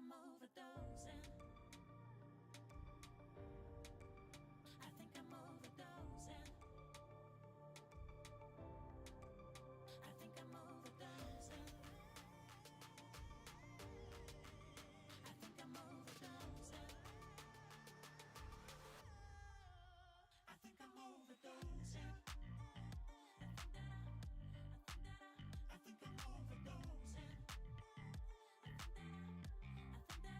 I'm overdosing. I think I'm overdosing. I think I'm overdosing. I think I'm overdosing. I think I'm overdosing. I think I'm overdosing. I think that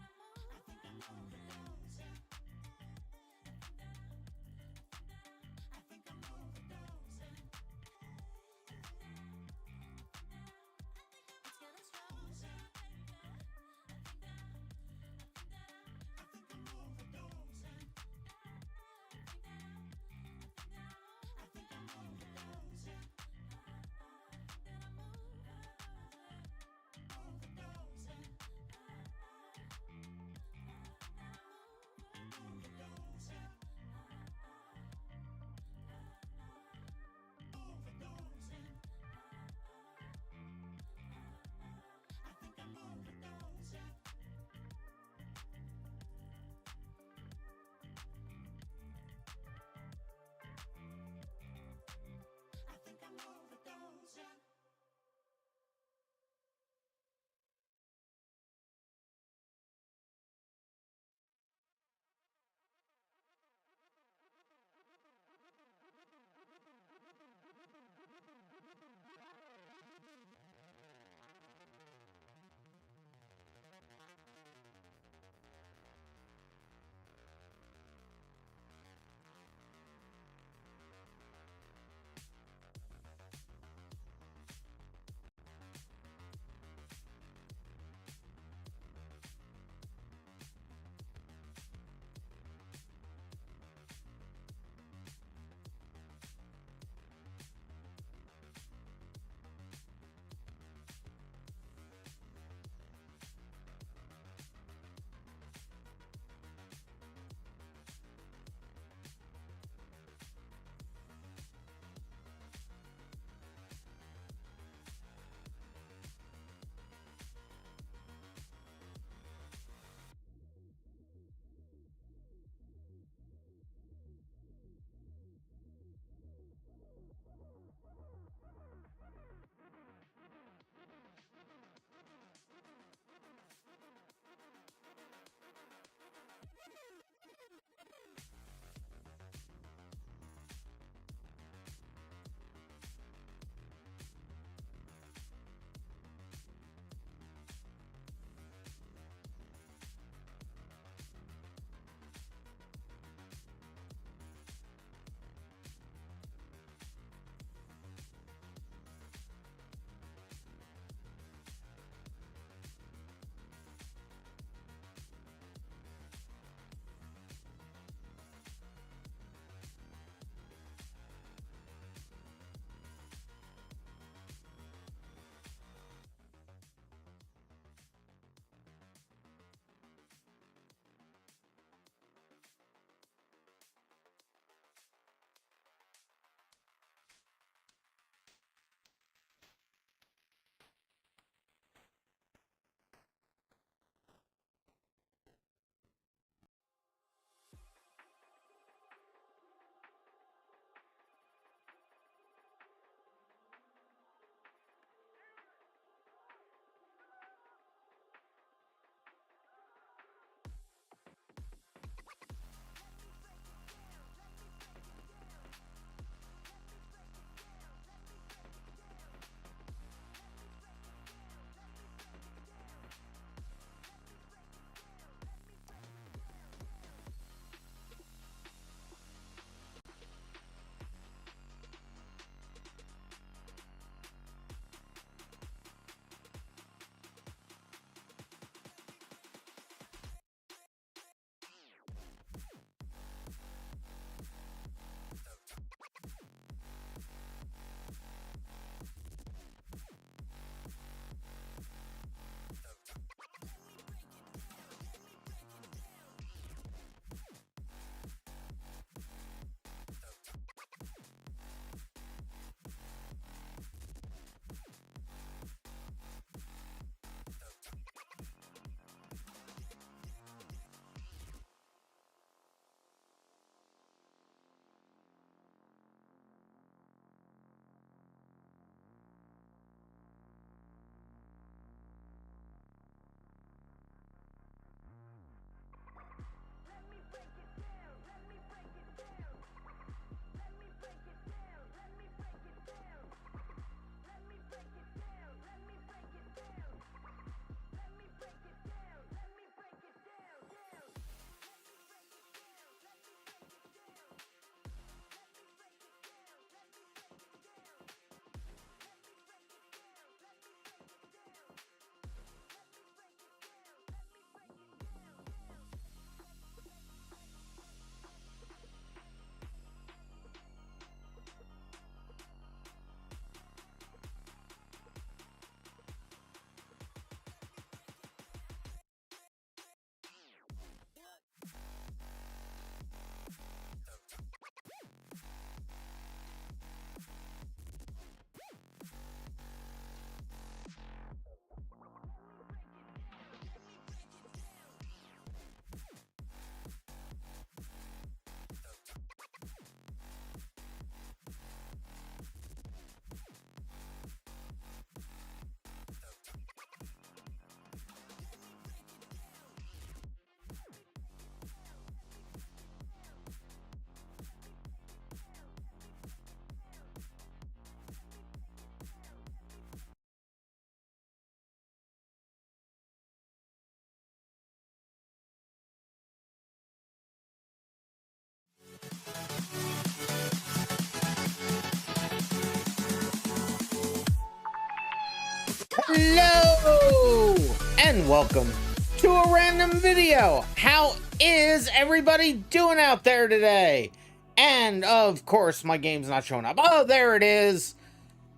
Hello and welcome to a random video. How is everybody doing out there today? And of course my game's not showing up. Oh, there it is.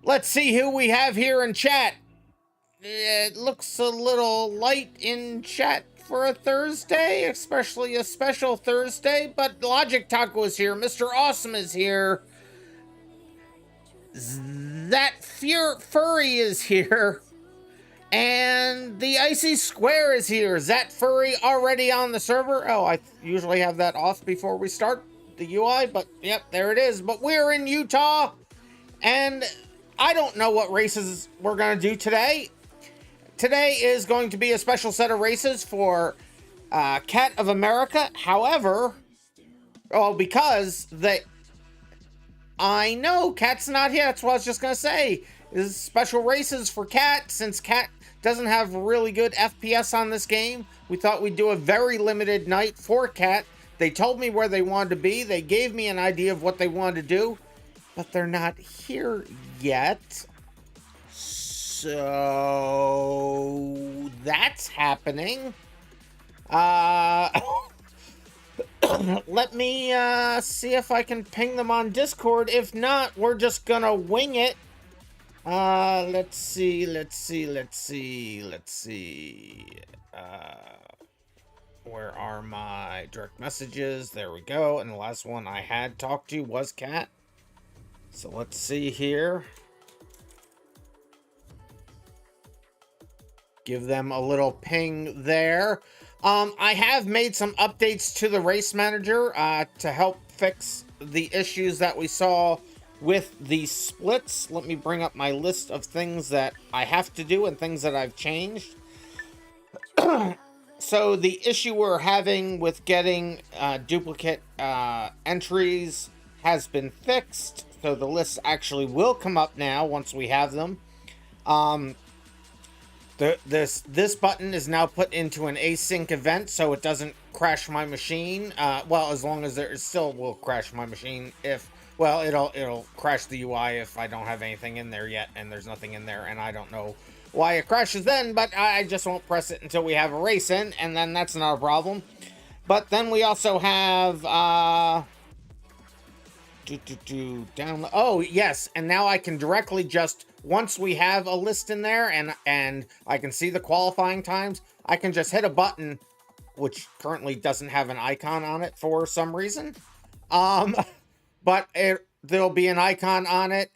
Let's see who we have here in chat. It looks a little light in chat for a Thursday, especially a special Thursday, but Logic Taco is here, Mr. Awesome is here, that Furry is here, and the Icy Square is here. Is that Furry already on the server? Oh, I usually have that off before we start the UI, but yep, there it is. But we're in Utah, and I don't know what races we're going to do today. Today is going to be a special set of races for Cat of America. However, because I know Cat's not here. That's what I was just going to say. Is special races for Cat. Since Cat doesn't have really good FPS on this game, we thought we'd do a very limited night for Cat. They told me where they wanted to be. They gave me an idea of what they wanted to do, but they're not here yet. So that's happening. Let me see if I can ping them on Discord. If not, we're just gonna wing it. Let's see. Where are my direct messages? There we go. And the last one I had talked to was Cat. So let's see here. Give them a little ping there. I have made some updates to the race manager to help fix the issues that we saw with the splits. Let me bring up my list of things that I have to do and things that I've changed. So the issue we're having with getting duplicate entries has been fixed. So the list actually will come up now once we have them. This button is now put into an async event, so it doesn't crash my machine. Well, as long as it still will crash my machine if, well, it'll crash the UI if I don't have anything in there yet, and there's nothing in there, and I don't know why it crashes then, but I just won't press it until we have a race in, and then that's not a problem. But then we also have, download. Oh, yes, and now I can directly just, once we have a list in there and I can see the qualifying times, I can just hit a button, which currently doesn't have an icon on it for some reason. But there'll be an icon on it,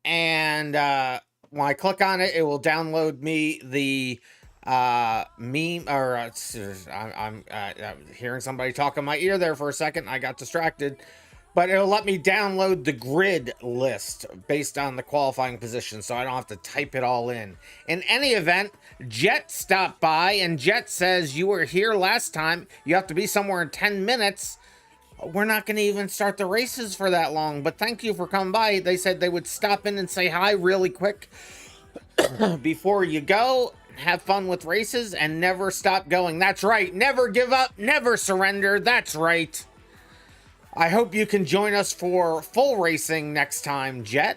and when I click on it, it will download me the meme, or I'm hearing somebody talk in my ear there for a second. I got distracted. But it'll let me download the grid list based on the qualifying position, so I don't have to type it all in. In any event, Jet stopped by, and Jet says, you were here last time. You have to be somewhere in 10 minutes. We're not going to even start the races for that long, but thank you for coming by. They said they would stop in and say hi really quick before you go. Have fun with races and never stop going. That's right. Never give up, never surrender. That's right. I hope you can join us for full racing next time, Jet.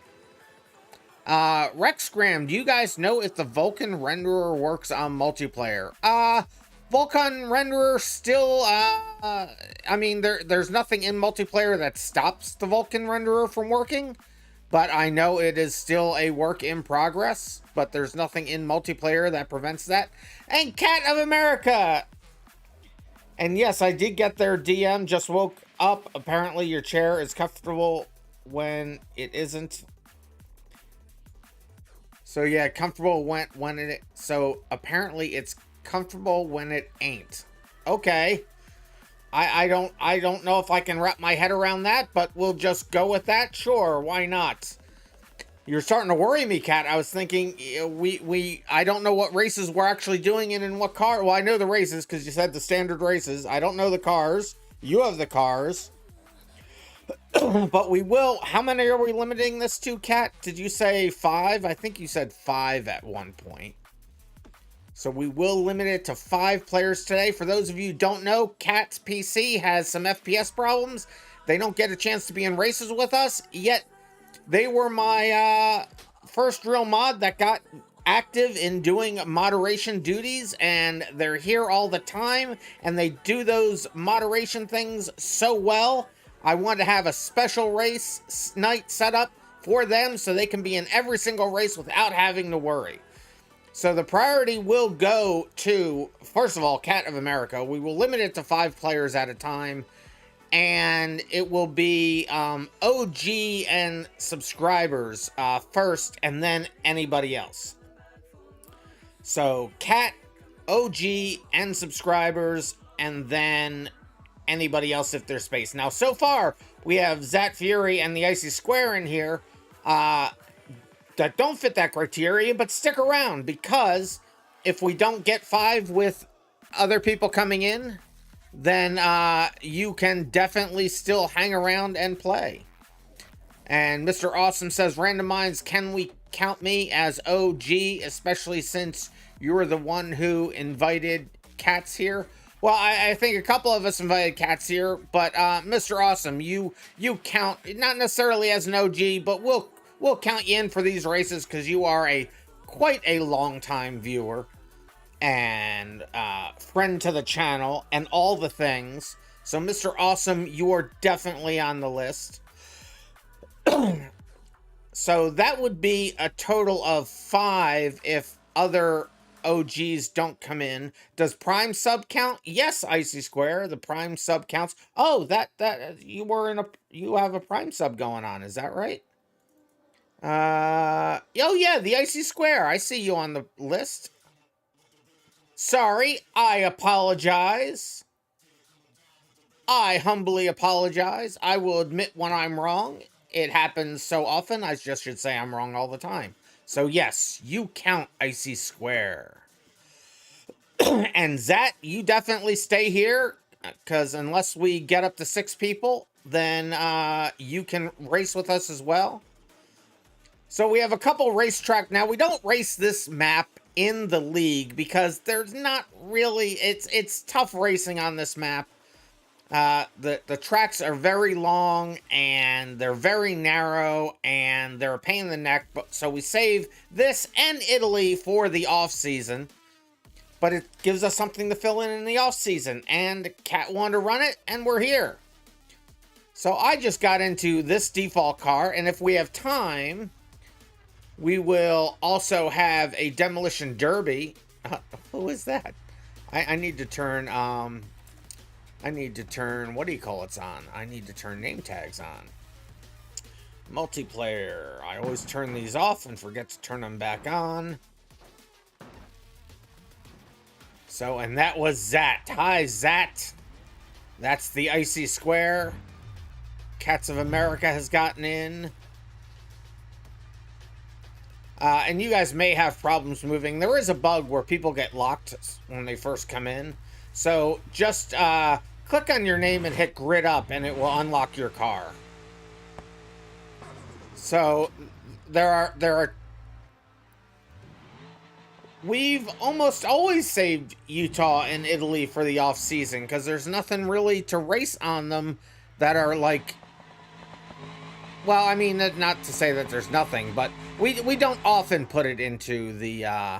RM², do you guys know if the Vulkan renderer works on multiplayer? Vulkan renderer still, I mean, there's nothing in multiplayer that stops the Vulkan renderer from working, but I know it is still a work in progress, but there's nothing in multiplayer that prevents that. And Cat of America! And yes, I did get their DM, just woke up. Apparently your chair is comfortable when it isn't. So yeah, comfortable when it, so apparently it's comfortable when it ain't. Okay. I don't know if I can wrap my head around that, but we'll just go with that. Sure, why not? You're starting to worry me, Cat. I was thinking I don't know what races we're actually doing and in what car. Well, I know the races because you said the standard races. I don't know the cars. You have the cars. But we will. How many are we limiting this to, Cat? Did you say 5? I think you said 5 at one point. So we will limit it to 5 players today. For those of you who don't know, Cat's PC has some FPS problems. They don't get a chance to be in races with us, yet they were my first real mod that got active in doing moderation duties, and they're here all the time, and they do those moderation things so well. I want to have a special race night set up for them so they can be in every single race without having to worry. So the priority will go to, first of all, Cat of America. We will limit it to 5 players at a time, and it will be OG and subscribers first, and then anybody else. So Cat, OG, and subscribers, and then anybody else if there's space. Now, so far, we have Zat Fury and the Icy Square in here that don't fit that criteria, but stick around, because if we don't get 5 with other people coming in, then you can definitely still hang around and play. And Mr. Awesome says, RandomMinds, can we count me as OG, especially since you were the one who invited Cats here? Well, I think a couple of us invited Cats here, but Mr. Awesome, you count, not necessarily as an OG, but we'll count you in for these races because you are quite a long time viewer and friend to the channel and all the things. So Mr. Awesome, you are definitely on the list. So that would be a total of 5 if other OGs don't come in. Does Prime sub count? Yes, Icy Square, the Prime sub counts. Oh, that you have a Prime sub going on, is that right? Oh yeah, the Icy Square. I see you on the list. Sorry, I apologize. I humbly apologize. I will admit when I'm wrong. It happens so often, I just should say I'm wrong all the time. So yes, you count, Icy Square. And Zat, you definitely stay here, because unless we get up to 6 people, then you can race with us as well. So we have a couple racetrack. Now, we don't race this map in the league because there's not really, it's tough racing on this map. The tracks are very long and they're very narrow and they're a pain in the neck. But so we save this and Italy for the off season, but it gives us something to fill in the off season. And Cat wanted to run it, and we're here. So I just got into this default car, and if we have time, we will also have a demolition derby. Who is that? I need to turn. I need to turn, what do you call it's on? I need to turn name tags on. Multiplayer. I always turn these off and forget to turn them back on. So, and that was Zat. Hi, Zat. That's the Icy Square. Cats of America has gotten in. And you guys may have problems moving. There is a bug where people get locked when they first come in. So just click on your name and hit grid up and it will unlock your car. So there are we've almost always saved Utah and Italy for the off season because there's nothing really to race on them that are like, well, I mean, not to say that there's nothing, but we don't often put it into the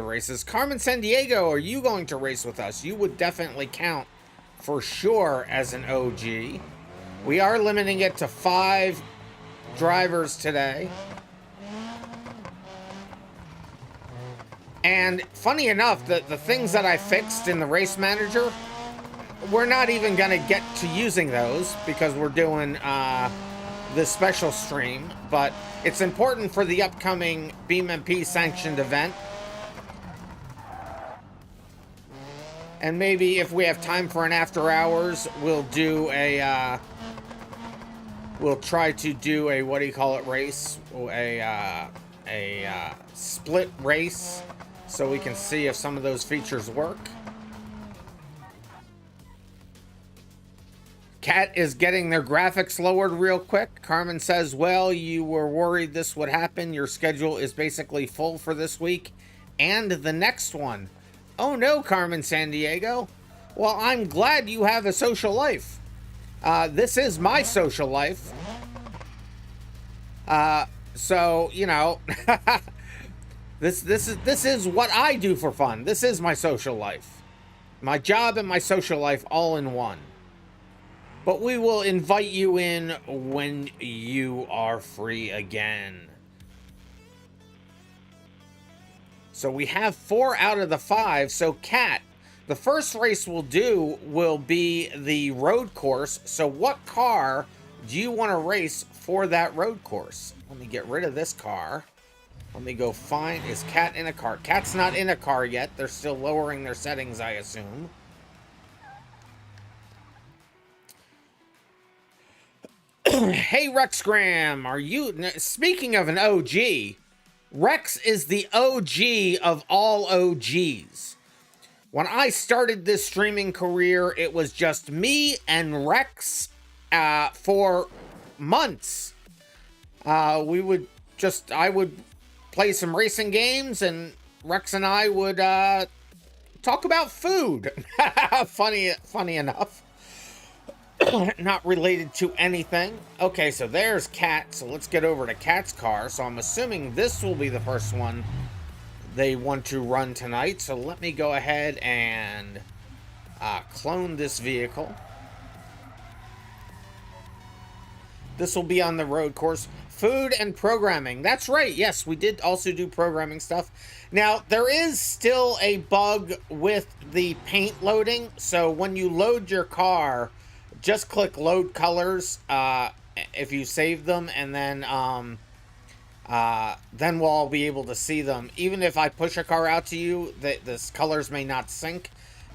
races. Carmen San Diego, are you going to race with us? You would definitely count for sure as an OG. We are limiting it to 5 drivers today. And funny enough, the things that I fixed in the race manager, we're not even going to get to using those because we're doing this special stream, but it's important for the upcoming BeamMP sanctioned event. And maybe if we have time for an after hours, we'll do a we'll try to do a, what do you call it, race, a split race, so we can see if some of those features work. Cat is getting their graphics lowered real quick. Carmen says, well, you were worried this would happen. Your schedule is basically full for this week and the next one. Oh no, Carmen San Diego. Well, I'm glad you have a social life. This is my social life. So, you know, this is what I do for fun. This is my social life. My job and my social life all in one. But we will invite you in when you are free again. So we have 4 out of the 5. So, Kat, the first race we'll do will be the road course. So what car do you want to race for that road course? Let me get rid of this car. Let me go find... Is Kat in a car? Kat's not in a car yet. They're still lowering their settings, I assume. Hey, Rexgram, are you... Speaking of an OG... Rex is the OG of all OGs. When I started this streaming career, it was just me and Rex for months. I would play some racing games, and Rex and I would talk about food. Funny enough. Not related to anything. Okay, so there's Kat. So let's get over to Kat's car. So I'm assuming this will be the first one they want to run tonight. So let me go ahead and clone this vehicle. This will be on the road course. Food and programming. That's right. Yes, we did also do programming stuff. Now, there is still a bug with the paint loading. So when you load your car... Just click load colors if you save them, and then we'll all be able to see them. Even if I push a car out to you, the colors may not sync,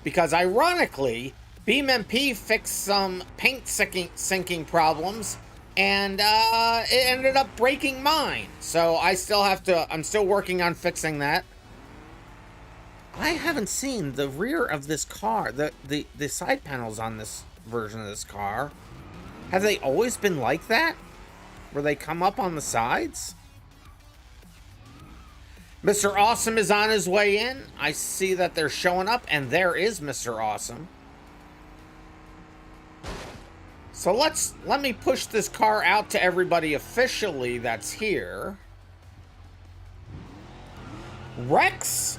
because ironically, BeamMP fixed some paint syncing problems, and it ended up breaking mine. So I'm still working on fixing that. I haven't seen the rear of this car, the side panels on this version of this car. Have they always been like that? Where they come up on the sides? Mr. Awesome is on his way in. I see that they're showing up, and there is Mr. Awesome. So let me push this car out to everybody officially that's here. Rex,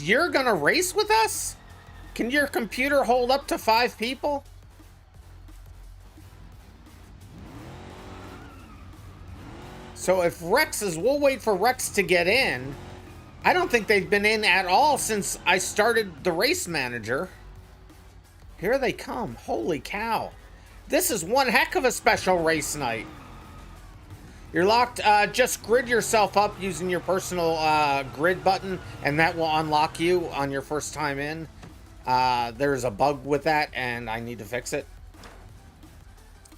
you're gonna race with us? Can your computer hold up to 5 people? So if we'll wait for Rex to get in. I don't think they've been in at all since I started the race manager. Here they come. Holy cow. This is one heck of a special race night. You're locked. Just grid yourself up using your personal grid button, and that will unlock you on your first time in. There's a bug with that, and I need to fix it.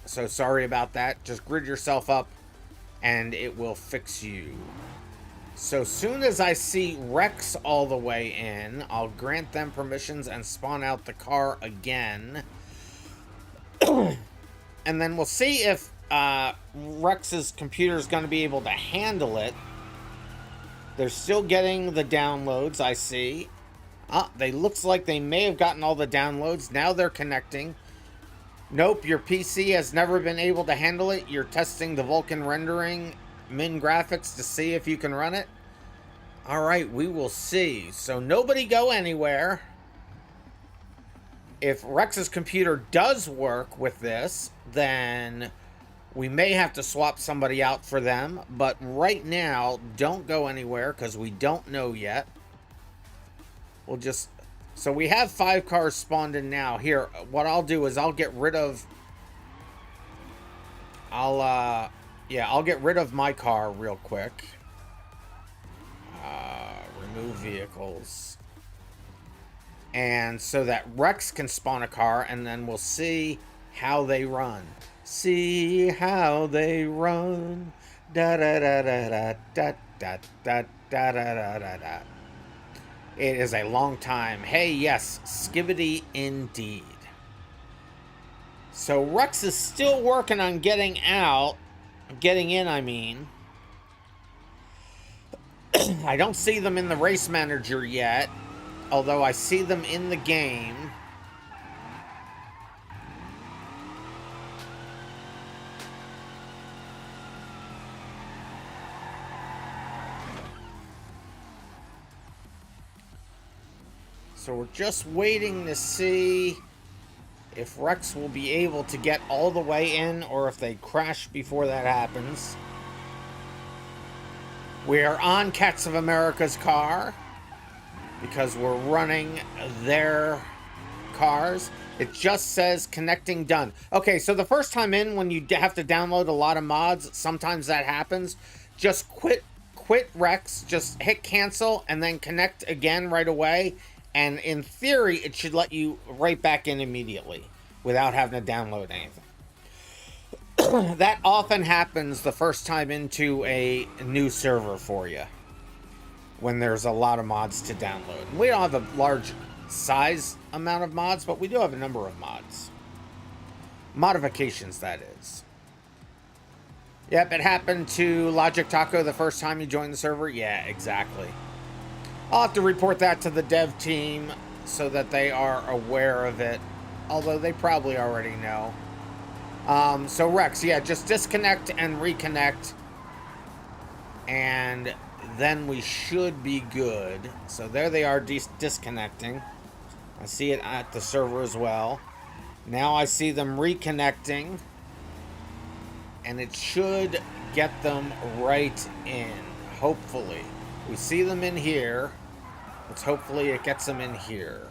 So sorry about that. Just grid yourself up, and it will fix you. So soon as I see Rex all the way in, I'll grant them permissions and spawn out the car again. And then we'll see if Rex's computer is going to be able to handle it. They're still getting the downloads, I see. They looks like they may have gotten all the downloads. Now they're connecting. Nope, your PC has never been able to handle it. You're testing the Vulkan rendering min graphics to see if you can run it. All right, we will see. So nobody go anywhere. If Rex's computer does work with this, then we may have to swap somebody out for them. But right now, don't go anywhere because we don't know yet. We'll just... So we have 5 cars spawned in now. Here, what I'll do is I'll get rid of... I'll get rid of my car real quick. Remove vehicles. And so that Rex can spawn a car, and then we'll see how they run. See how they run. Da da da da da da da da da da da da. It is a long time. Hey, yes, skibbity indeed. So Rex is still working on getting out. Getting in, I mean. I don't see them in the race manager yet. Although I see them in the game. So we're just waiting to see if Rex will be able to get all the way in or if they crash before that happens. We are on Cats of America's car because we're running their cars. It just says connecting done. Okay, so the first time in, when you have to download a lot of mods, sometimes that happens. Just quit Rex, just hit cancel, and then connect again right away. And in theory, it should let you right back in immediately without having to download anything. That often happens the first time into a new server for you when there's a lot of mods to download. We don't have a large size amount of mods, but we do have a number of mods. Modifications, that is. Yep, it happened to Logic Taco the first time you joined the server. Yeah, exactly. I'll have to report that to the dev team so that they are aware of it, although they probably already know. So Rex, yeah, just disconnect and reconnect, and then we should be good. So there they are disconnecting. I see it at the server as well. Now I see them reconnecting, and it should get them right in, hopefully. We see them in here. Let's hopefully it gets them in here.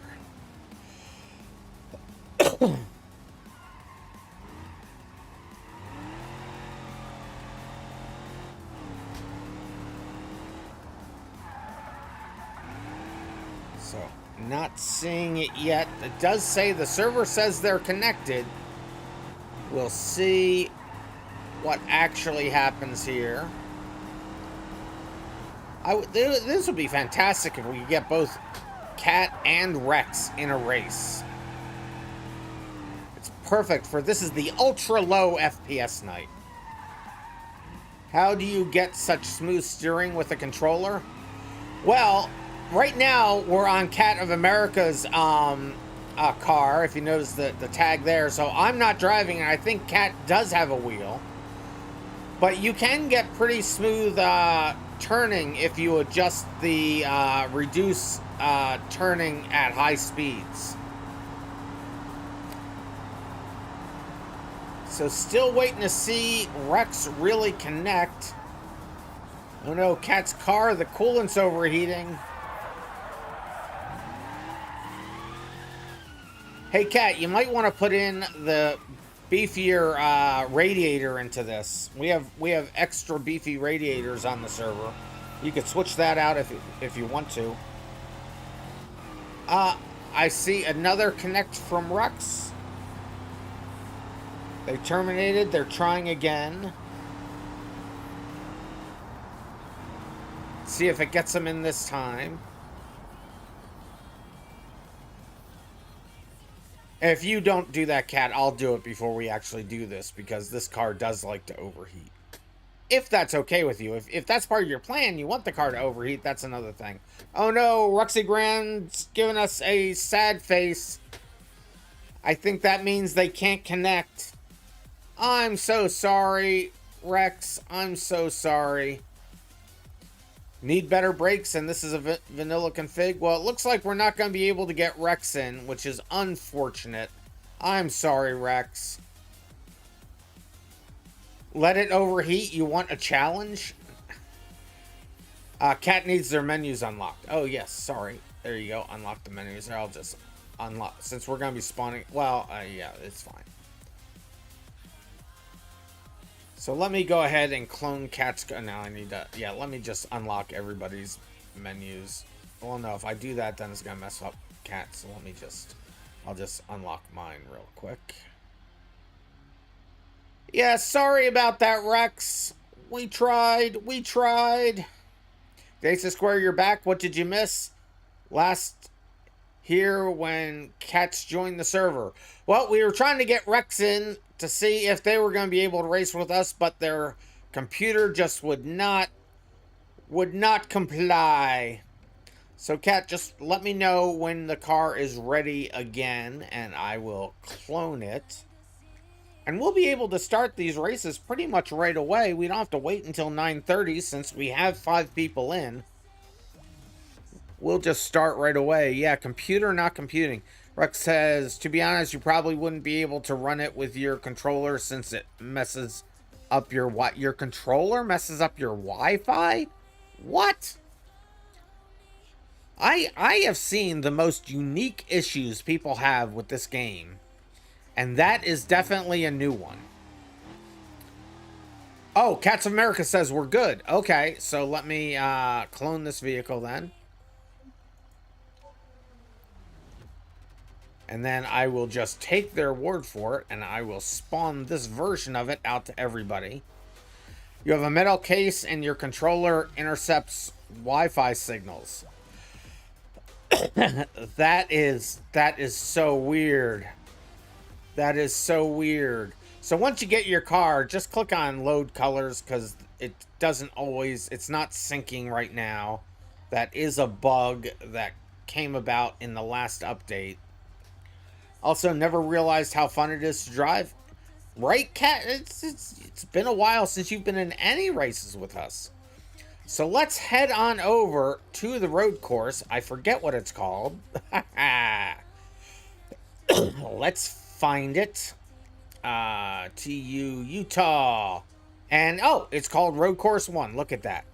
So, not seeing it yet. It does say, the server says they're connected. We'll see what actually happens here. This would be fantastic if we could get both Cat and Rex in a race. It's perfect for, this is the ultra low FPS night. How do you get such smooth steering with a controller? Well, right now we're on Cat of America's car, if you notice the tag there. So I'm not driving, and I think Cat does have a wheel. But you can get pretty smooth turning if you adjust the reduce turning at high speeds. So still waiting to see Rex really connect. Oh no, Cat's car, the coolant's overheating. Hey Cat, you might want to put in the beefier radiator into this. We have extra beefy radiators on the server. You could switch that out if you want to. I see another connect from Rex. They terminated. They're trying again. See if it gets them in this time. If you don't do that, Cat, I'll do it before we actually do this, because this car does like to overheat. If that's okay with you. If that's part of your plan, you want the car to overheat, that's another thing. Oh no, Ruxy Grand's giving us a sad face. I think that means they can't connect. I'm so sorry, Rex. I'm so sorry. Need better brakes, and this is a vanilla config. Well, it looks like we're not going to be able to get Rex in, which is unfortunate. I'm sorry, Rex. Let it overheat. You want a challenge? Cat needs their menus unlocked. Oh, yes. Sorry. There you go. Unlock the menus. I'll just unlock. Since we're going to be spawning. Well, yeah, it's fine. So let me go ahead and clone Cat's. Now I need to. Yeah, let me just unlock everybody's menus. Well, no, if I do that, then it's going to mess up Cat. So let me just. I'll just unlock mine real quick. Yeah, sorry about that, Rex. We tried. We tried. Dace Square, you're back. What did you miss? Last here when Cats joined the server. Well, we were trying to get Rex in to see if they were going to be able to race with us, but their computer just would not comply. So, Cat, just let me know when the car is ready again, and I will clone it. And we'll be able to start these races pretty much right away. We don't have to wait until 9:30 since we have 5 people in. we'll just start right away. Yeah, computer not computing. Rex says, to be honest, you probably wouldn't be able to run it with your controller since it messes up your controller messes up your Wi-Fi? What? I have seen the most unique issues people have with this game, and that is definitely a new one. Oh, Cats of America says we're good. Okay, so let me clone this vehicle then. And then I will just take their word for it, and I will spawn this version of it out to everybody. You have a metal case, and your controller intercepts Wi-Fi signals. That is so weird. That is so weird. So once you get your car, just click on load colors, because it doesn't always, it's not syncing right now. That is a bug that came about in the last update. Also, never realized how fun it is to drive. Right, Cat? It's been a while since you've been in any races with us. So let's head on over to the road course. I forget what it's called. Let's find it. TU Utah. And oh, it's called Road Course 1. Look at that.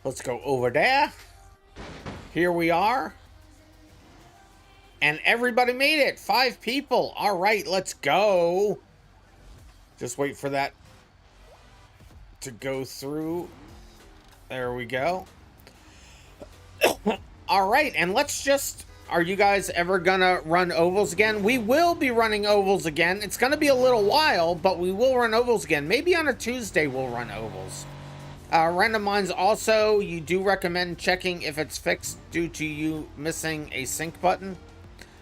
Let's go over there. Here we are. And everybody made it. 5 people. All right, let's go. Just wait for that to go through. There we go. All right, and let's just... Are you guys ever gonna run ovals again? We will be running ovals again. It's gonna be a little while, but we will run ovals again. Maybe on a Tuesday we'll run ovals. RandomMinds also, you do recommend checking if it's fixed due to you missing a sync button.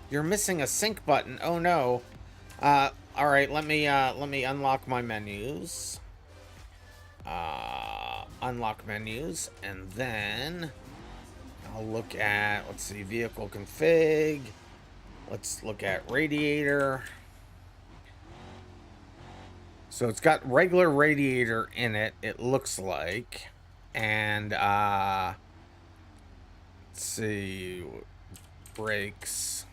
You're missing a sync button. Oh no. All right, let me unlock my menus. Unlock menus, and then I'll look at, let's see, vehicle config. Let's look at radiator. So it's got regular radiator in it, it looks like. And let's see, brakes.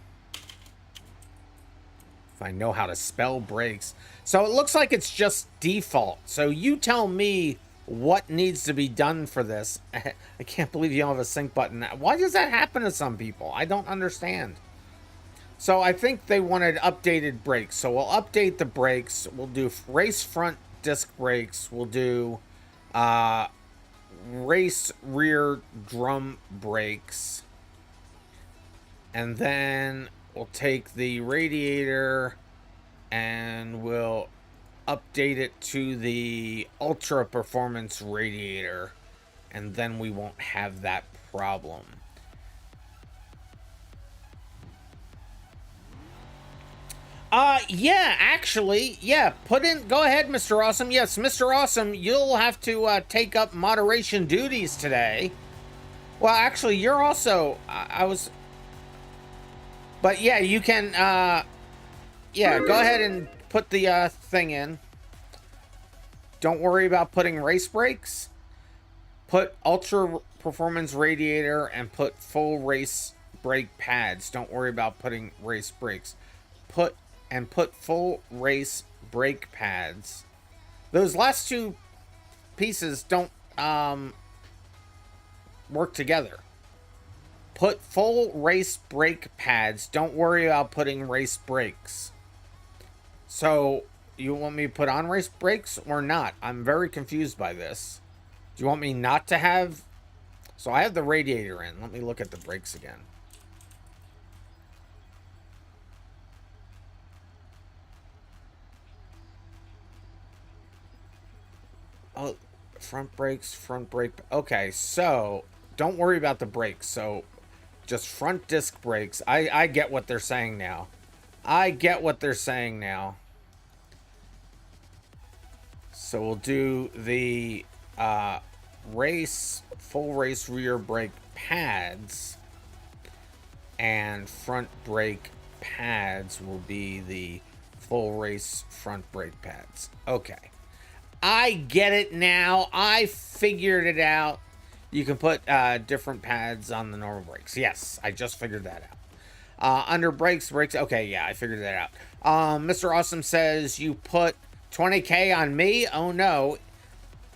If I know how to spell brakes. So it looks like it's just default. So you tell me what needs to be done for this. I can't believe you don't have a sync button. Why does that happen to some people? I don't understand. So I think they wanted updated brakes. So we'll update the brakes. We'll do race front disc brakes. We'll do race rear drum brakes. And then we'll take the radiator and we'll update it to the ultra performance radiator, and then we won't have that problem. Yeah, actually, yeah, go ahead, Mr. Awesome. Yes, Mr. Awesome, you'll have to take up moderation duties today. Well, actually, you're also, but yeah, you can, yeah, go ahead and put the thing in. Don't worry about putting race brakes. Put ultra performance radiator and put full race brake pads. Don't worry about putting race brakes. Put full race brake pads. Those last two pieces don't work together. Put full race brake pads. Don't worry about putting race brakes. So, you want me to put on race brakes or not? I'm very confused by this. Do you want me not to have... So I have the radiator in. Let me look at the brakes again. Oh, front brakes, front brake. Okay, so don't worry about the brakes. So just front disc brakes. I get what they're saying now. I get what they're saying now. So we'll do the full race rear brake pads, and front brake pads will be the full race front brake pads. Okay. I get it now. I figured it out. You can put different pads on the normal brakes. Yes, I just figured that out. Under brakes. Okay, yeah, I figured that out. Mr. Awesome says you put 20K on me. Oh no.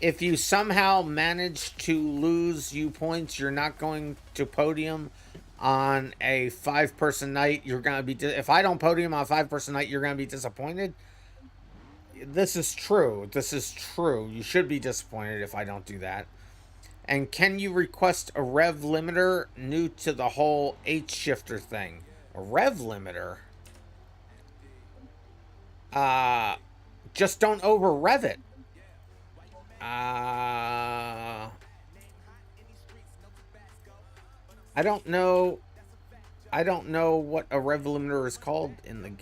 If you somehow manage to lose U points, you're not going to podium on a 5-person night. You're going to be, if I don't podium on a 5-person night, you're going to be disappointed. This is true. This is true. You should be disappointed if I don't do that. And can you request a rev limiter new to the whole H shifter thing? A rev limiter? Just don't over rev it. I don't know. I don't know what a rev limiter is called in the.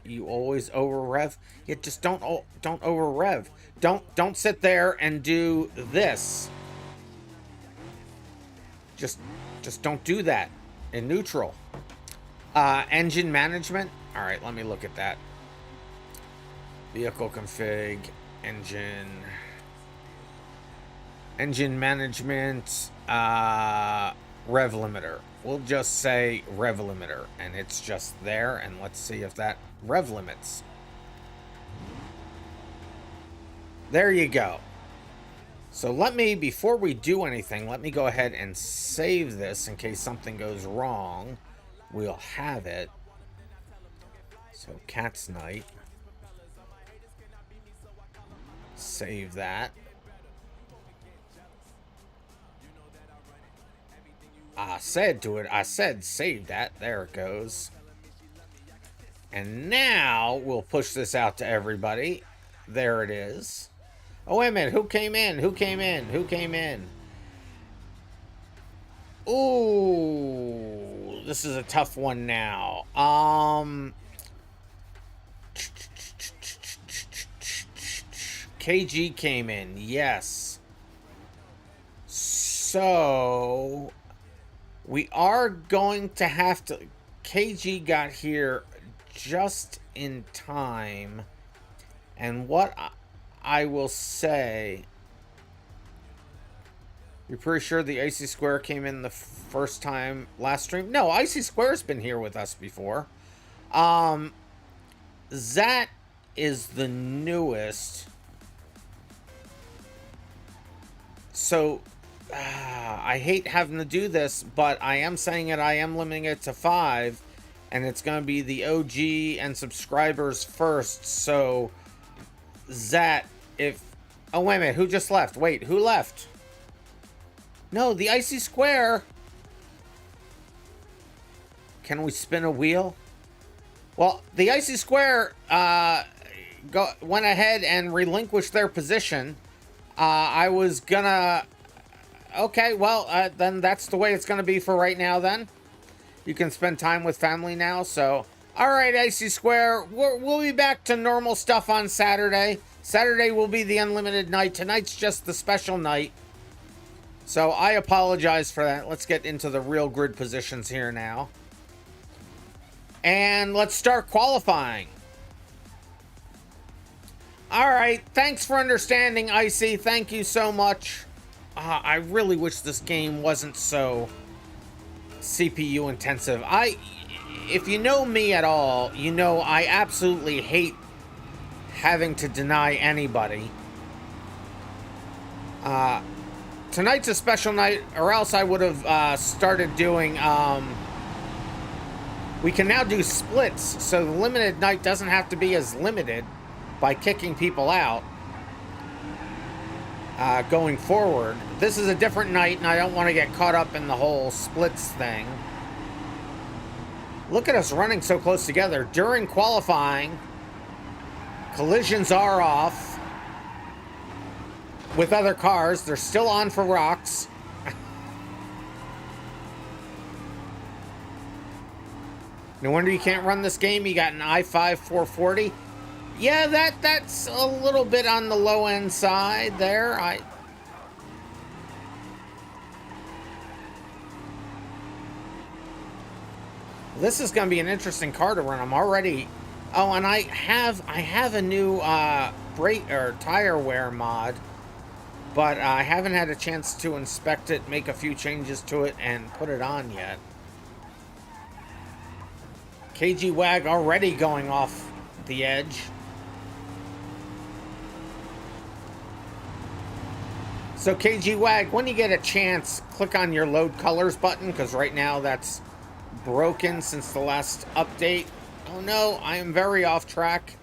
You always over rev. Yeah, just don't over rev. Don't sit there and do this. Just don't do that in neutral. Engine management. All right, let me look at that. Vehicle config, engine management, rev limiter. We'll just say rev limiter, and it's just there, and let's see if that rev limits. There you go. So let me, before we do anything, let me go ahead and save this in case something goes wrong. We'll have it. So Cat's Night. Save that. I said save that. There it goes. And now we'll push this out to everybody. There it is. Oh, wait a minute. Who came in? Who came in? Who came in? Ooh, this is a tough one now. KG came in. Yes. So we are going to have to. KG got here just in time. And what I will say, you're pretty sure the Icy Square came in the first time last stream? No, Icy Square's been here with us before. That is the newest. So, I hate having to do this, but I am saying it. I am limiting it to 5, and it's going to be the OG and subscribers first. So, Zat, if... Oh, wait a minute. Who just left? Wait, who left? No, the Icy Square. Can we spin a wheel? Well, the Icy Square went ahead and relinquished their position. I was gonna... Okay, well, then that's the way it's gonna be for right now, then. You can spend time with family now, so... Alright, Icy Square, we'll be back to normal stuff on Saturday. Saturday will be the unlimited night. Tonight's just the special night. So, I apologize for that. Let's get into the real grid positions here now. And let's start qualifying. Alright, thanks for understanding, Icy. Thank you so much. I really wish this game wasn't so CPU intensive. If you know me at all, you know I absolutely hate having to deny anybody. Tonight's a special night, or else I would have started doing... we can now do splits, so the limited night doesn't have to be as limited by kicking people out. Going forward. This is a different night, and I don't want to get caught up in the whole splits thing. Look at us running so close together. During qualifying, collisions are off with other cars. They're still on for rocks. No wonder you can't run this game. You got an i5 440. Yeah, that's a little bit on the low end side there. This is going to be an interesting car to run. I'm already... Oh, and I have a new brake or tire wear mod but I haven't had a chance to inspect it, make a few changes to it, and put it on yet. KG Wag already going off the edge. So KG Wag, when you get a chance, click on your load colors button, because right now that's broken since the last update. Oh no, I am very off track.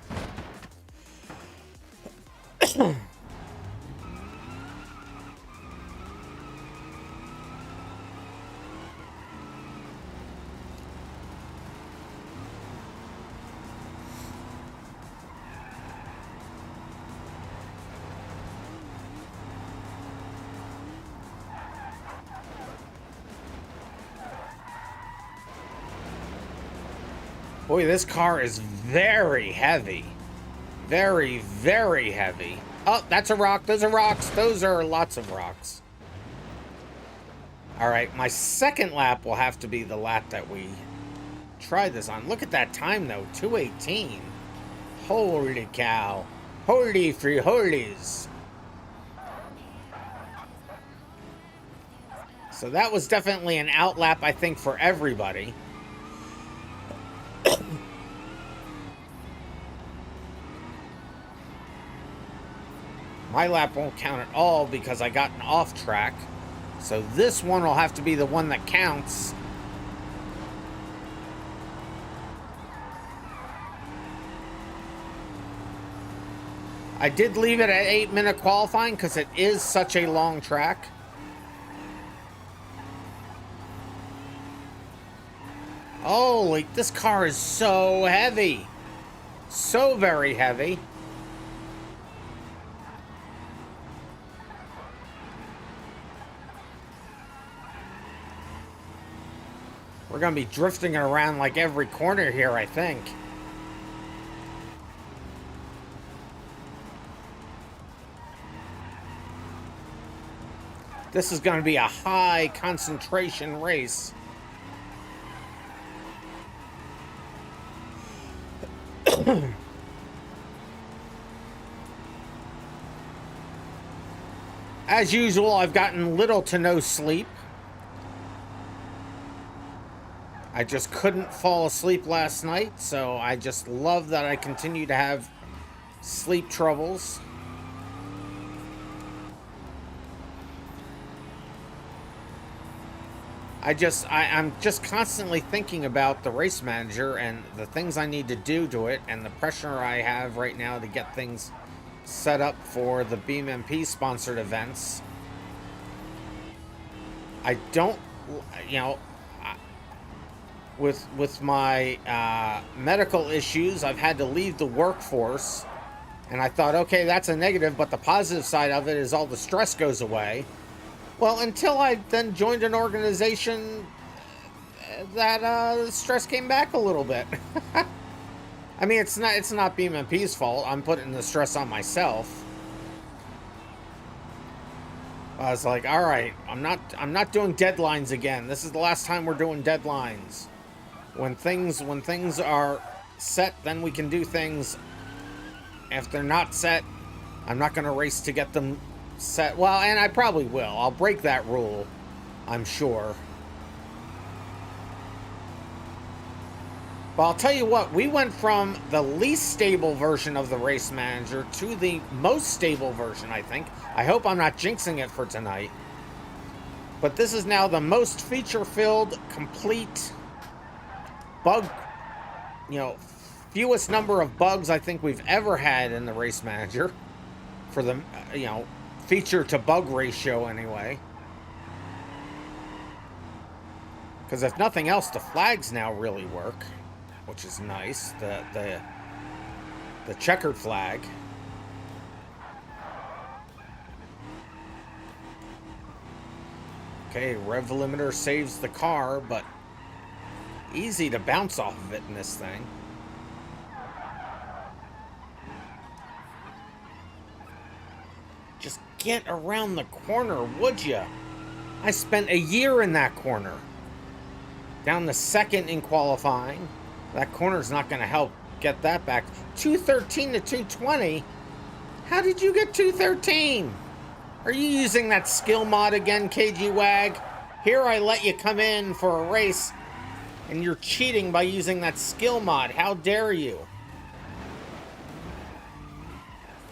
Boy, this car is very heavy. Very, very heavy. Oh, that's a rock. Those are rocks. Those are lots of rocks. All right, my second lap will have to be the lap that we tried this on. Look at that time, though. 2:18. Holy cow. Holy free holies. So that was definitely an outlap, I think, for everybody. My lap won't count at all because I got an off track. So this one will have to be the one that counts. I did leave it at 8-minute qualifying because it is such a long track. Holy, this car is so heavy. So very heavy. We're going to be drifting around like every corner here, I think. This is going to be a high concentration race. As usual, I've gotten little to no sleep. I just couldn't fall asleep last night, so I just love that I continue to have sleep troubles. I'm just constantly thinking about the race manager and the things I need to do to it and the pressure I have right now to get things set up for the BeamMP sponsored events. I don't, you know, with my medical issues, I've had to leave the workforce, and I thought, okay, that's a negative, but the positive side of it is all the stress goes away. Well, until I then joined an organization that the stress came back a little bit. I mean, it's not BeamMP's fault. I'm putting the stress on myself. I was like, all right, I'm not doing deadlines again. This is the last time we're doing deadlines. When things are set, then we can do things. If they're not set, I'm not going to race to get them set. Well, and I probably will. I'll break that rule, I'm sure. But I'll tell you what, we went from the least stable version of the race manager to the most stable version, I think. I hope I'm not jinxing it for tonight. But this is now the most feature-filled, complete bug, fewest number of bugs I think we've ever had in the race manager. For the, feature to bug ratio anyway. Because if nothing else, the flags now really work, which is nice. The checkered flag. Okay, rev limiter saves the car, but easy to bounce off of it in this thing. Just get around the corner, would ya? I spent a year in that corner. Down the second in qualifying. That corner's not going to help get that back. 213 to 220? How did you get 213? Are you using that skill mod again, KG Wag? Here I let you come in for a race, and you're cheating by using that skill mod. How dare you?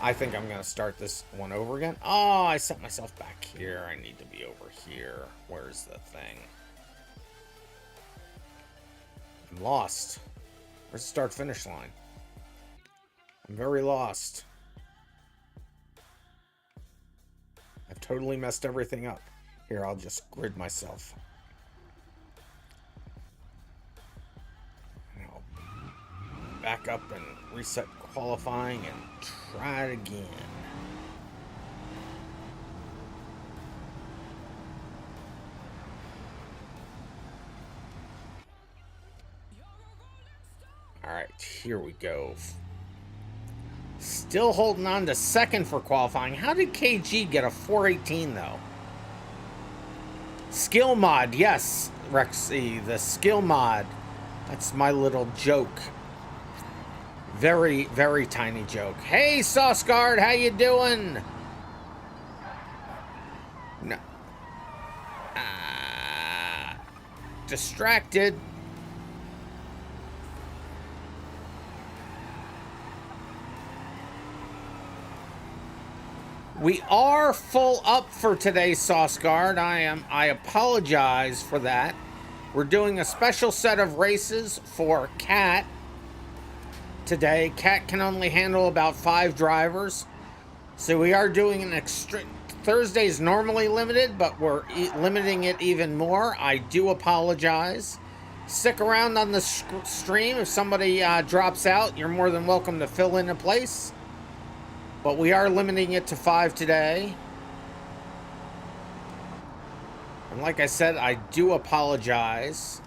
I think I'm going to start this one over again. Oh, I set myself back here. I need to be over here. Where's the thing? I'm lost. Where's the start-finish line? I'm very lost. I've totally messed everything up. Here, I'll just grid myself. And I'll back up and reset qualifying and try it again. All right, here we go. Still holding on to second for qualifying. How did KG get a 418 though? Skill mod, yes, Rexy, the skill mod. That's my little joke. Very, very tiny joke. Hey, Sauceguard, how you doing? No. Distracted. We are full up for today, Sauceguard. I apologize for that. We're doing a special set of races for Cat today. Cat can only handle about 5 drivers. So we are doing an extra... Thursday's normally limited, but we're limiting it even more. I do apologize. Stick around on the stream. If somebody drops out, you're more than welcome to fill in a place. But we are limiting it to 5 today. And like I said, I do apologize.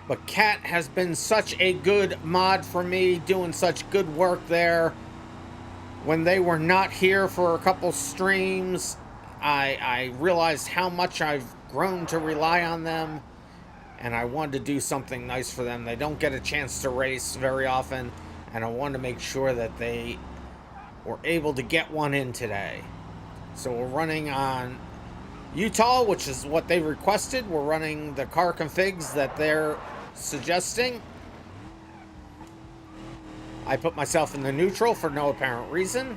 But Cat has been such a good mod for me, doing such good work there. When they were not here for a couple streams, I realized how much I've grown to rely on them. And I wanted to do something nice for them. They don't get a chance to race very often, and I wanted to make sure that they were able to get one in today. So we're running on Utah, which is what they requested. We're running the car configs that they're suggesting. I put myself in the neutral for no apparent reason.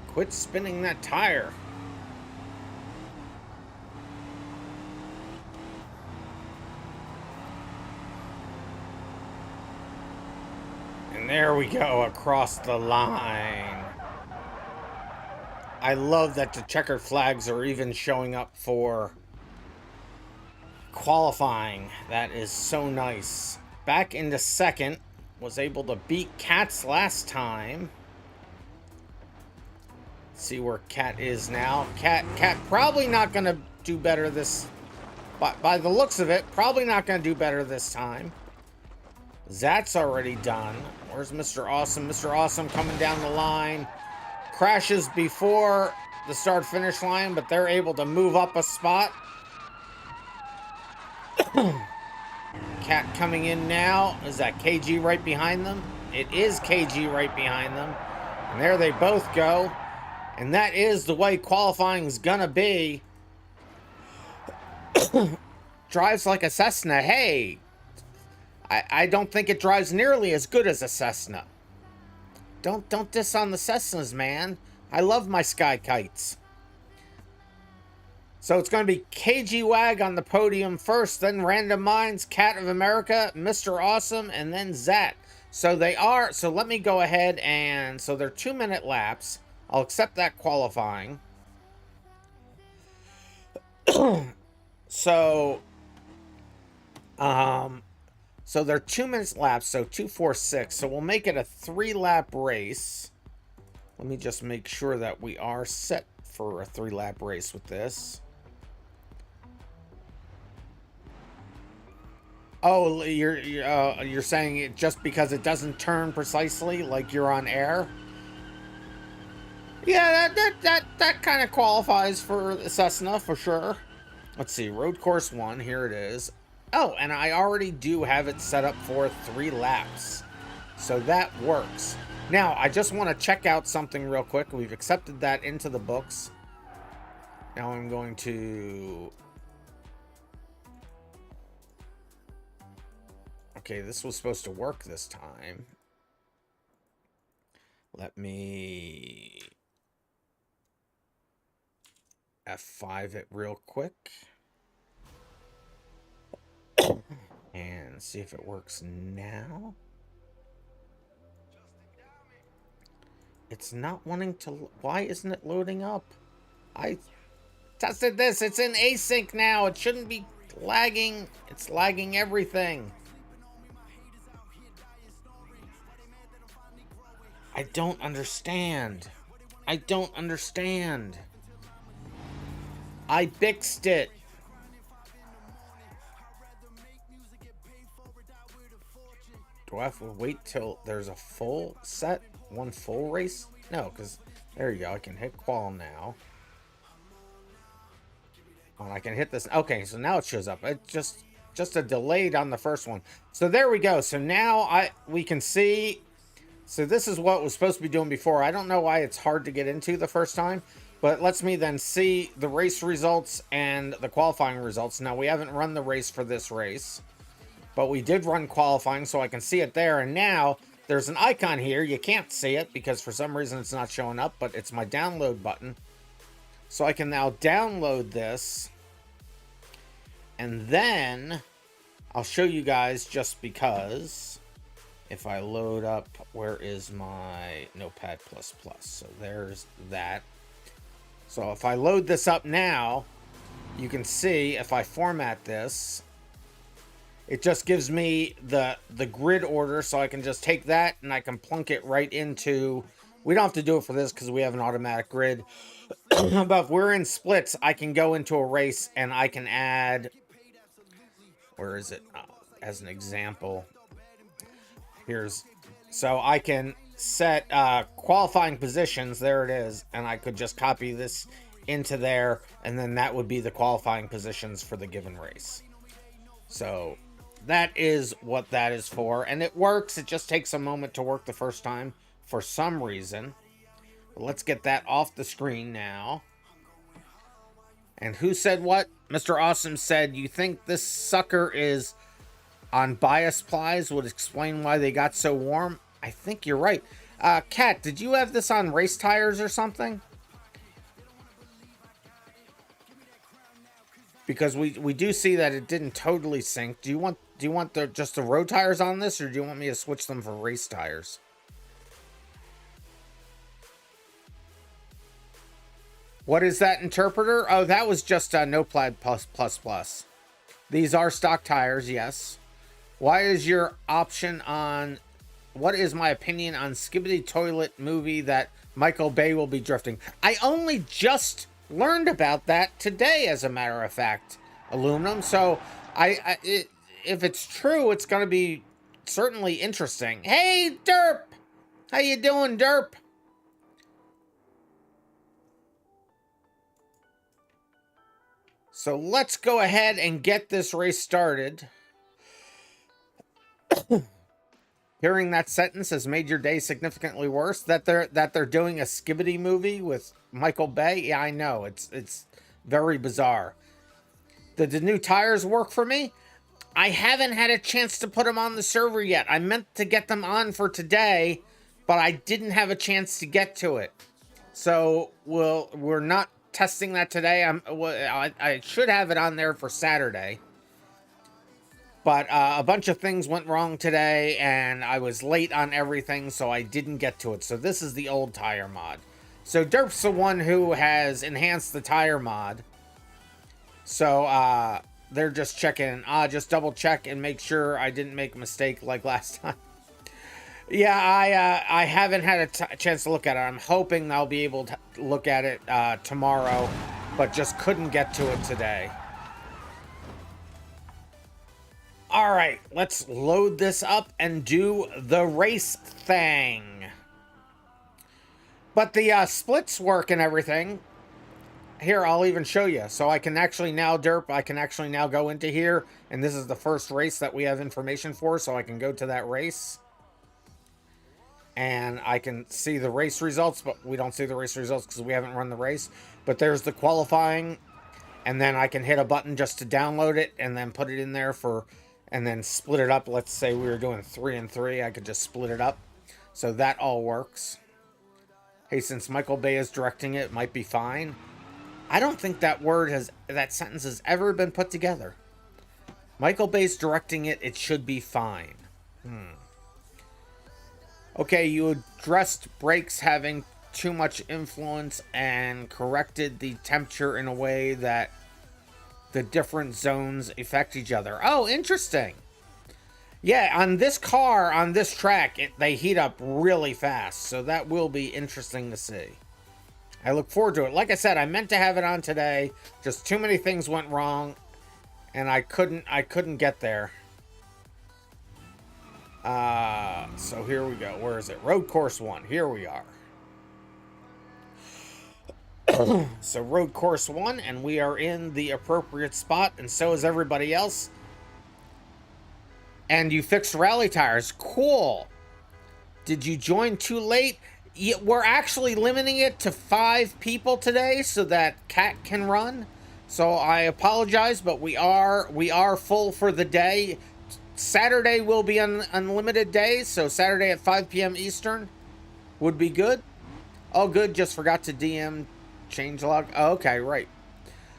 Quit spinning that tire. And there we go, across the line. I love that the checkered flags are even showing up for qualifying. That is so nice. Back into second. Was able to beat Cat's last time. See where Cat is now. Cat probably not going to do better this... By the looks of it, probably not going to do better this time. That's already done. Where's Mr. Awesome? Mr. Awesome coming down the line. Crashes before the start-finish line, but they're able to move up a spot. Cat coming in now. Is that KG right behind them? It is KG right behind them. And there they both go. And that is the way qualifying's gonna be. Drives like a Cessna. Hey, I don't think it drives nearly as good as a Cessna. Don't diss on the Cessnas, man. I love my Sky Kites. So it's going to be KG Wag on the podium first, then RandomMinds, Cat of America, Mr. Awesome, and then Zat. So they are, so let me go ahead and, so they're 2-minute laps. I'll accept that qualifying. So they're 2 minutes laps, so 2:46. So we'll make it a 3-lap race. Let me just make sure that we are set for a 3-lap race with this. Oh, you're saying it just because it doesn't turn precisely like you're on air? Yeah, that kind of qualifies for Cessna for sure. Let's see, road course 1, here it is. Oh, and I already do have it set up for 3 laps. So that works. Now, I just want to check out something real quick. We've accepted that into the books. Now I'm going to... Okay, this was supposed to work this time. Let me... F5 it real quick. And see if it works now. It's not wanting to... Why isn't it loading up? I tested this. It's in async now. It shouldn't be lagging. It's lagging everything. I don't understand. I don't understand. I fixed it. Do I have to wait till there's a full set? One full race? No, because there you go. I can hit qual now. And I can hit this. Okay, so now it shows up. It just a delayed on the first one. So there we go. So now we can see. So this is what was supposed to be doing before. I don't know why it's hard to get into the first time, but it lets me then see the race results and the qualifying results. Now we haven't run the race for this race, but we did run qualifying, so I can see it there. And now there's an icon here. You can't see it because for some reason it's not showing up, but it's my download button. So I can now download this. And then I'll show you guys just because if I load up, where is my Notepad++? So there's that. So if I load this up now, you can see if I format this, it just gives me the grid order, so I can just take that and I can plunk it right into... We don't have to do it for this because we have an automatic grid. But if we're in splits, I can go into a race and I can add... Where is it? As an example, here's... So I can set qualifying positions. There it is. And I could just copy this into there. And then that would be the qualifying positions for the given race. So... that is what that is for, and it works. It just takes a moment to work the first time for some reason. But let's get that off the screen now. And who said what? Mr. Awesome said, you think this sucker is on bias plies would explain why they got so warm? I think you're right. Kat, did you have this on race tires or something? Because we do see that it didn't totally sync. Do you want just the road tires on this, or do you want me to switch them for race tires? What is that interpreter? Oh, that was just a Notepad++. These are stock tires, yes. Why is your option on... What is my opinion on Skibbity Toilet movie that Michael Bay will be drifting? I only just learned about that today, as a matter of fact, Aluminum. So, if it's true, it's going to be certainly interesting. Hey, Derp! How you doing, Derp? So let's go ahead and get this race started. Hearing that sentence has made your day significantly worse. That they're doing a Skibbity movie with Michael Bay. Yeah, I know. It's very bizarre. Did the new tires work for me? I haven't had a chance to put them on the server yet. I meant to get them on for today, but I didn't have a chance to get to it. So we're not testing that today. I should have it on there for Saturday. But a bunch of things went wrong today, and I was late on everything, so I didn't get to it. So this is the old tire mod. So Derp's the one who has enhanced the tire mod. So they're just checking. Just double check and make sure I didn't make a mistake like last time. Yeah, I haven't had a chance to look at it. I'm hoping I'll be able to look at it tomorrow, but just couldn't get to it today. All right, let's load this up and do the race thing. But the splits work and everything. Here, I'll even show you. So I can actually now, Derp, I can actually now go into here. And this is the first race that we have information for. So I can go to that race. And I can see the race results. But we don't see the race results because we haven't run the race. But there's the qualifying. And then I can hit a button just to download it. And then put it in there for... And then split it up. Let's say we were doing 3 and 3. I could just split it up. So that all works. Hey, since Michael Bay is directing it, it might be fine. I don't think that sentence has ever been put together. Michael Bay's directing it, it should be fine. Okay, you addressed brakes having too much influence and corrected the temperature in a way that the different zones affect each other. Oh, interesting. Yeah, on this car, on this track, they heat up really fast. So that will be interesting to see. I look forward to it. Like I said, I meant to have it on today. Just too many things went wrong. And I couldn't get there. So here we go. Where is it? Road course 1. Here we are. So road course 1, and we are in the appropriate spot, and so is everybody else. And you fixed rally tires. Cool. Did you join too late? We're actually limiting it to 5 people today so that Cat can run. So I apologize, but we are full for the day. Saturday will be an unlimited day, so Saturday at 5 p.m. Eastern would be good. Oh, good. Just forgot to DM changelog. Oh, okay, right.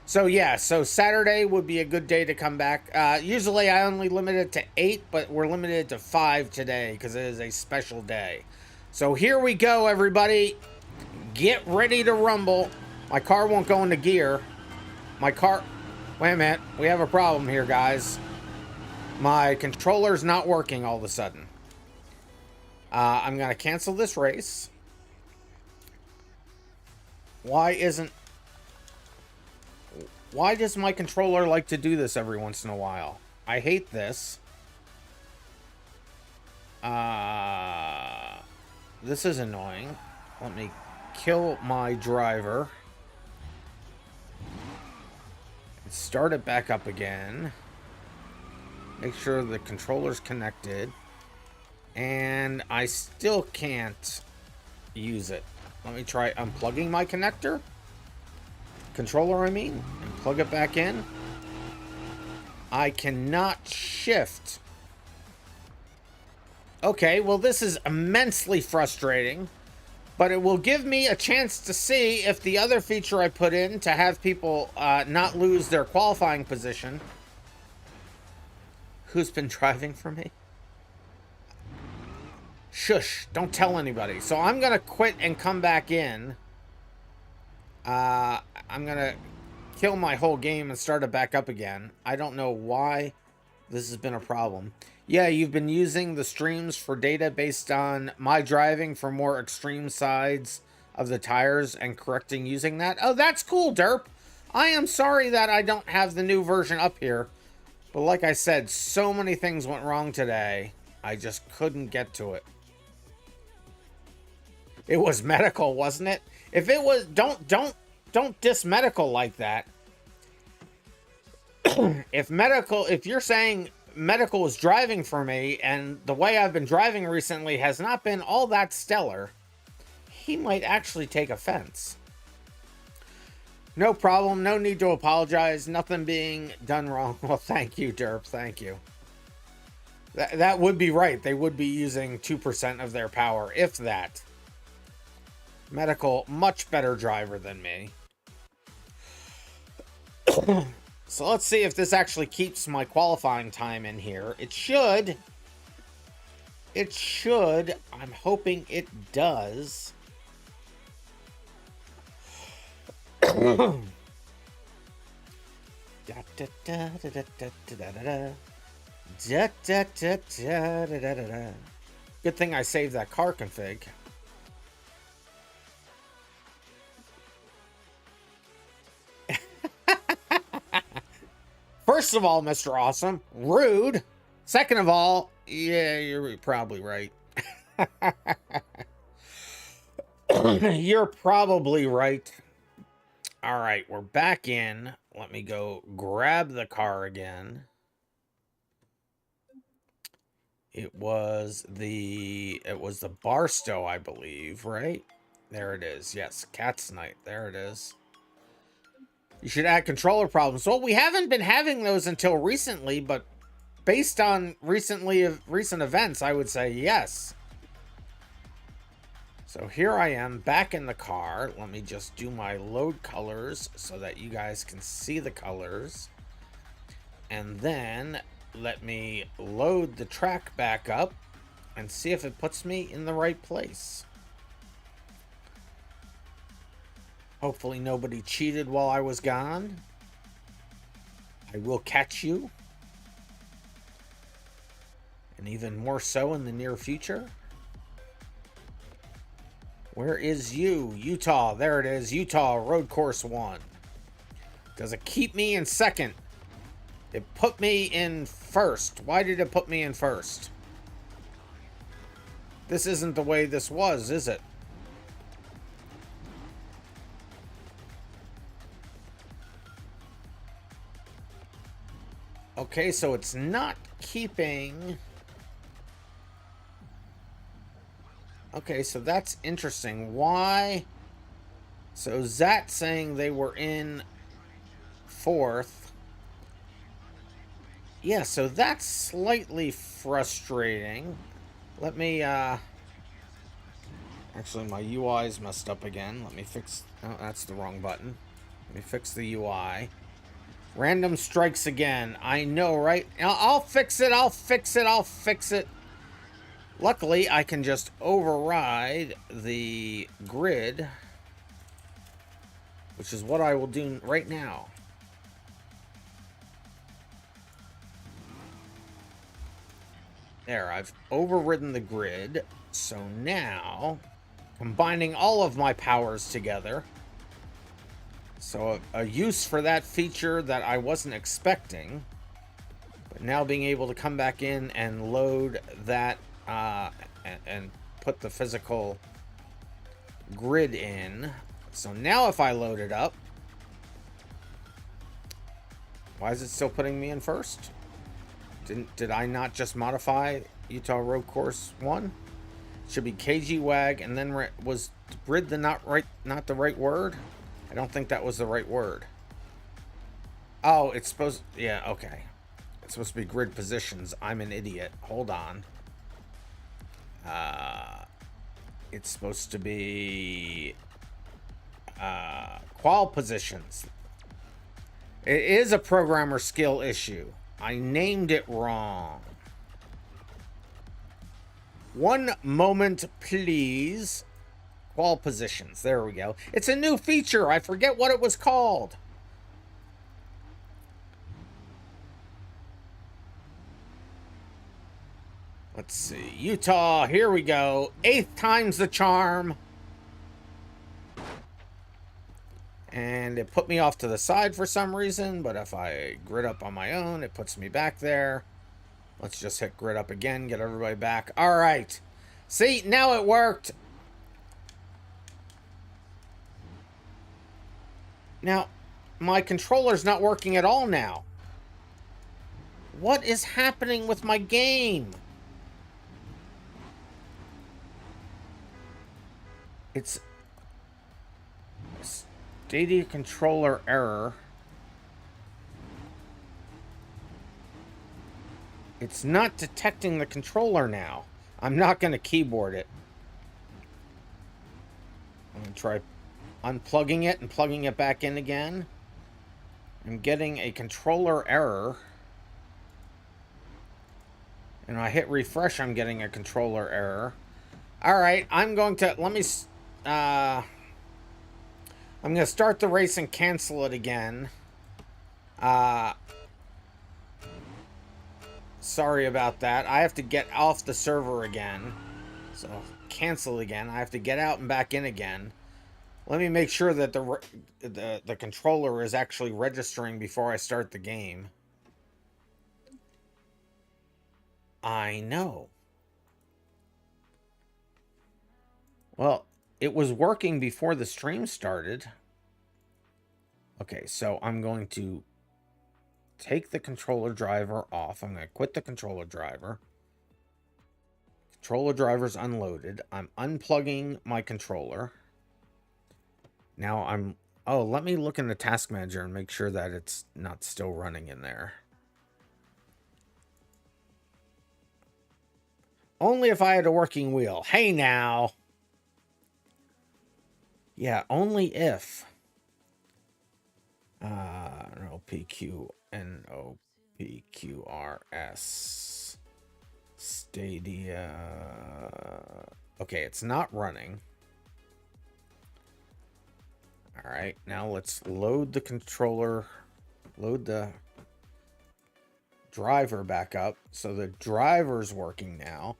So yeah, so Saturday would be a good day to come back. Usually I only limit it to 8, but we're limited to 5 today because it is a special day. So here we go, everybody. Get ready to rumble. My car won't go into gear. Wait a minute. We have a problem here, guys. My controller's not working all of a sudden. I'm going to cancel this race. Why does my controller like to do this every once in a while? I hate this. This is annoying. Let me kill my driver. Start it back up again. Make sure the controller's connected. And I still can't use it. Let me try unplugging my connector. Controller, I mean. And plug it back in. I cannot shift. Okay, well, this is immensely frustrating, but it will give me a chance to see if the other feature I put in to have people not lose their qualifying position. Who's been driving for me? Shush, don't tell anybody. So I'm going to quit and come back in. I'm going to kill my whole game and start it back up again. I don't know why this has been a problem. Yeah, you've been using the streams for data based on my driving for more extreme sides of the tires and correcting using that. Oh, that's cool, Derp. I am sorry that I don't have the new version up here. But like I said, so many things went wrong today. I just couldn't get to it. It was medical, wasn't it? If it was, don't diss medical like that. If you're saying medical is driving for me, and the way I've been driving recently has not been all that stellar, he might actually take offense. No problem. No need to apologize. Nothing being done wrong. Well, thank you, Derp. Thank you. That would be right. They would be using 2% of their power, if that. Medical, much better driver than me. So let's see if this actually keeps my qualifying time in here. It should. It should. I'm hoping it does. Good thing I saved that car config. First of all, Mr. Awesome, rude. Second of all, yeah, you're probably right. You're probably right. All right, we're back in. Let me go grab the car again. It was the Barstow, I believe, right? There it is. Yes, Cat's Night. There it is. You should add controller problems. Well, we haven't been having those until recently, but based on recent events, I would say yes. So here I am back in the car. Let me just do my load colors so that you guys can see the colors. And then let me load the track back up and see if it puts me in the right place. Hopefully nobody cheated while I was gone. I will catch you. And even more so in the near future. Where is you? Utah. There it is. Utah, road course 1. Does it keep me in second? It put me in first. Why did it put me in first? This isn't the way this was, is it? Okay, so it's not keeping... Okay, so that's interesting. Why? So is that saying they were in fourth? Yeah, so that's slightly frustrating. Let me, actually, my UI is messed up again. Let me fix... Oh, that's the wrong button. Let me fix the UI. Random strikes again. I know, right? I'll fix it. I'll fix it. I'll fix it. Luckily, I can just override the grid, which is what I will do right now. There, I've overridden the grid. So now, combining all of my powers together. So a use for that feature that I wasn't expecting. But now being able to come back in and load that and put the physical grid in. So now if I load it up, why is it still putting me in first? Did I not just modify Utah Road Course 1? Should be KG WAG, and then was grid not the right word? I don't think that was the right word. Oh, it's supposed... Yeah, okay. It's supposed to be grid positions. I'm an idiot. Hold on. It's supposed to be... qual positions. It is a programmer skill issue. I named it wrong. One moment, please. Qual positions. There we go. It's a new feature. I forget what it was called. Let's see. Utah. Here we go. 8th time's the charm. And it put me off to the side for some reason. But if I grid up on my own, it puts me back there. Let's just hit grid up again. Get everybody back. All right. See, now it worked. Now, my controller's not working at all now. What is happening with my game? It's Stadia controller error. It's not detecting the controller now. I'm not going to keyboard it. I'm going to try unplugging it and plugging it back in again. I'm getting a controller error. And I hit refresh, I'm getting a controller error. Alright, I'm going to... Let me... I'm going to start the race and cancel it again. Sorry about that. I have to get off the server again. So, cancel again. I have to get out and back in again. Let me make sure that the controller is actually registering before I start the game. I know. Well, it was working before the stream started. Okay, so I'm going to take the controller driver off. I'm going to quit the controller driver. Controller driver's unloaded. I'm unplugging my controller. Now I'm... Oh, let me look in the task manager and make sure that it's not still running in there. Only if I had a working wheel. Hey, now. Yeah, only if. NOPQRS. Stadia. Okay, it's not running. All right, now let's load the controller, load the driver back up. So the driver's working now.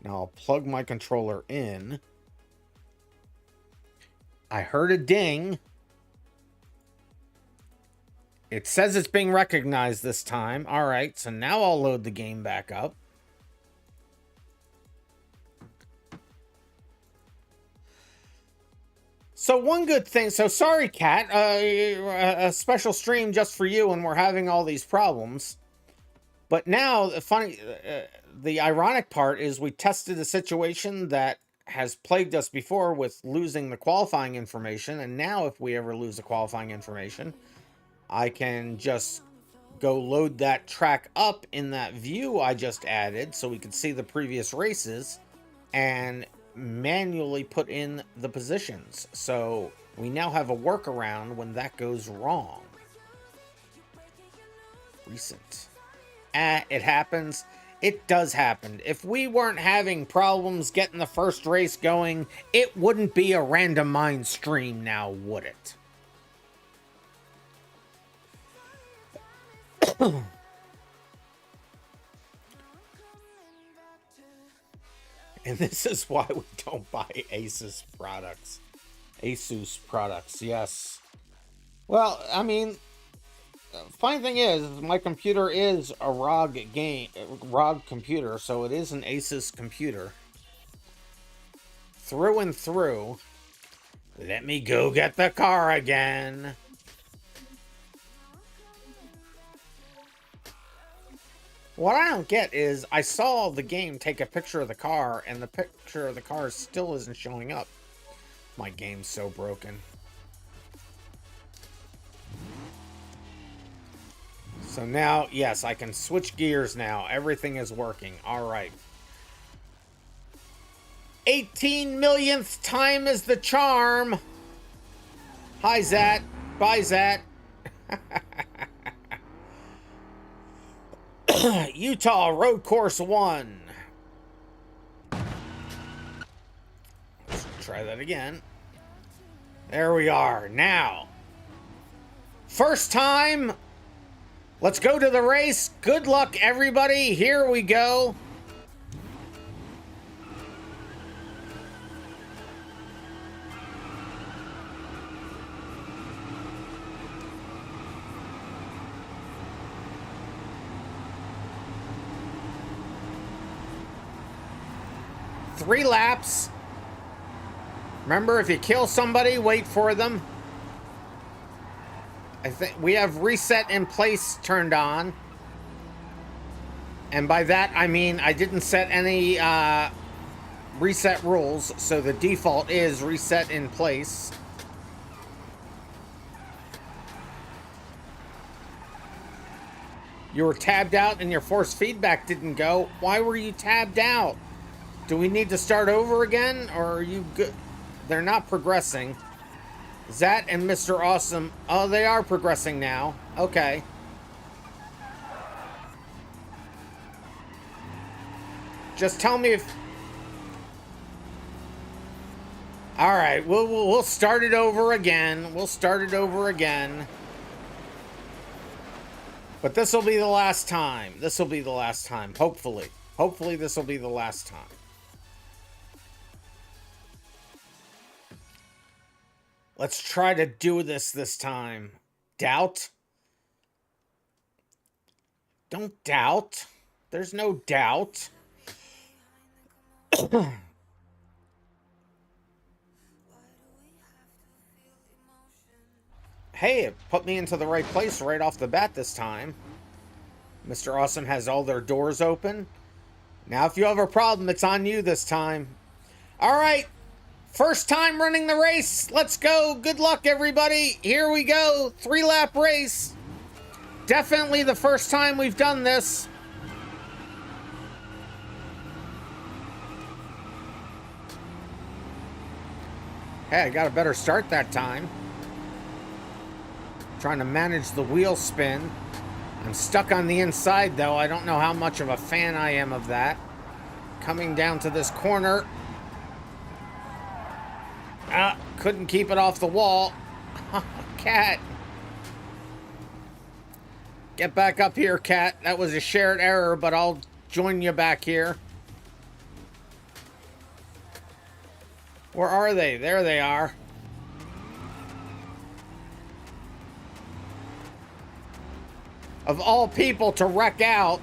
Now I'll plug my controller in. I heard a ding. It says it's being recognized this time. All right, so now I'll load the game back up. So one good thing, so sorry, Kat, a special stream just for you, and we're having all these problems. But now, the ironic part is we tested a situation that has plagued us before with losing the qualifying information, and now if we ever lose the qualifying information, I can just go load that track up in that view I just added so we can see the previous races and manually put in the positions. So we now have a workaround when that goes wrong. Recent. It happens. It does happen. If we weren't having problems getting the first race going, it wouldn't be a RandomMinds stream now, would it? And this is why we don't buy Asus products. Asus products, yes. Well, I mean, funny thing is, my computer is a ROG computer, so it is an Asus computer. Through and through. Let me go get the car again. What I don't get is I saw the game take a picture of the car, and the picture of the car still isn't showing up. My game's so broken. So now, yes, I can switch gears now. Everything is working. All right. 18 millionth time is the charm. Hi, Zat. Bye, Zat. Utah Road Course 1. Let's try that again. There we are. Now, first time. Let's go to the race. Good luck, everybody. Here we go. Three laps. Remember, if you kill somebody, wait for them. I think we have reset in place turned on. And by that, I mean I didn't set any reset rules, so the default is reset in place. You were tabbed out and your force feedback didn't go. Why were you tabbed out? Do we need to start over again, or are you good? They're not progressing. Zat and Mr. Awesome. Oh, they are progressing now. Okay. Just tell me if... All right, we'll start it over again. We'll start it over again. But this will be the last time. This will be the last time, hopefully. Hopefully this will be the last time. Let's try to do this time. Doubt? Don't doubt. There's no doubt. Hey, it put me into the right place right off the bat this time. Mr. Awesome has all their doors open. Now, if you have a problem, it's on you this time. All right. First time running the race. Let's go. Good luck, everybody. Here we go. 3-lap race. Definitely the first time we've done this. Hey, I got a better start that time. Trying to manage the wheel spin. I'm stuck on the inside, though. I don't know how much of a fan I am of that. Coming down to this corner. Couldn't keep it off the wall. Cat. Get back up here, Cat. That was a shared error, but I'll join you back here. Where are they? There they are. Of all people to wreck out.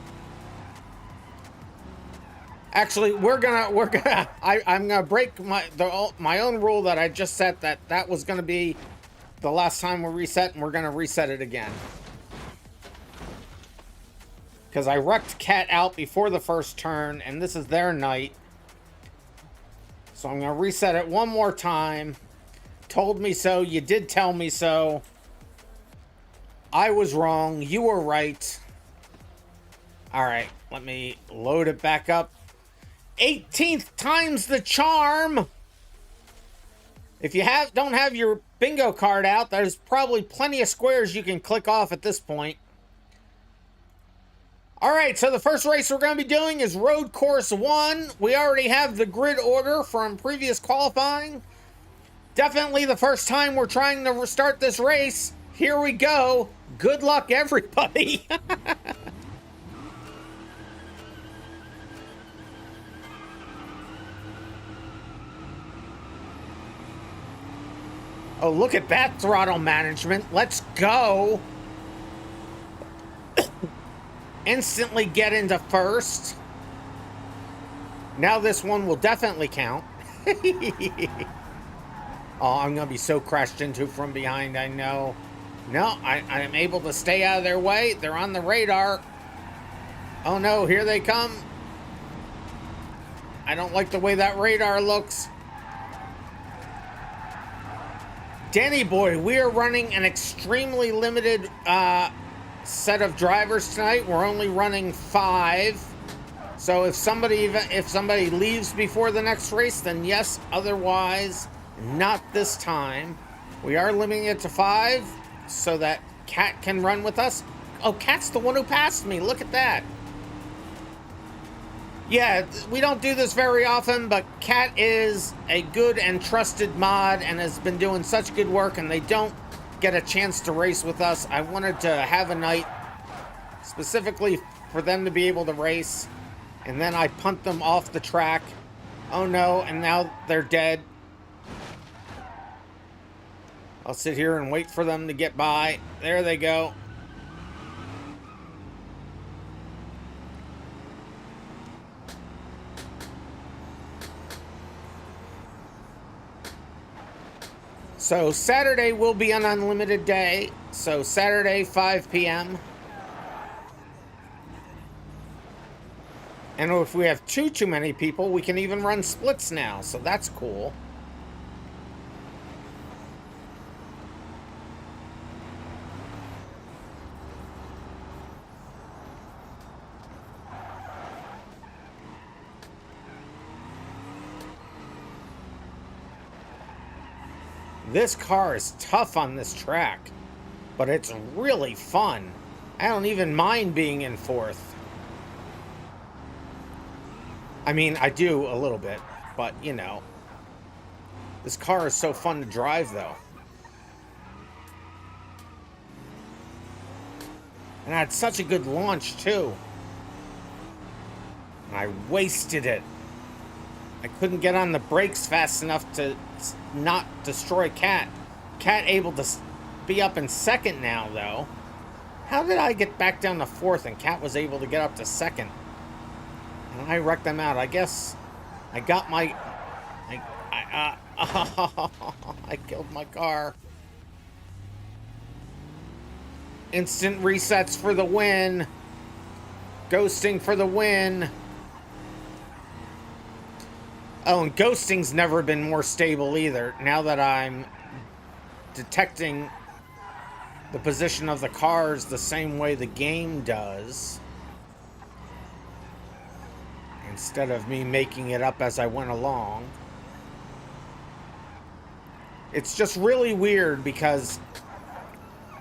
Actually, I'm gonna break my own rule that I just set, that was gonna be the last time we reset, and we're gonna reset it again. Because I wrecked Cat out before the first turn, and this is their night. So I'm gonna reset it one more time. Told me so, you did tell me so. I was wrong, you were right. Alright, let me load it back up. 18th time's the charm. If you don't have your bingo card out, there's probably plenty of squares you can click off at this point. Alright, so the first race we're going to be doing is Road Course 1. We already have the grid order from previous qualifying. Definitely the first time we're trying to restart this race. Here we go. Good luck, everybody. Oh, look at that throttle management. Let's go. Instantly get into first. Now this one will definitely count. Oh, I'm going to be so crashed into from behind, I know. No, I am able to stay out of their way. They're on the radar. Oh no, here they come. I don't like the way that radar looks. Danny boy, we are running an extremely limited set of drivers tonight. We're only running 5. So if somebody leaves before the next race, then yes. Otherwise, not this time. We are limiting it to 5 so that Cat can run with us. Oh, Cat's the one who passed me. Look at that. Yeah, we don't do this very often, but Cat is a good and trusted mod and has been doing such good work, and they don't get a chance to race with us. I wanted to have a night specifically for them to be able to race, and then I punt them off the track. Oh no, and now they're dead. I'll sit here and wait for them to get by. There they go. So Saturday will be an unlimited day. So Saturday, 5 p.m. And if we have too many people, we can even run splits now. So that's cool. This car is tough on this track, but it's really fun. I don't even mind being in 4th. I mean, I do a little bit, but you know. This car is so fun to drive, though. And I had such a good launch, too. And I wasted it. I couldn't get on the brakes fast enough to not destroy Cat. Cat able to be up in 2nd now, though. How did I get back down to 4th and Cat was able to get up to 2nd? And I wrecked them out. I guess I got my... I killed my car. Instant resets for the win. Ghosting for the win. Oh, and ghosting's never been more stable either. Now that I'm detecting the position of the cars the same way the game does, instead of me making it up as I went along. It's just really weird because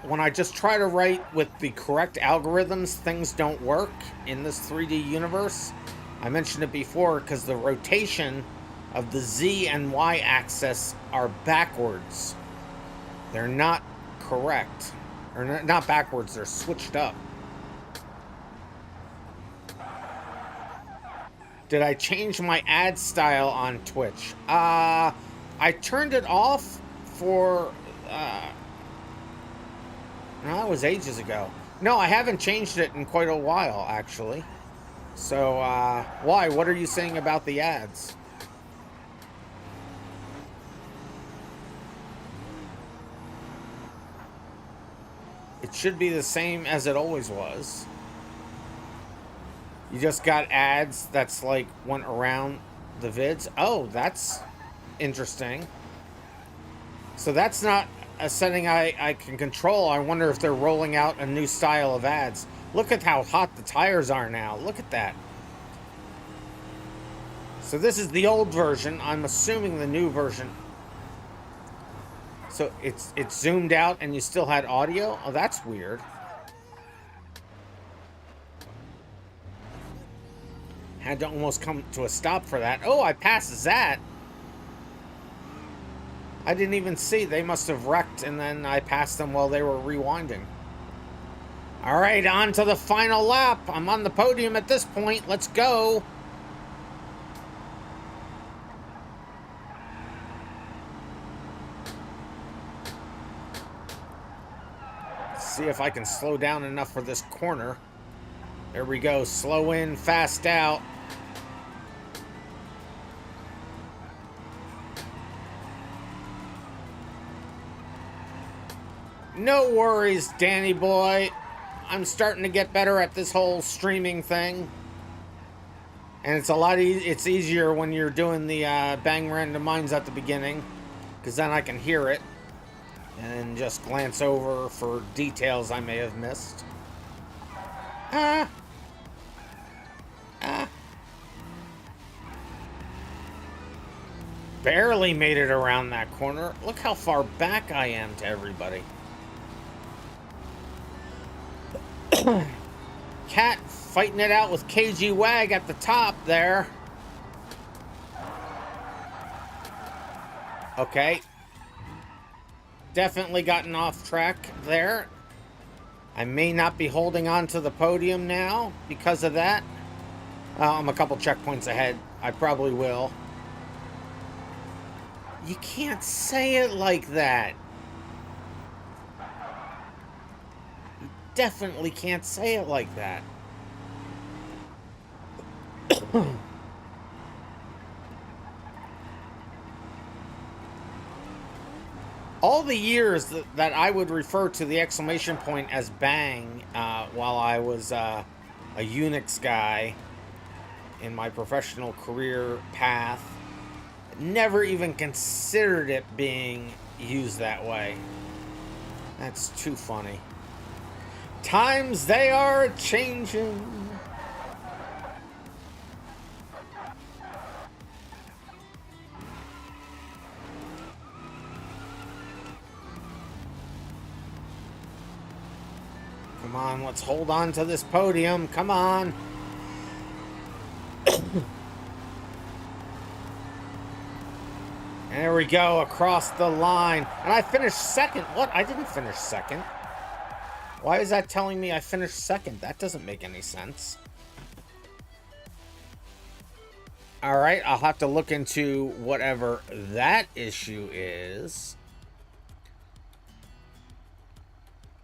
when I just try to write with the correct algorithms, things don't work in this 3D universe. I mentioned it before because the rotation of the Z and Y axis are backwards. They're not correct. Or not backwards, they're switched up. Did I change my ad style on Twitch? I turned it off for... no, that was ages ago. No, I haven't changed it in quite a while, actually. So, why? What are you saying about the ads? It should be the same as it always was. You just got ads that's like went around the vids. Oh, that's interesting. So that's not a setting I can control. I wonder if they're rolling out a new style of ads. Look at how hot the tires are now. Look at that. So this is the old version. I'm assuming the new version. So it's zoomed out and you still had audio? Oh, that's weird. Had to almost come to a stop for that. Oh, I passed that. I didn't even see. They must have wrecked and then I passed them while they were rewinding. All right, on to the final lap. I'm on the podium at this point. Let's go. See if I can slow down enough for this corner. There we go. Slow in, fast out. No worries, Danny boy. I'm starting to get better at this whole streaming thing. And it's a lot it's easier when you're doing the bang RandomMinds at the beginning, because then I can hear it and just glance over for details I may have missed. Barely made it around that corner. Look how far back I am to everybody. Cat fighting it out with KG Wag at the top there. Okay. Definitely gotten off track there. I may not be holding on to the podium now because of that. I'm a couple checkpoints ahead. I probably will. You can't say it like that. You definitely can't say it like that. All the years that I would refer to the exclamation point as bang while I was a Unix guy in my professional career path, never even considered it being used that way. That's too funny. Times they are changing. Come on, let's hold on to this podium. Come on. There we go, across the line. And I finished second. What? I didn't finish second. Why is that telling me I finished second? That doesn't make any sense. All right, I'll have to look into whatever that issue is.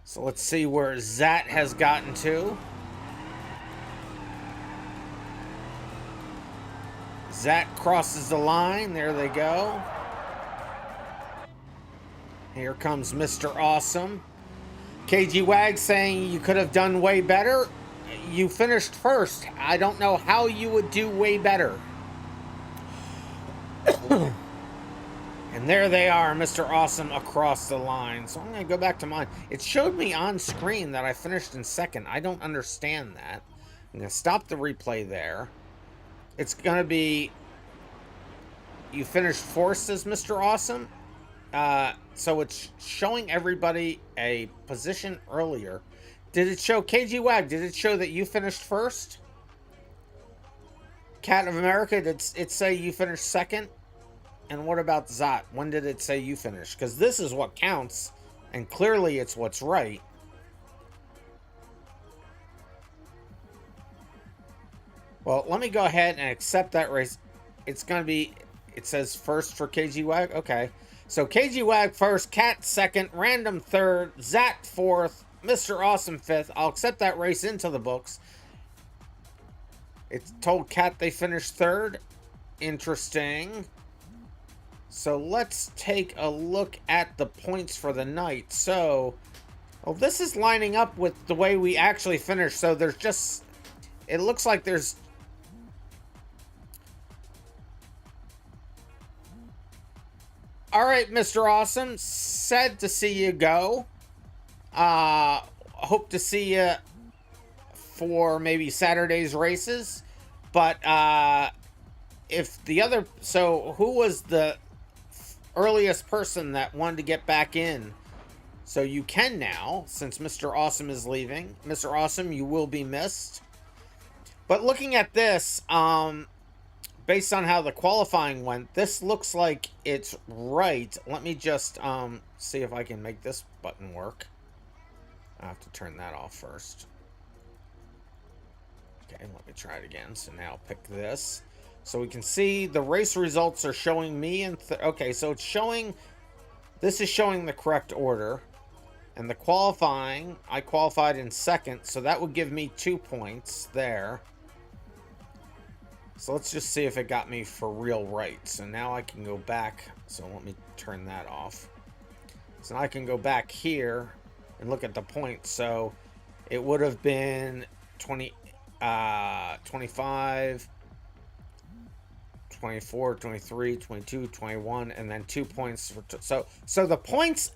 So let's see where Zat has gotten to. Zach crosses the line. There they go. Here comes Mr. Awesome. KG Wag saying you could have done way better. You finished first. I don't know how you would do way better. And there they are, Mr. Awesome across the line. So I'm going to go back to mine. It showed me on screen that I finished in second. I don't understand that. I'm going to stop the replay there. It's going to be... You finished fourth, says Mr. Awesome. So it's showing everybody a position earlier. Did it show KG Wag? Did it show that you finished first? Cat of America, did it say you finished second? And what about Zot? When did it say you finished? Because this is what counts, and clearly it's what's right. Well, let me go ahead and accept that race. It's going to be, it says first for KG Wag. Okay. So KG Wag first, Cat second, Random third, Zat fourth, Mr. Awesome fifth. I'll accept that race into the books. It told Cat they finished third. Interesting. So let's take a look at the points for the night. So, well, this is lining up with the way we actually finished. So there's just, it looks like there's, all right, Mr. Awesome, sad to see you go. Hope to see you for maybe Saturday's races. But if the other, so who was the earliest person that wanted to get back in? So you can now, since Mr. Awesome is leaving. Mr. Awesome, you will be missed. But looking at this, based on how the qualifying went, this looks like it's right. Let me just see if I can make this button work. I have to turn that off first. Okay, let me try it again. So now pick this. So we can see the race results are showing me in... Okay, so it's showing... This is showing the correct order. And the qualifying, I qualified in second, so that would give me 2 points there. So let's just see if it got me for real right. So now I can go back. So let me turn that off. So now I can go back here and look at the points. So it would have been 25... 24, 23, 22, 21, and then 2 points for so the points,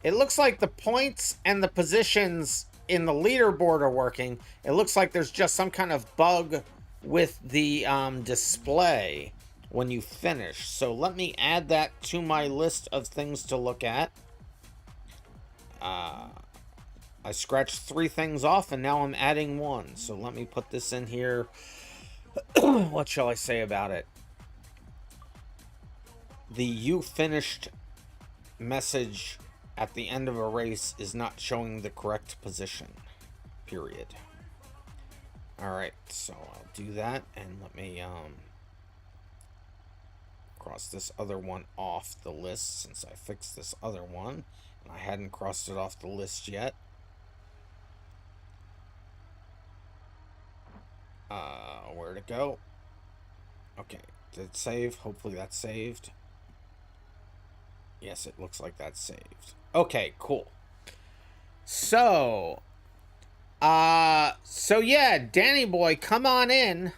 it looks like the points and the positions in the leaderboard are working. It looks like there's just some kind of bug with the display when you finish. So let me add that to my list of things to look at. I scratched 3 things off and now I'm adding 1. So let me put this in here. What shall I say about it? The you finished message at the end of a race is not showing the correct position. Period. Alright, so I'll do that and let me cross this other one off the list since I fixed this other one. And I hadn't crossed it off the list yet. Where'd it go? Okay, did it save? Hopefully that's saved. Yes, it looks like that's saved. Okay, cool. So yeah, Danny boy, come on in.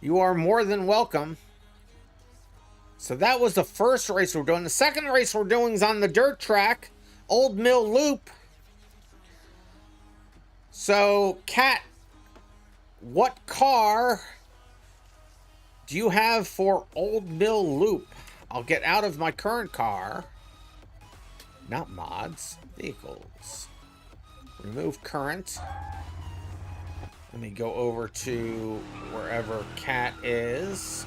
You are more than welcome. So that was the first race we're doing. The second race we're doing is on the dirt track, Old Mill Loop. So, Kat, what car do you have for Old Mill Loop? I'll get out of my current car. Not mods, vehicles. Remove current. Let me go over to wherever Cat is.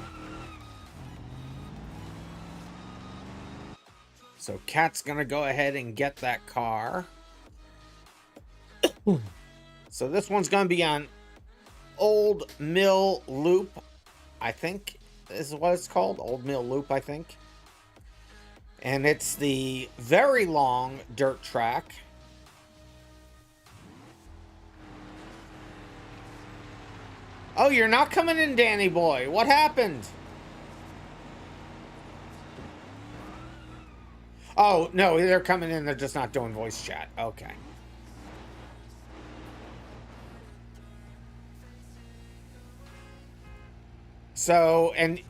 So Cat's gonna go ahead and get that car. So this one's gonna be on Old Mill Loop, I think is what it's called. Old Mill Loop, I think. And it's the very long dirt track. Oh, you're not coming in, Danny boy. What happened? Oh, no, they're coming in. They're just not doing voice chat. Okay. So, and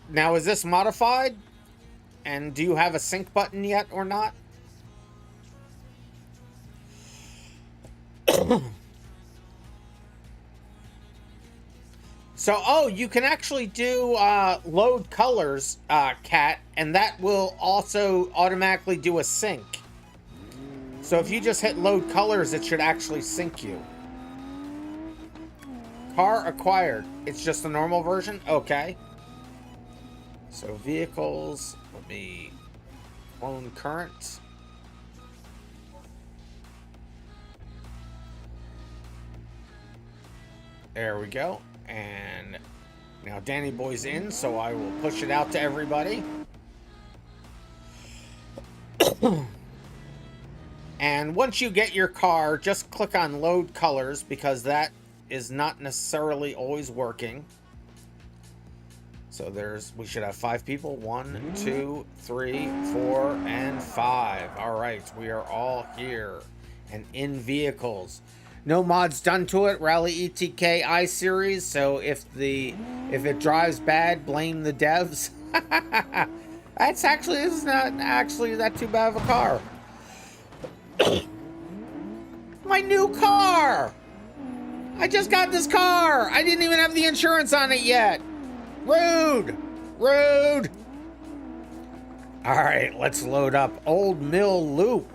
now is this modified? And do you have a sync button yet or not? So, oh, you can actually do load colors, Cat, and that will also automatically do a sync. So if you just hit load colors, it should actually sync you. Car acquired. It's just the normal version? Okay. So vehicles, let me clone current. There we go. And now Danny Boy's in, so I will push it out to everybody. And once you get your car, just click on load colors because that is not necessarily always working. So we should have 5 people. 1, 2, 3, 4, and 5. All right, we are all here and in vehicles. No mods done to it. Rally ETK I-Series. So if it drives bad, blame the devs. This is not actually that too bad of a car. My new car! I just got this car! I didn't even have the insurance on it yet! Rude! Rude! Alright, let's load up Old Mill Loop.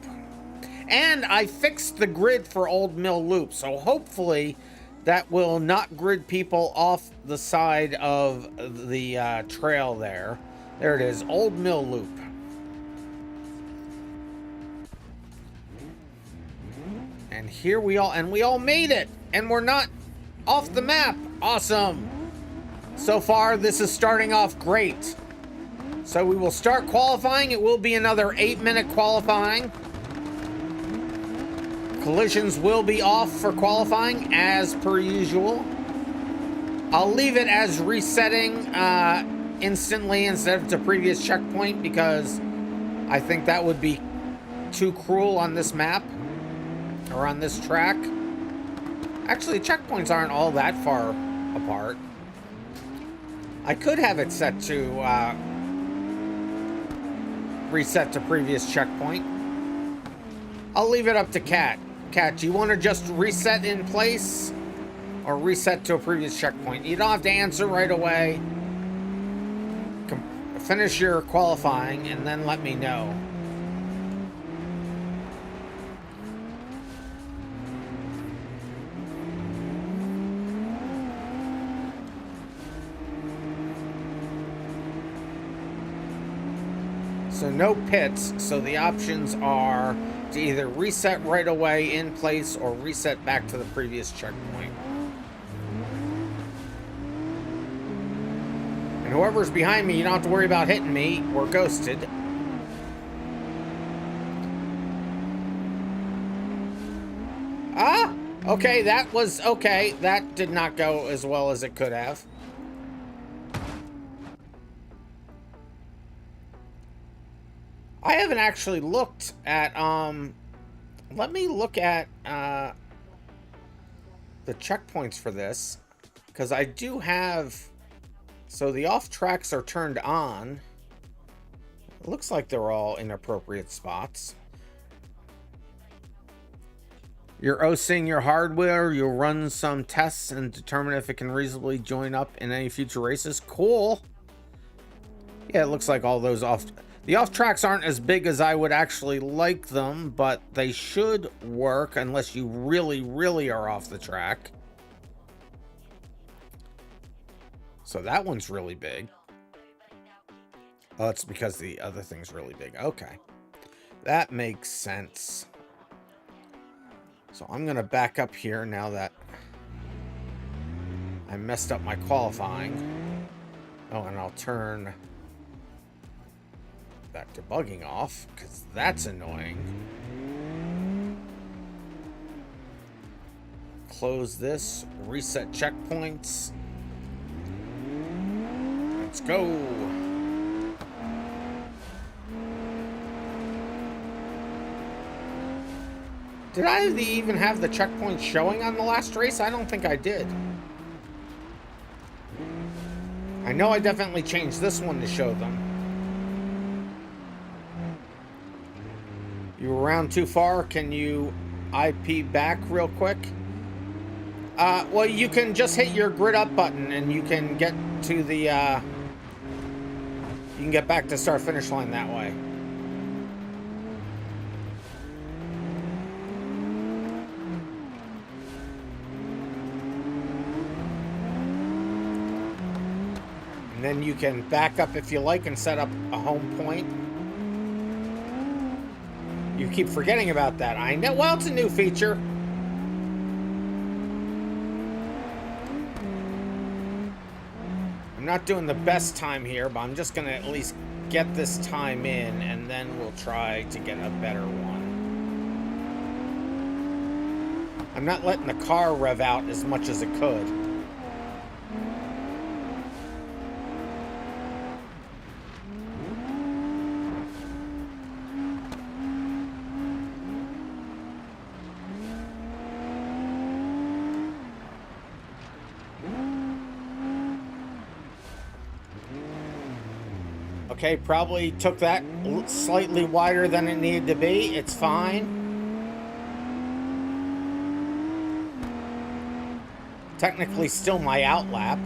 And I fixed the grid for Old Mill Loop, so hopefully that will not grid people off the side of the trail there. There it is, Old Mill Loop. And here we all made it! And we're not off the map! Awesome! So far, this is starting off great. So we will start qualifying. It will be another 8-minute qualifying. Collisions will be off for qualifying, as per usual. I'll leave it as resetting instantly instead of the previous checkpoint because I think that would be too cruel on this map or on this track. Actually, checkpoints aren't all that far apart. I could have it set to reset to previous checkpoint. I'll leave it up to Cat. Cat, do you want to just reset in place or reset to a previous checkpoint? You don't have to answer right away. Finish your qualifying and then let me know. So no pits, so the options are to either reset right away in place or reset back to the previous checkpoint. And whoever's behind me, you don't have to worry about hitting me. We're ghosted. Ah! Okay, that was okay. That did not go as well as it could have. I haven't actually looked at, let me look at, the checkpoints for this, because I do have, so the off tracks are turned on. It looks like they're all in appropriate spots. You're OSing your hardware, you'll run some tests and determine if it can reasonably join up in any future races. Cool. Yeah, it looks like all those the off tracks aren't as big as I would actually like them, but they should work unless you really, really are off the track. So that one's really big. Oh, it's because the other thing's really big. Okay. That makes sense. So I'm going to back up here now that I messed up my qualifying. Oh, and I'll turn that debugging off because that's annoying. close this, reset checkpoints. Let's go. Did I even have the checkpoints showing on the last race? I don't think I did. I know I definitely changed this one to show them. You were around too far. Can you IP back real quick? Well, you can just hit your grid up button and you can get to the, you can get back to start finish line that way. And then you can back up if you like and set up a home point. You keep forgetting about that. I know. Well, it's a new feature. I'm not doing the best time here, but I'm just going to at least get this time in, and then we'll try to get a better one. I'm not letting the car rev out as much as it could. Okay, probably took that slightly wider than it needed to be. It's fine. Technically still my outlap.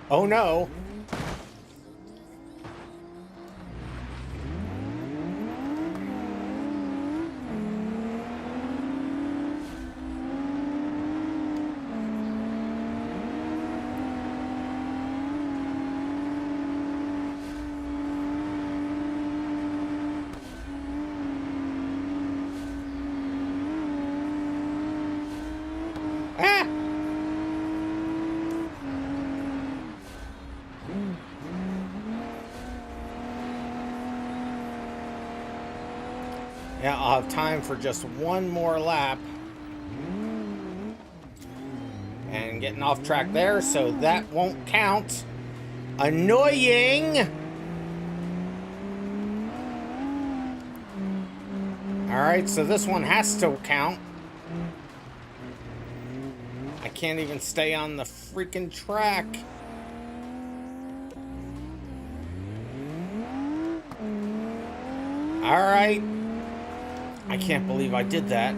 Oh no. Yeah, I'll have time for just one more lap. And getting off track there, so that won't count. Annoying! Alright, so this one has to count. I can't even stay on the freaking track. Alright. I can't believe I did that.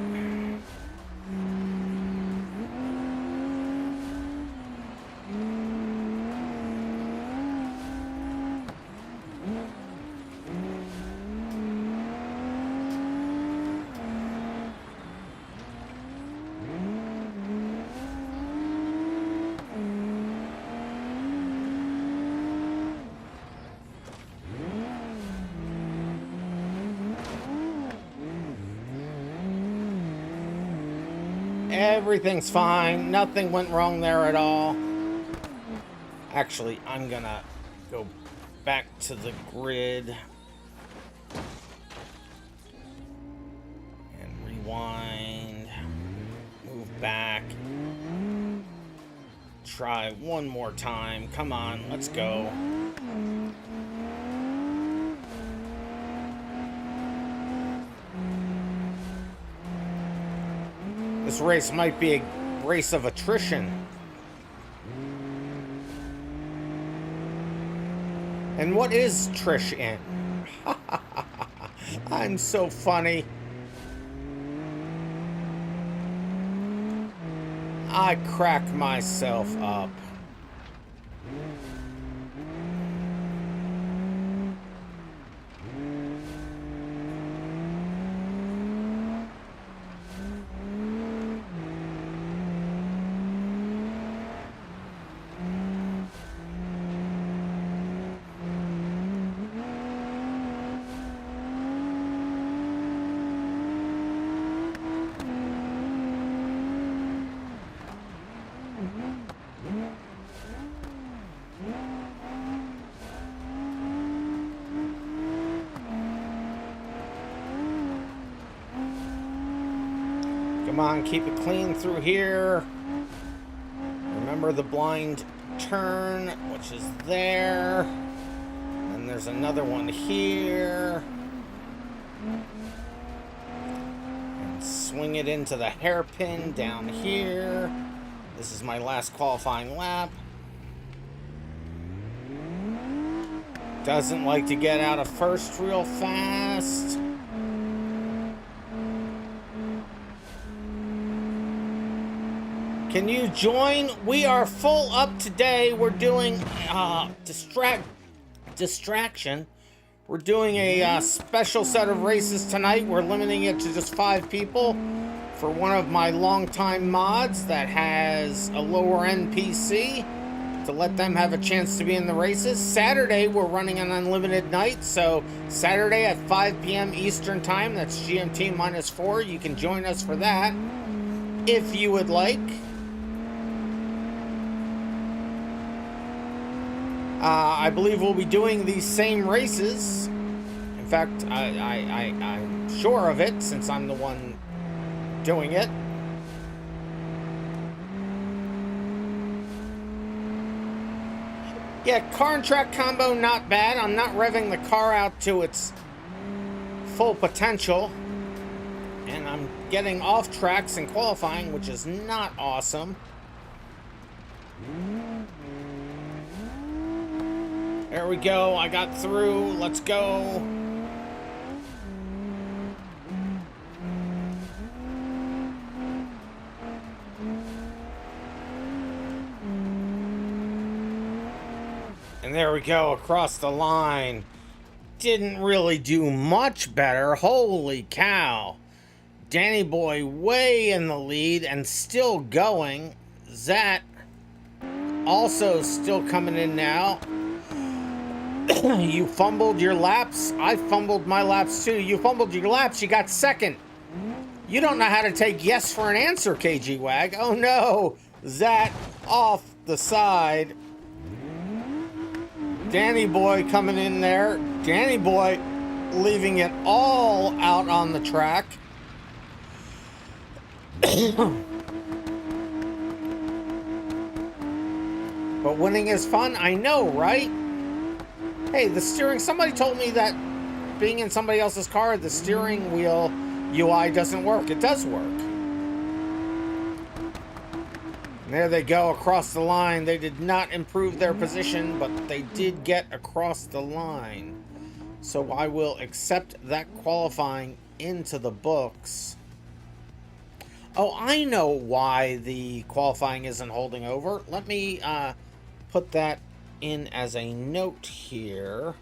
Everything's fine. Nothing went wrong there at all. Actually, I'm gonna go back to the grid and rewind, move back, try one more time. Come on, let's go. This race might be a race of attrition. And what is Trish in? I'm so funny. I crack myself up. Come on, keep it clean through here. Remember the blind turn, which is there. And there's another one here. And swing it into the hairpin down here. This is my last qualifying lap. Doesn't like to get out of first real fast. Can you join? We are full up today. We're doing distraction. We're doing a special set of races tonight. We're limiting it to just 5 people for one of my longtime mods that has a lower end PC to let them have a chance to be in the races. Saturday, we're running an unlimited night. So Saturday at 5 p.m. Eastern time, that's GMT -4. You can join us for that if you would like. I believe we'll be doing these same races. In fact, I'm sure of it since I'm the one doing it. Yeah, car and track combo, not bad. I'm not revving the car out to its full potential. And I'm getting off tracks and qualifying, which is not awesome. There we go. I got through. Let's go. And there we go. Across the line. Didn't really do much better. Holy cow. Danny Boy way in the lead and still going. Zat also still coming in now. You fumbled your laps. I fumbled my laps too. You fumbled your laps. You got second. You don't know how to take yes for an answer, KG Wag. Oh no. Zat off the side. Danny Boy coming in there. Danny Boy leaving it all out on the track. But winning is fun. I know, right? Hey, the steering, somebody told me that being in somebody else's car, the steering wheel UI doesn't work. It does work. And there they go across the line. They did not improve their position, but they did get across the line. So I will accept that qualifying into the books. Oh, I know why the qualifying isn't holding over. Let me put that in as a note here.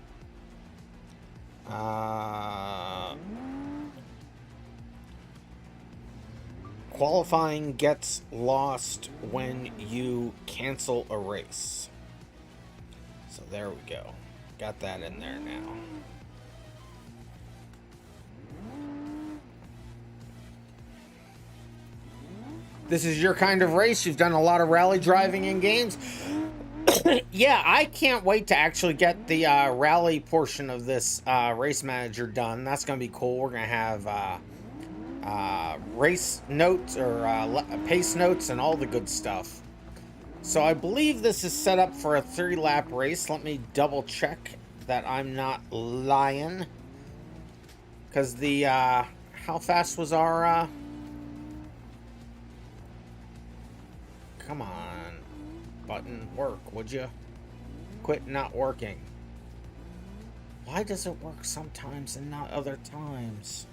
Qualifying gets lost when you cancel a race. So there we go. Got that in there now. This is your kind of race. You've done a lot of rally driving in games. Yeah, I can't wait to actually get the rally portion of this race manager done. That's going to be cool. We're going to have race notes or pace notes and all the good stuff. So I believe this is set up for a 3-lap race. Let me double check that I'm not lying. Because the, how fast was our, come on. Button, work, would you? Quit not working. Why does it work sometimes and not other times?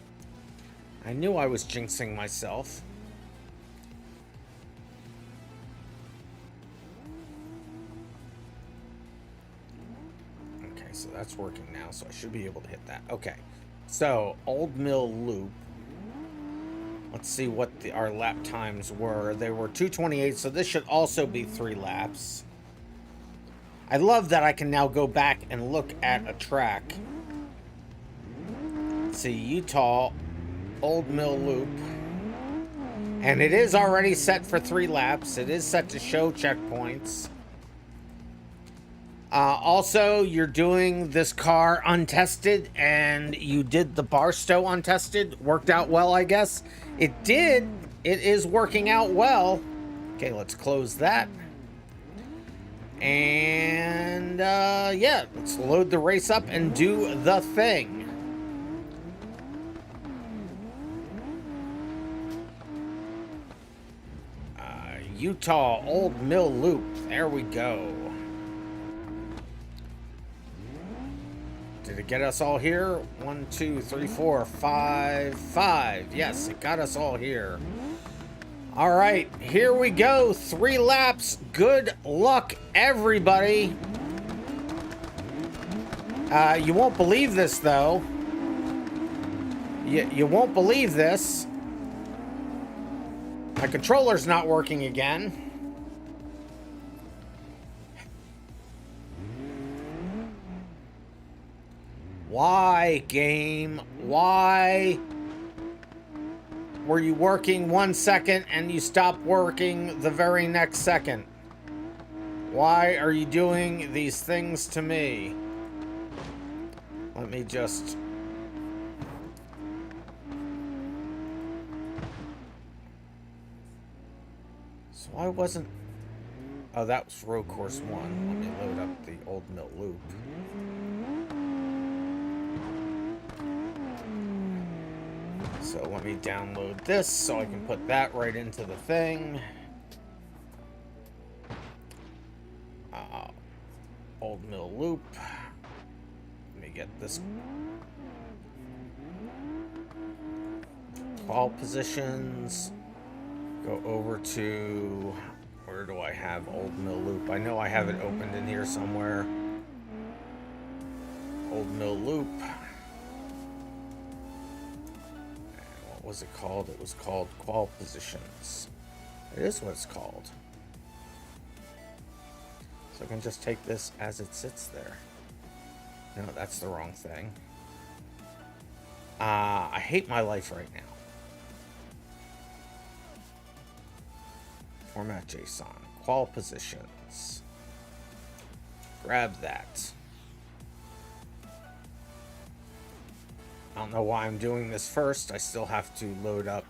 I knew I was jinxing myself. Okay, so that's working now, so I should be able to hit that. Okay, so Old Mill Loop. Let's see what our lap times were. They were 2:28, so this should also be 3 laps. I love that I can now go back and look at a track. Let's see, Utah, Old Mill Loop. And it is already set for 3 laps. It is set to show checkpoints. Also, you're doing this car untested, and you did the Barstow untested. Worked out well, I guess. It did. It is working out well. Okay, let's close that. And, yeah, let's load the race up and do the thing. Utah Old Mill Loop. There we go. Did it get us all here? 1, 2, 3, 4, 5, 5. Yes, it got us all here. All right, here we go. 3 laps. Good luck, everybody. You won't believe this, though. You won't believe this. My controller's not working again. Why, game? Why were you working 1 second and you stopped working the very next second? Why are you doing these things to me? Let me just... So I wasn't... Oh, that was road course 1. Let me load up the Old Mill Loop. So let me download this so I can put that right into the thing. Old Mill Loop. Let me get this. All positions. Go over to... Where do I have Old Mill Loop? I know I have it opened in here somewhere. Old Mill Loop. What was it called? It was called Qual Positions. It is what it's called. So I can just take this as it sits there. No, that's the wrong thing. I hate my life right now. Format JSON. Qual Positions. Grab that. I don't know why I'm doing this first. I still have to load up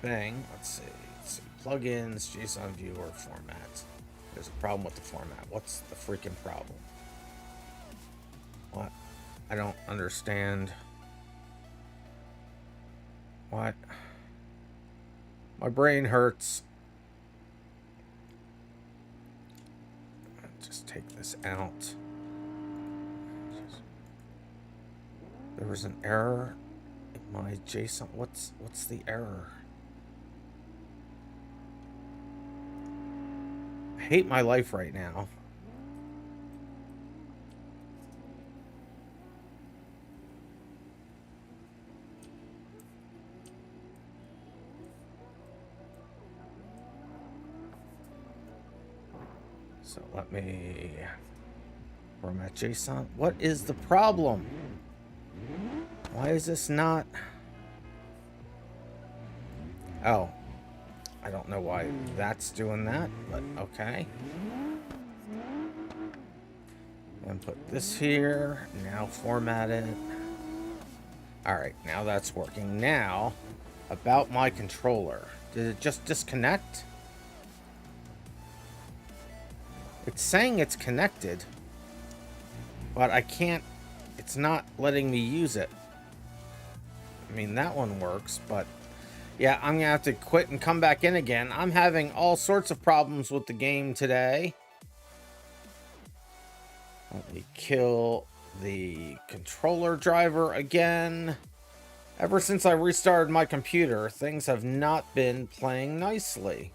thing. Let's see. Plugins, JSON viewer, format. There's a problem with the format. What's the freaking problem? What? I don't understand. What? My brain hurts. Just take this out. There was an error in my JSON. What's the error? I hate my life right now. So let me format JSON. What is the problem? Why is this not? Oh, I don't know why that's doing that, but okay. And put this here. Now format it. All right, now that's working. Now, about my controller. Did it just disconnect? It's saying it's connected, but I can't, it's not letting me use it. I mean, that one works, but yeah, I'm gonna have to quit and come back in again. I'm having all sorts of problems with the game today. Let me kill the controller driver again. Ever since I restarted my computer, things have not been playing nicely.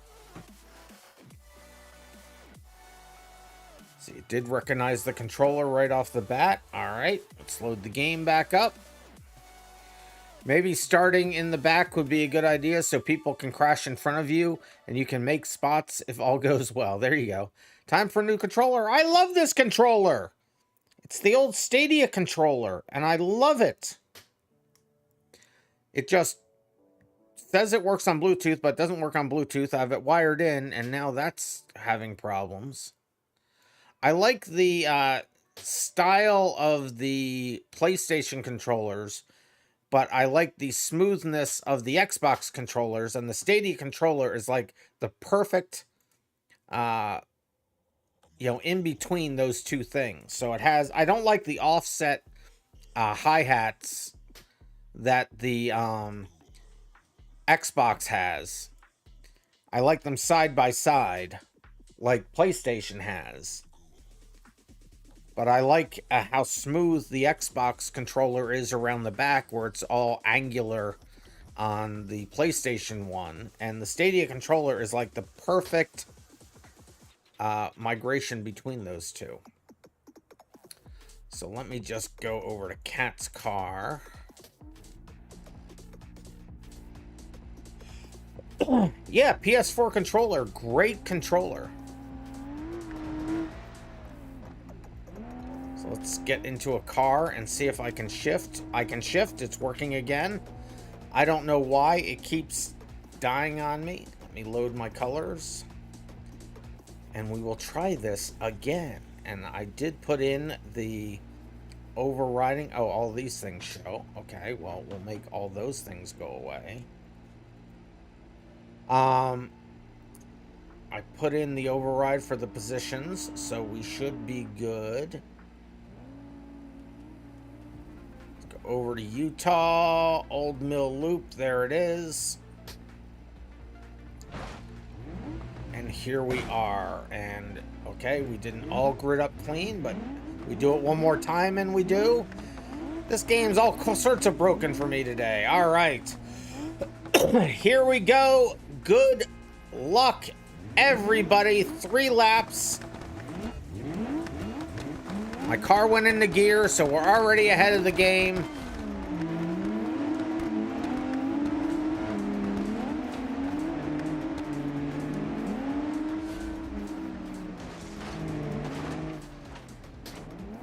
See, it did recognize the controller right off the bat. All right, let's load the game back up. Maybe starting in the back would be a good idea so people can crash in front of you and you can make spots if all goes well. There you go. Time for a new controller. I love this controller. It's the old Stadia controller and I love it. It just says it works on Bluetooth, but doesn't work on Bluetooth. I have it wired in, and now that's having problems. I like the style of the PlayStation controllers, but I like the smoothness of the Xbox controllers, and the Stadia controller is like the perfect, in between those two things. So it has, I don't like the offset hi-hats that the Xbox has. I like them side by side, like PlayStation has. But I like how smooth the Xbox controller is around the back, where it's all angular on the PlayStation 1. And the Stadia controller is like the perfect migration between those two. So let me just go over to Cat's car. Yeah, PS4 controller. Great controller. So let's get into a car and see if I can shift. I can shift. It's working again. I don't know why it keeps dying on me. Let me load my colors. And we will try this again. And I did put in the overriding. Oh, all these things show. Okay, well, we'll make all those things go away. I put in the override for the positions, so we should be good. Let's go over to Utah, Old Mill Loop, there it is. And here we are. And okay, we didn't all grid up clean, but we do it one more time and we do. This game's all sorts of broken for me today. All right. Here we go. Good luck, everybody. 3 laps. My car went into gear, so we're already ahead of the game.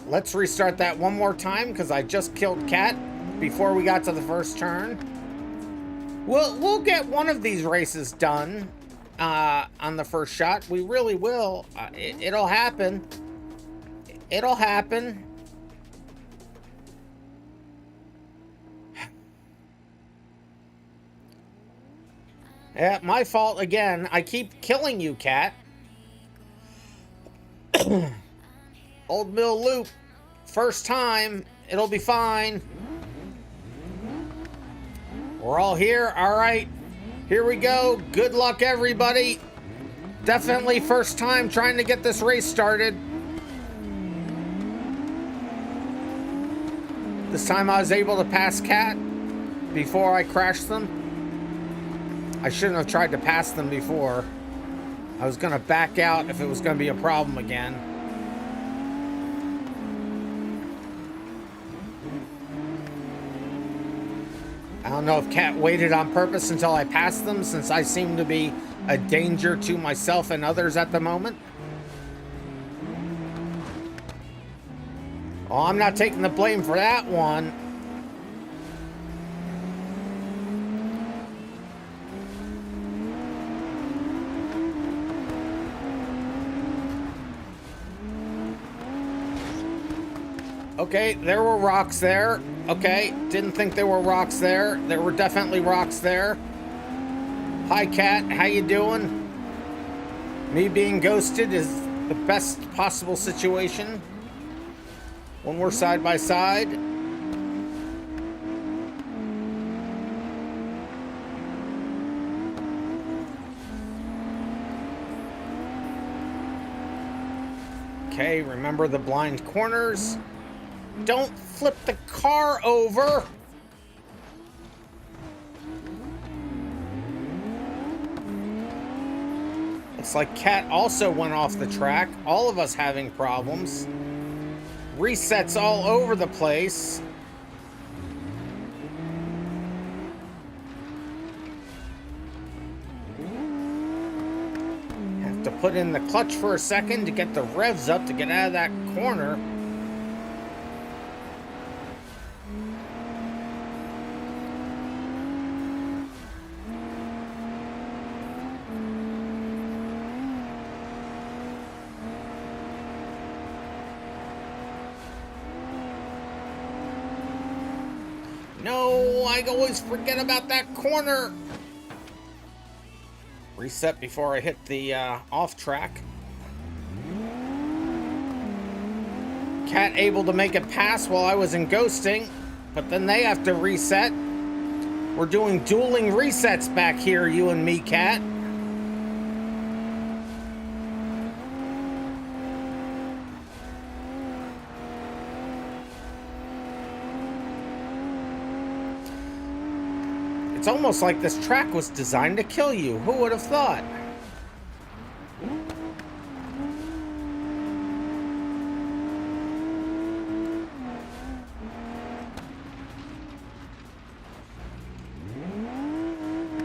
Let's restart that one more time, because I just killed Cat before we got to the first turn. We'll get one of these races done on the first shot. We really will. It'll happen. It'll happen. Yeah, my fault again. I keep killing you, Cat. Old Mill Loop. First time. It'll be fine. We're all here. All right. Here we go. Good luck, everybody. Definitely first time trying to get this race started. This time I was able to pass Cat before I crashed them. I shouldn't have tried to pass them before. I was going to back out if it was going to be a problem again. I don't know if Cat waited on purpose until I passed them, since I seem to be a danger to myself and others at the moment. Oh, I'm not taking the blame for that one. Okay, there were rocks there. Okay, didn't think there were rocks there. There were definitely rocks there. Hi, Cat. How you doing? Me being ghosted is the best possible situation when we're side by side. Okay, remember the blind corners. Don't flip the car over. Looks like Cat also went off the track. All of us having problems. Resets all over the place. Have to put in the clutch for a second to get the revs up to get out of that corner. No, I always forget about that corner. Reset before I hit the off track. Cat able to make it pass while I was in ghosting, but then they have to reset. We're doing dueling resets back here, you and me, Cat. It's almost like this track was designed to kill you. Who would have thought?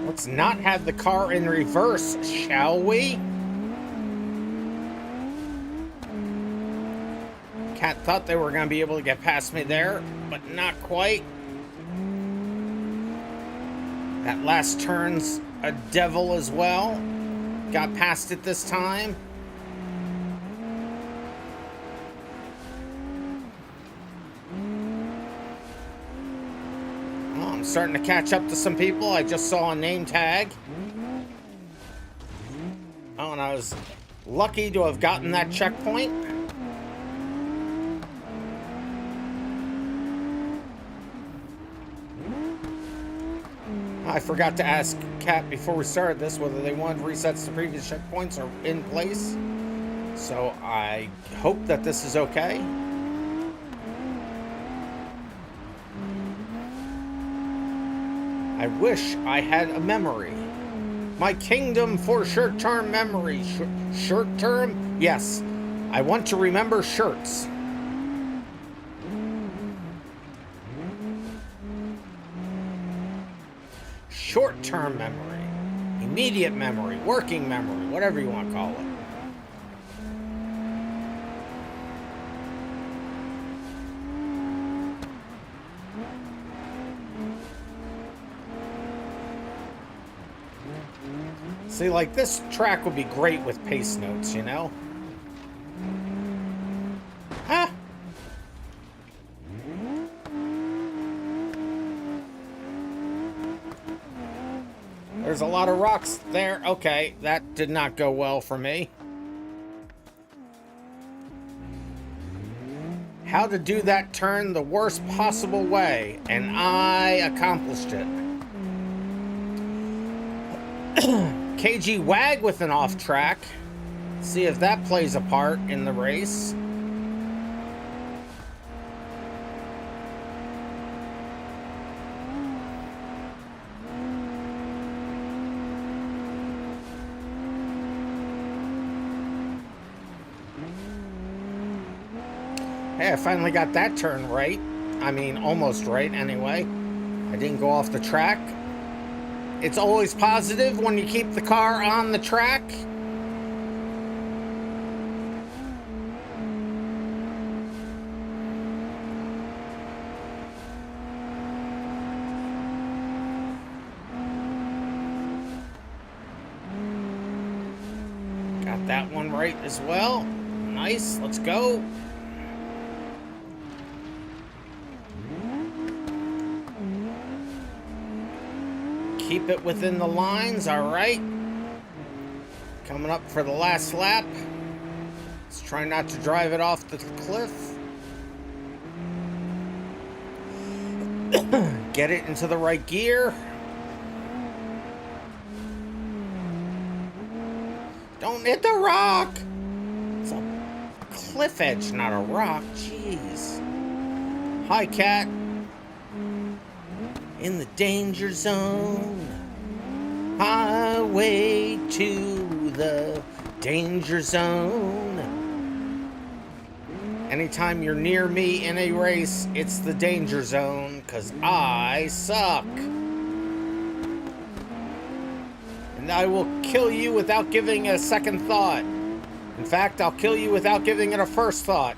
Let's not have the car in reverse, shall we? Cat thought they were going to be able to get past me there, but not quite. That last turn's a devil as well. Got past it this time. Oh, I'm starting to catch up to some people. I just saw a name tag. Oh, and I was lucky to have gotten that checkpoint. I forgot to ask Cat before we started this whether they wanted resets to previous checkpoints are in place. So I hope that this is okay. I wish I had a memory. My kingdom for short-term memory. Short-term? Yes. I want to remember shirts. Short-term memory, immediate memory, working memory, whatever you want to call it. See, like, this track would be great with pace notes, you know? Huh? There's a lot of rocks there. Okay, that did not go well for me. How to do that turn the worst possible way, and I accomplished it. KG Wag with an off track. See if that plays a part in the race. Hey, I finally got that turn right. I mean, almost right anyway. I didn't go off the track. It's always positive when you keep the car on the track. Got that one right as well. Nice, let's go. Keep it within the lines, all right. Coming up for the last lap. Let's try not to drive it off the cliff. Get it into the right gear. Don't hit the rock. It's a cliff edge, not a rock. Jeez. Hi, Cat. In the danger zone. Highway to the danger zone. Anytime you're near me in a race, it's the danger zone, 'cause I suck. And I will kill you without giving it a second thought. In fact, I'll kill you without giving it a first thought.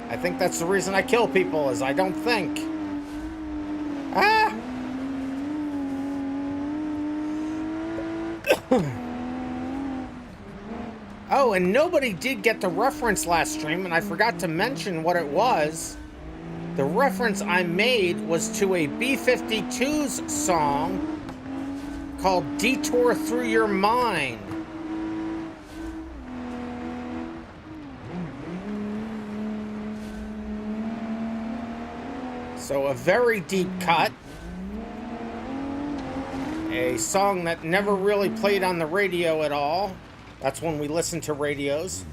I think that's the reason I kill people, is I don't think. Ah! Oh, and nobody did get the reference last stream, and I forgot to mention what it was. The reference I made was to a B-52's song called Detour Through Your Mind. So a very deep cut. A song that never really played on the radio at all. That's when we listened to radios.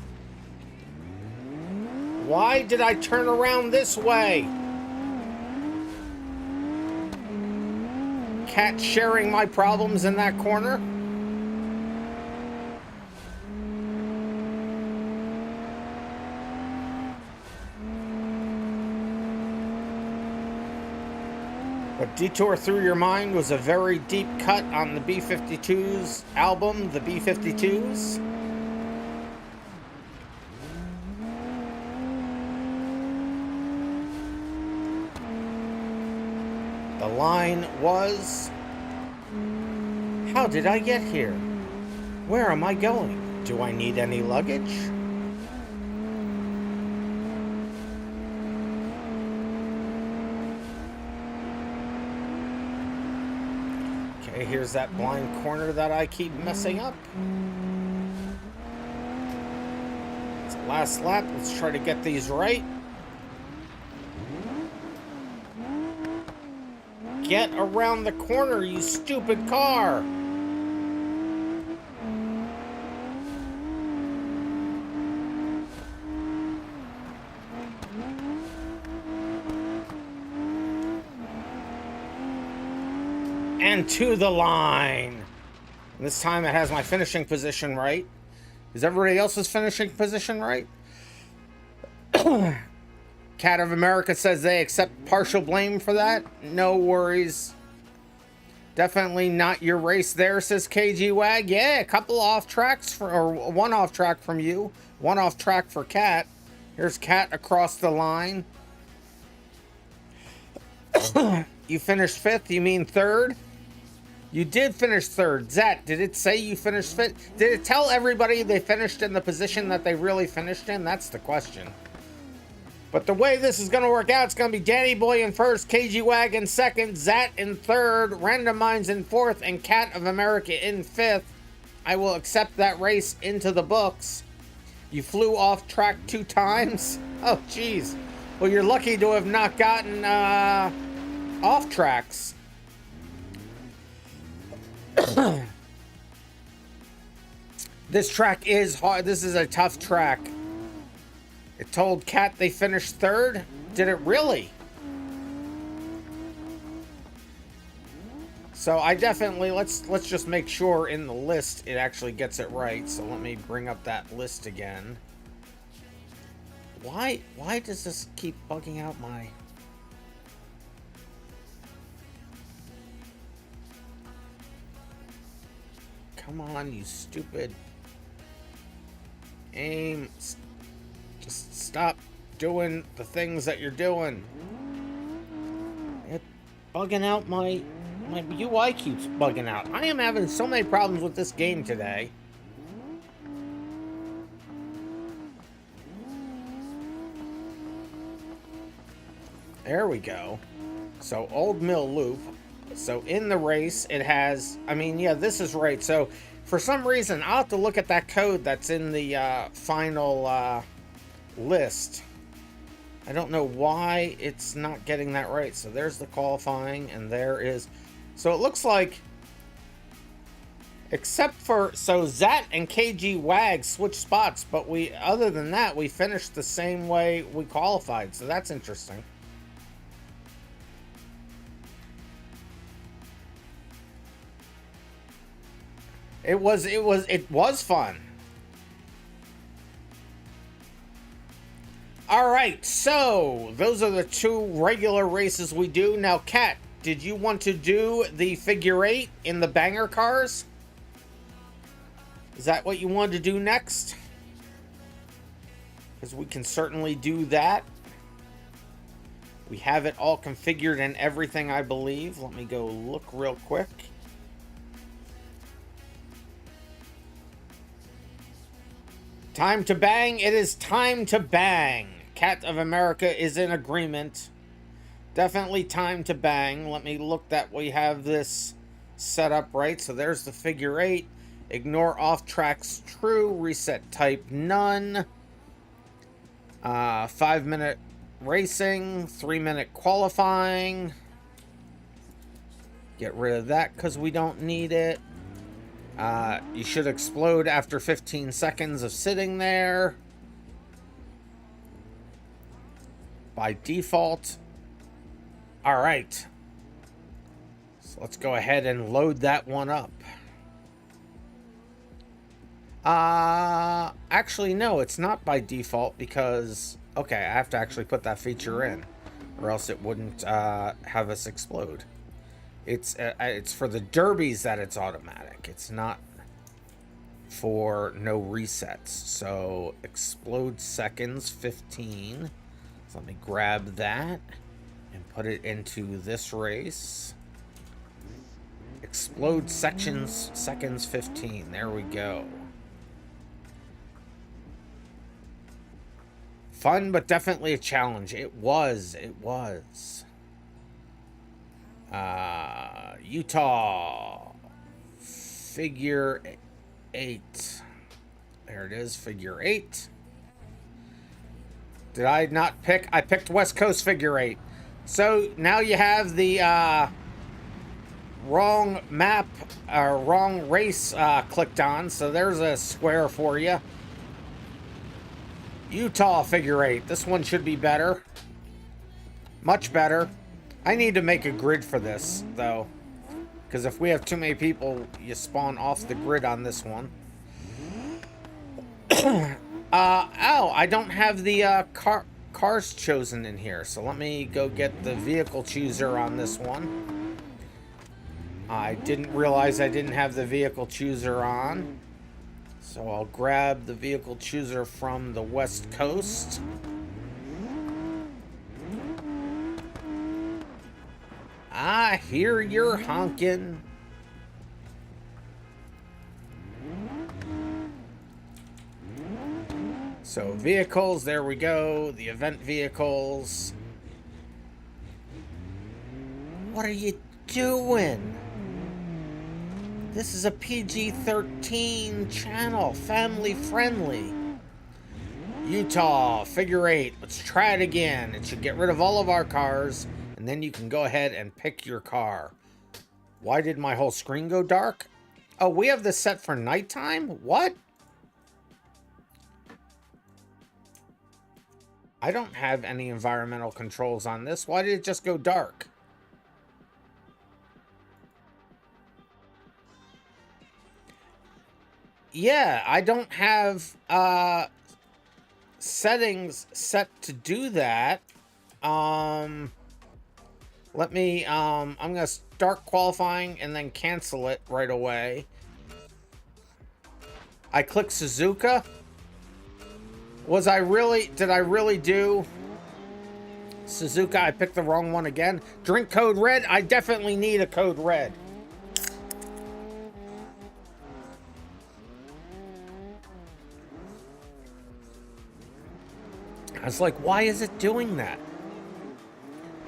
Why did I turn around this way? Cat sharing my problems in that corner. But Detour Through Your Mind was a very deep cut on the B-52's album, the B-52's. The line was, how did I get here? Where am I going? Do I need any luggage? Okay, here's that blind corner that I keep messing up. It's the last lap. Let's try to get these right. Get around the corner, you stupid car! And to the line! This time it has my finishing position right. Is everybody else's finishing position right? Cat of America says they accept partial blame for that. No worries. Definitely not your race there, says KG Wag. Yeah, a couple off tracks, or one off track from you. One off track for Cat. Here's Cat across the line. You finished fifth, you mean third? You did finish third. Zat, did it say you finished fifth? Did it tell everybody they finished in the position that they really finished in? That's the question. But the way this is going to work out, it's going to be Danny Boy in first, KG Wag in second, Zat in third, RandomMinds in fourth, and Cat of America in fifth. I will accept that race into the books. You flew off track 2 times? Oh, jeez. Well, you're lucky to have not gotten off tracks. This track is hard. This is a tough track. It told Cat they finished third. Did it really? So I definitely, let's just make sure in the list it actually gets it right. So let me bring up that list again. Why does this keep bugging out my... Come on, you stupid... Aim... Just stop doing the things that you're doing. It's bugging out my UI keeps bugging out. I am having so many problems with this game today. There we go. So Old Mill Loop. So in the race it has, I mean, yeah, this is right. So for some reason I'll have to look at that code that's in the final list. I don't know why it's not getting that right. So there's the qualifying, and there is... So it looks like, except for... So Zat and KG Wag switched spots, but other than that, we finished the same way we qualified. So that's interesting. It was fun. All right, so those are the 2 regular races we do. Now, Kat, did you want to do the figure 8 in the banger cars? Is that what you wanted to do next? Because we can certainly do that. We have it all configured and everything, I believe. Let me go look real quick. Time to bang. It is time to bang. Cat of America is in agreement. Definitely time to bang. Let me look that we have this set up right. So there's the figure 8. Ignore off tracks true. Reset type none. 5-minute racing. 3-minute qualifying. Get rid of that because we don't need it. You should explode after 15 seconds of sitting there. By default. All right. So let's go ahead and load that one up. Actually, no, it's not by default because, okay, I have to actually put that feature in or else it wouldn't have us explode. It's for the derbies that it's automatic. It's not for no resets. So explode seconds 15. So let me grab that and put it into this race. Explode seconds 15. There we go. Fun, but definitely a challenge. It was. Utah. Figure 8. There it is, figure 8. Did I not pick? I picked West Coast figure 8. So now you have the wrong map or wrong race clicked on. So there's a square for you. Utah figure 8. This one should be better. Much better. I need to make a grid for this, though. Because if we have too many people, you spawn off the grid on this one. I don't have the cars chosen in here. So let me go get the vehicle chooser on this one. I didn't realize I didn't have the vehicle chooser on. So I'll grab the vehicle chooser from the West Coast. I hear you're honking. So vehicles, there we go. The event vehicles. What are you doing? This is a PG-13 channel, family friendly. Utah, figure 8. Let's try it again. It should get rid of all of our cars, and then you can go ahead and pick your car. Why did my whole screen go dark? Oh, we have this set for nighttime? What? I don't have any environmental controls on this. Why did it just go dark? Yeah, I don't have settings set to do that. Let me I'm gonna start qualifying and then cancel it right away. I click Suzuka. Did I really do Suzuka? I picked the wrong one again. Drink code red. I definitely need a code red. I was like, why is it doing that?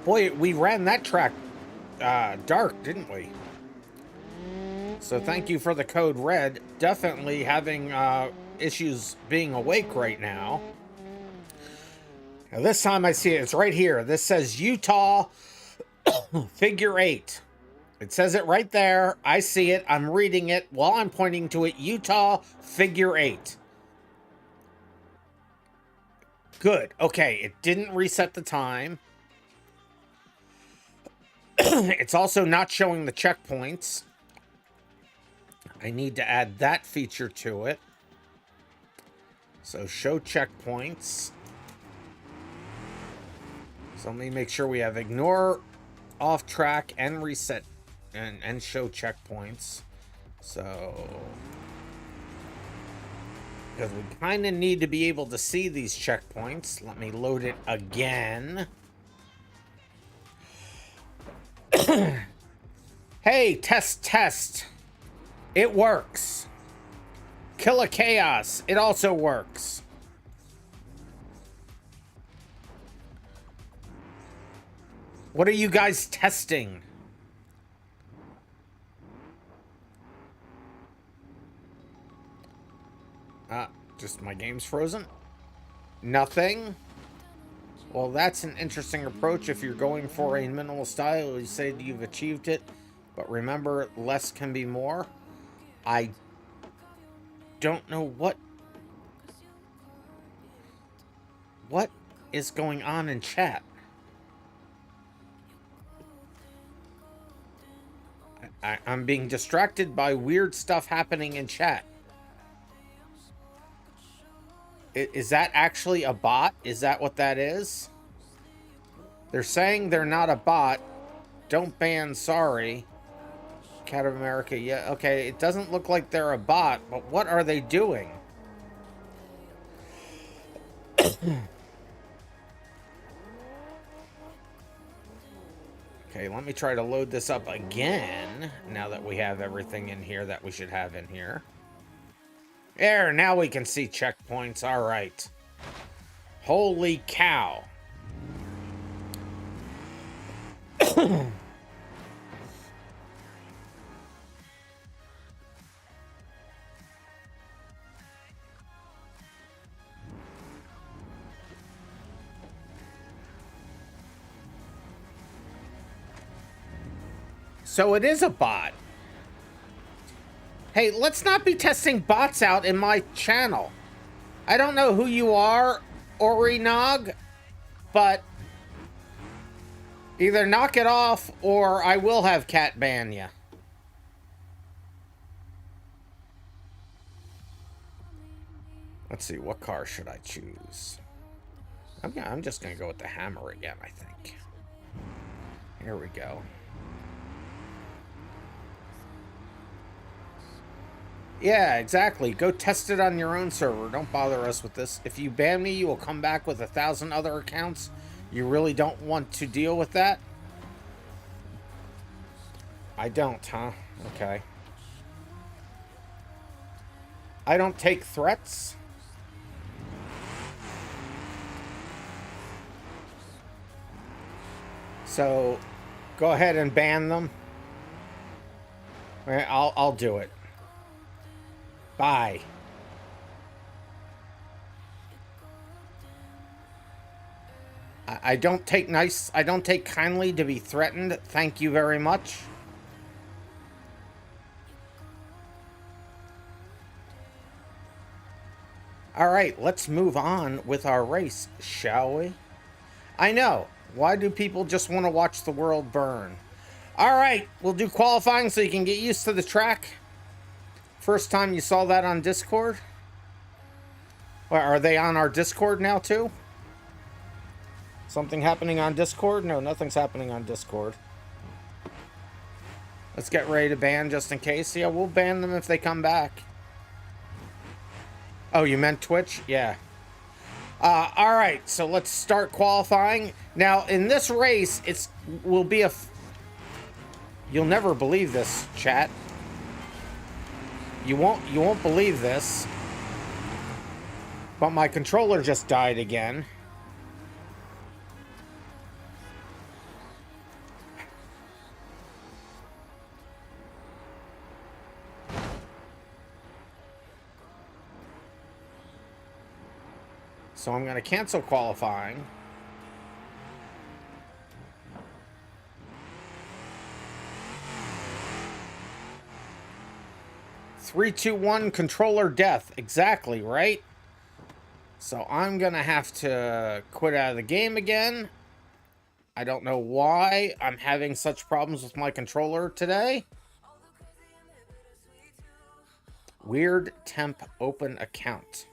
Boy, we ran that track dark, didn't we? So thank you for the code red. Definitely having issues being awake right now. Now this time I see it. It's right here. This says Utah figure 8. It says it right there. I see it. I'm reading it while I'm pointing to it. Utah figure 8. Good. Okay, it didn't reset the time. It's also not showing the checkpoints. I need to add that feature to it. So show checkpoints. So let me make sure we have ignore, off track, and reset, and show checkpoints. So, because we kind of need to be able to see these checkpoints. Let me load it again. Hey, test. It works. Killer Chaos. It also works. What are you guys testing? Just my game's frozen? Nothing? Well, that's an interesting approach. If you're going for a minimal style, you say you've achieved it. But remember, less can be more. I don't know what is going on in chat. I'm being distracted by weird stuff happening in chat. Is that actually a bot? Is that what that is? They're saying they're not a bot. Don't ban, sorry. Cat of America, yeah, okay. It doesn't look like they're a bot, but what are they doing? Okay, let me try to load this up again, now that we have everything in here that we should have in here. There, now we can see checkpoints, alright. Holy cow. So it is a bot. Hey, let's not be testing bots out in my channel. I don't know who you are, Orinog, but either knock it off or I will have cat ban you. Let's see, what car should I choose? I'm just gonna go with the hammer again, I think. Here we go. Yeah, exactly. Go test it on your own server. Don't bother us with this. If you ban me, you will come back with 1,000 other accounts. You really don't want to deal with that? I don't, huh? Okay. I don't take threats. So, go ahead and ban them. All right, I'll do it. Bye. I don't take kindly to be threatened. Thank you very much. All right, let's move on with our race, shall we? I know. Why do people just want to watch the world burn? All right, we'll do qualifying so you can get used to the track. First time you saw that on Discord? Well, are they on our Discord now too? Something happening on Discord? No, nothing's happening on Discord. Let's get ready to ban just in case. Yeah, we'll ban them if they come back. Oh, you meant Twitch? Yeah. All right, so let's start qualifying. Now, in this race, will be a... You'll never believe this, chat. You won't believe this. But my controller just died again. So I'm going to cancel qualifying. Three, two, one, controller death. Exactly, right? So I'm going to have to quit out of the game again. I don't know why I'm having such problems with my controller today. Weird temp open account.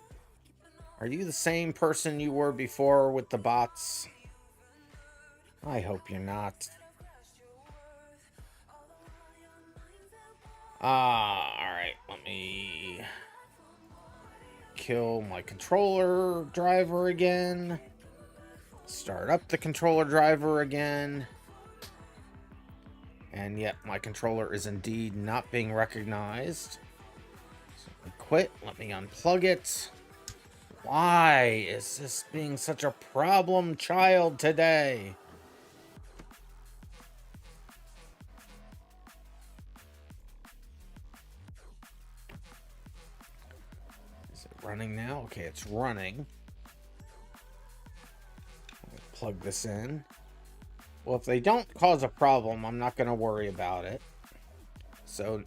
Are you the same person you were before with the bots? I hope you're not. Alright, let me kill my controller driver again. Start up the controller driver again. And yet, my controller is indeed not being recognized. So let me quit, let me unplug it. Why is this being such a problem child today? running now? Okay, it's running. Plug this in. Well, if they don't cause a problem, I'm not going to worry about it. So,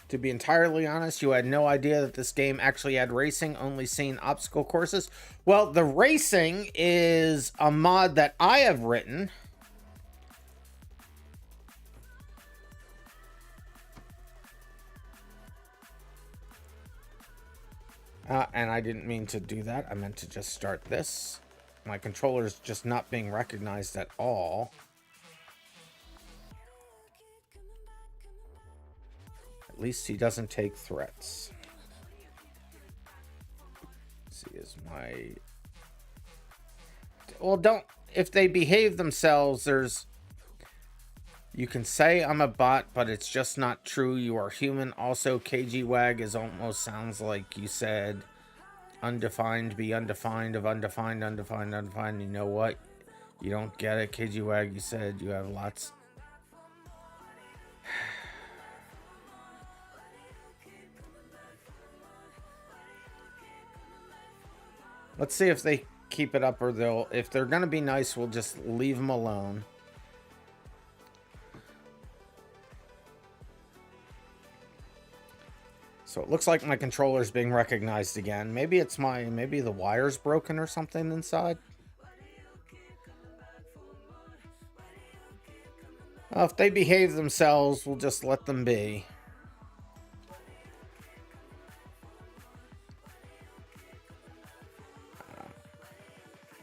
to be entirely honest, you had no idea that this game actually had racing, only seen obstacle courses. Well, the racing is a mod that I have written. And I didn't mean to do that. I meant to just start this. My controller's just not being recognized at all. At least he doesn't take threats. Let's see, is my... Well, don't... If they behave themselves, there's... You can say I'm a bot, but it's just not true. You are human. Also, KGWag is almost sounds like you said... Undefined, be undefined, of undefined, undefined, undefined. You know what? You don't get it, KGWag. You said you have lots. Let's see if they keep it up, or they'll... If they're gonna be nice, we'll just leave them alone. So it looks like my controller's being recognized again. Maybe it's my... Maybe the wire's broken or something inside. Well, if they behave themselves, we'll just let them be.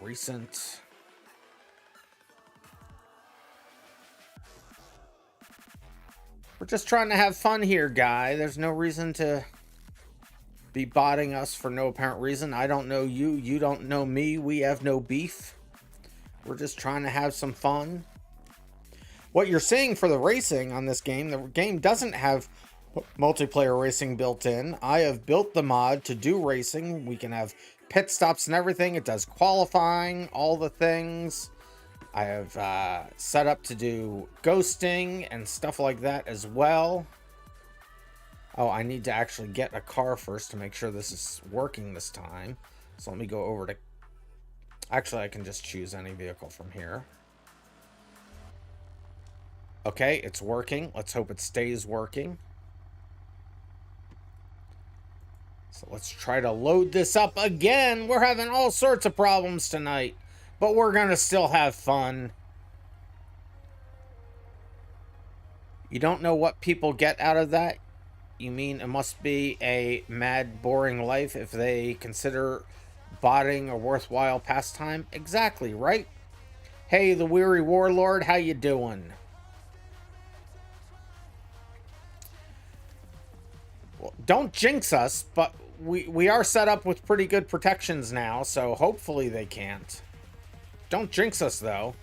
Recent... We're just trying to have fun here, guy. There's no reason to be botting us for no apparent reason. I don't know you. You don't know me. We have no beef. We're just trying to have some fun. What you're seeing for the racing on this game, the game doesn't have multiplayer racing built in. I have built the mod to do racing. We can have pit stops and everything. It does qualifying, all the things. I have set up to do ghosting and stuff like that as well. Oh, I need to actually get a car first to make sure this is working this time. So let me go over to... Actually, I can just choose any vehicle from here. Okay, it's working. Let's hope it stays working. So let's try to load this up again. We're having all sorts of problems tonight. But we're going to still have fun. You don't know what people get out of that? You mean it must be a mad, boring life if they consider botting a worthwhile pastime? Exactly, right? Hey, the Weary Warlord, how you doing? Well, don't jinx us, but we are set up with pretty good protections now, so hopefully they can't. Don't jinx us, though.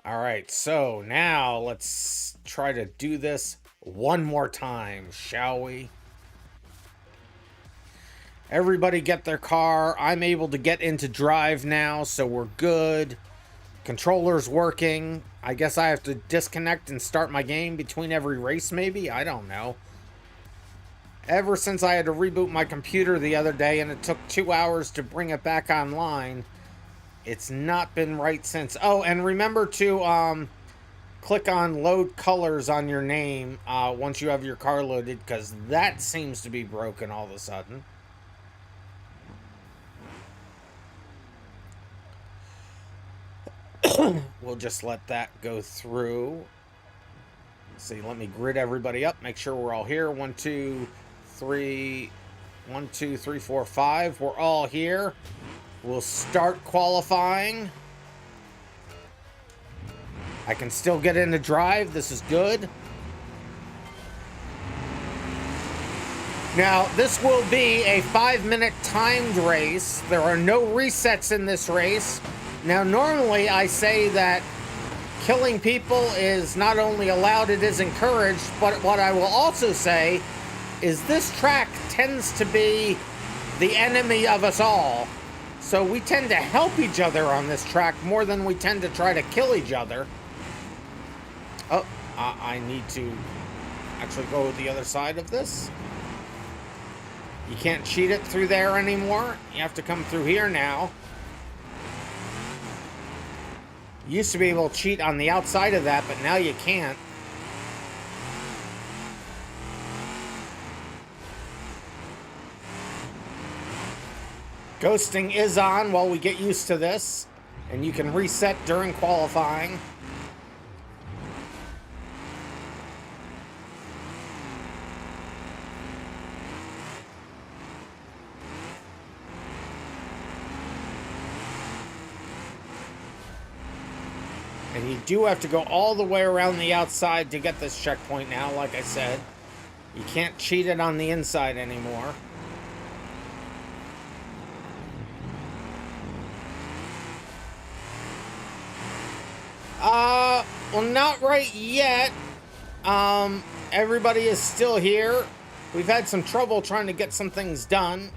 Alright, so now let's try to do this one more time, shall we? Everybody get their car. I'm able to get into drive now, so we're good. Controller's working. I guess I have to disconnect and start my game between every race, maybe? I don't know. Ever since I had to reboot my computer the other day and it took 2 hours to bring it back online, it's not been right since. Oh, and remember to click on load colors on your name once you have your car loaded, because that seems to be broken all of a sudden. We'll just let that go through. See, let me grid everybody up, make sure we're all here. 1, 2, 3, 1, 2, 3, 4, 5. We're all here. We'll start qualifying. I can still get into drive. This is good. Now, this will be a 5-minute timed race. There are no resets in this race. Now, normally I say that killing people is not only allowed, it is encouraged, but what I will also say is this track tends to be the enemy of us all. So we tend to help each other on this track more than we tend to try to kill each other. Oh, I need to actually go the other side of this. You can't cheat it through there anymore. You have to come through here now. You used to be able to cheat on the outside of that, but now you can't. Ghosting is on while we get used to this, and you can reset during qualifying. And you do have to go all the way around the outside to get this checkpoint now, like I said. You can't cheat it on the inside anymore. Well, not right yet. Everybody is still here. We've had some trouble trying to get some things done.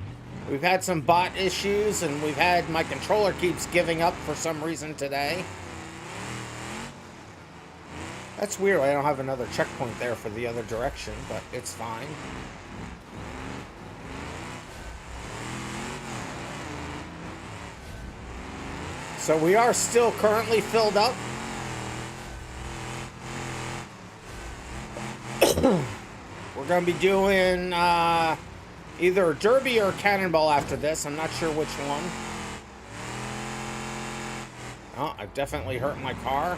We've had some bot issues, and we've had my controller keeps giving up for some reason today. That's weird. I don't have another checkpoint there for the other direction, but it's fine. So we are still currently filled up. We're going to be doing either Derby or Cannonball after this. I'm not sure which one. Oh, I've definitely hurt my car.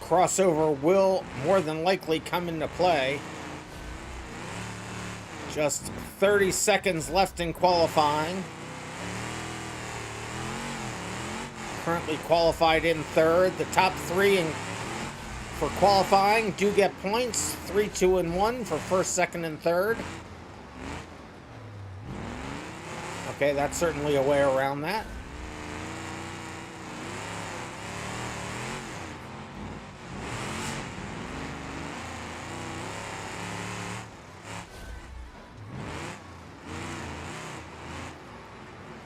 Crossover will more than likely come into play. Just 30 seconds left in qualifying. Currently qualified in third. The top three for qualifying do get points. 3, 2, and 1 for first, second, and third. Okay, that's certainly a way around that.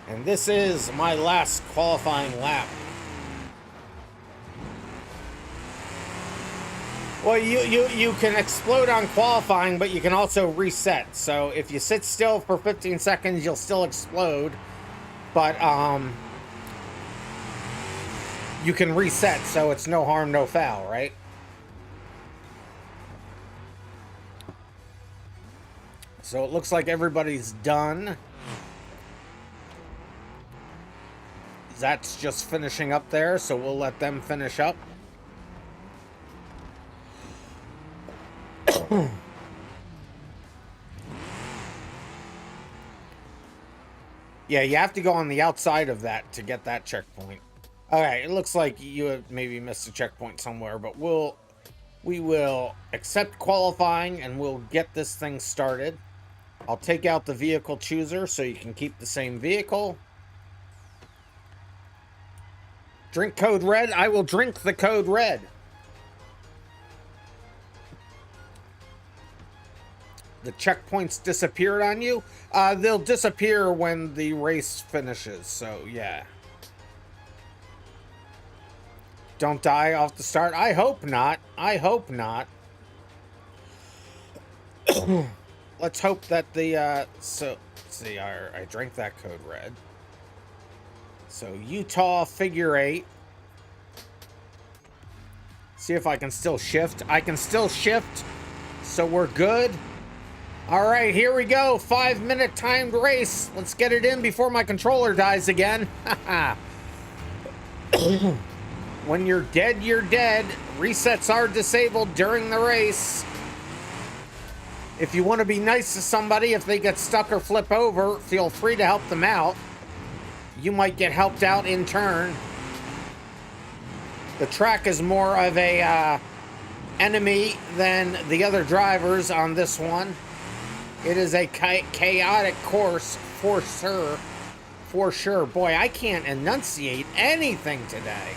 And this is my last qualifying lap. Well, you can explode on qualifying, but you can also reset. So if you sit still for 15 seconds, you'll still explode. But you can reset, so it's no harm, no foul, right? So it looks like everybody's done. That's just finishing up there, so we'll let them finish up. Yeah, you have to go on the outside of that to get that checkpoint. Alright, it looks like you have maybe missed a checkpoint somewhere, but we will accept qualifying and we'll get this thing started. I'll take out the vehicle chooser so you can keep the same vehicle. Drink code red. I will drink the code red. The checkpoints disappeared on you. They'll disappear when the race finishes. So, yeah. Don't die off the start. I hope not. I hope not. Let's hope that the... so, let's see. I drank that code red. So, Utah figure 8. See if I can still shift. I can still shift, so we're good. All right, here we go. 5-minute timed race. Let's get it in before my controller dies again. When you're dead, you're dead. Resets are disabled during the race. If you want to be nice to somebody, if they get stuck or flip over, feel free to help them out. You might get helped out in turn. The track is more of a enemy than the other drivers on this one. It is a chaotic course for sure. For sure. Boy, I can't enunciate anything today.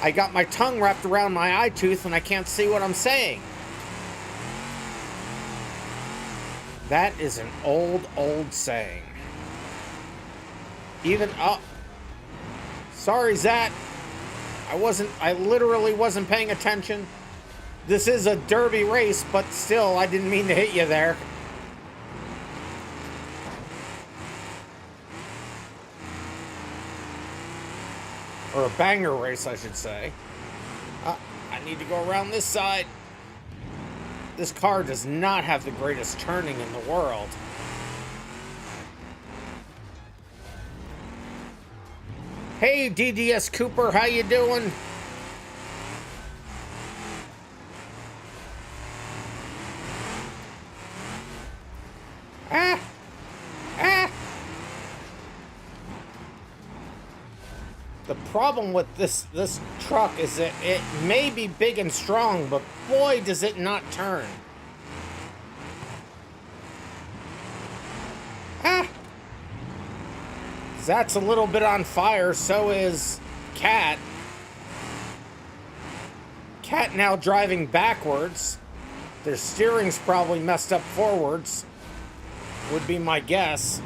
I got my tongue wrapped around my eye tooth and I can't see what I'm saying. That is an old saying. Even, oh, sorry, Zat. I literally wasn't paying attention. This is a derby race, but still, I didn't mean to hit you there. Or a banger race, I should say. I need to go around this side. This car does not have the greatest turning in the world. Hey, DDS Cooper, how you doing? Ah! Ah! The problem with this truck is that it may be big and strong, but boy, does it not turn. Ah! That's a little bit on fire, so is Cat. Cat now driving backwards. Their steering's probably messed up forwards, would be my guess.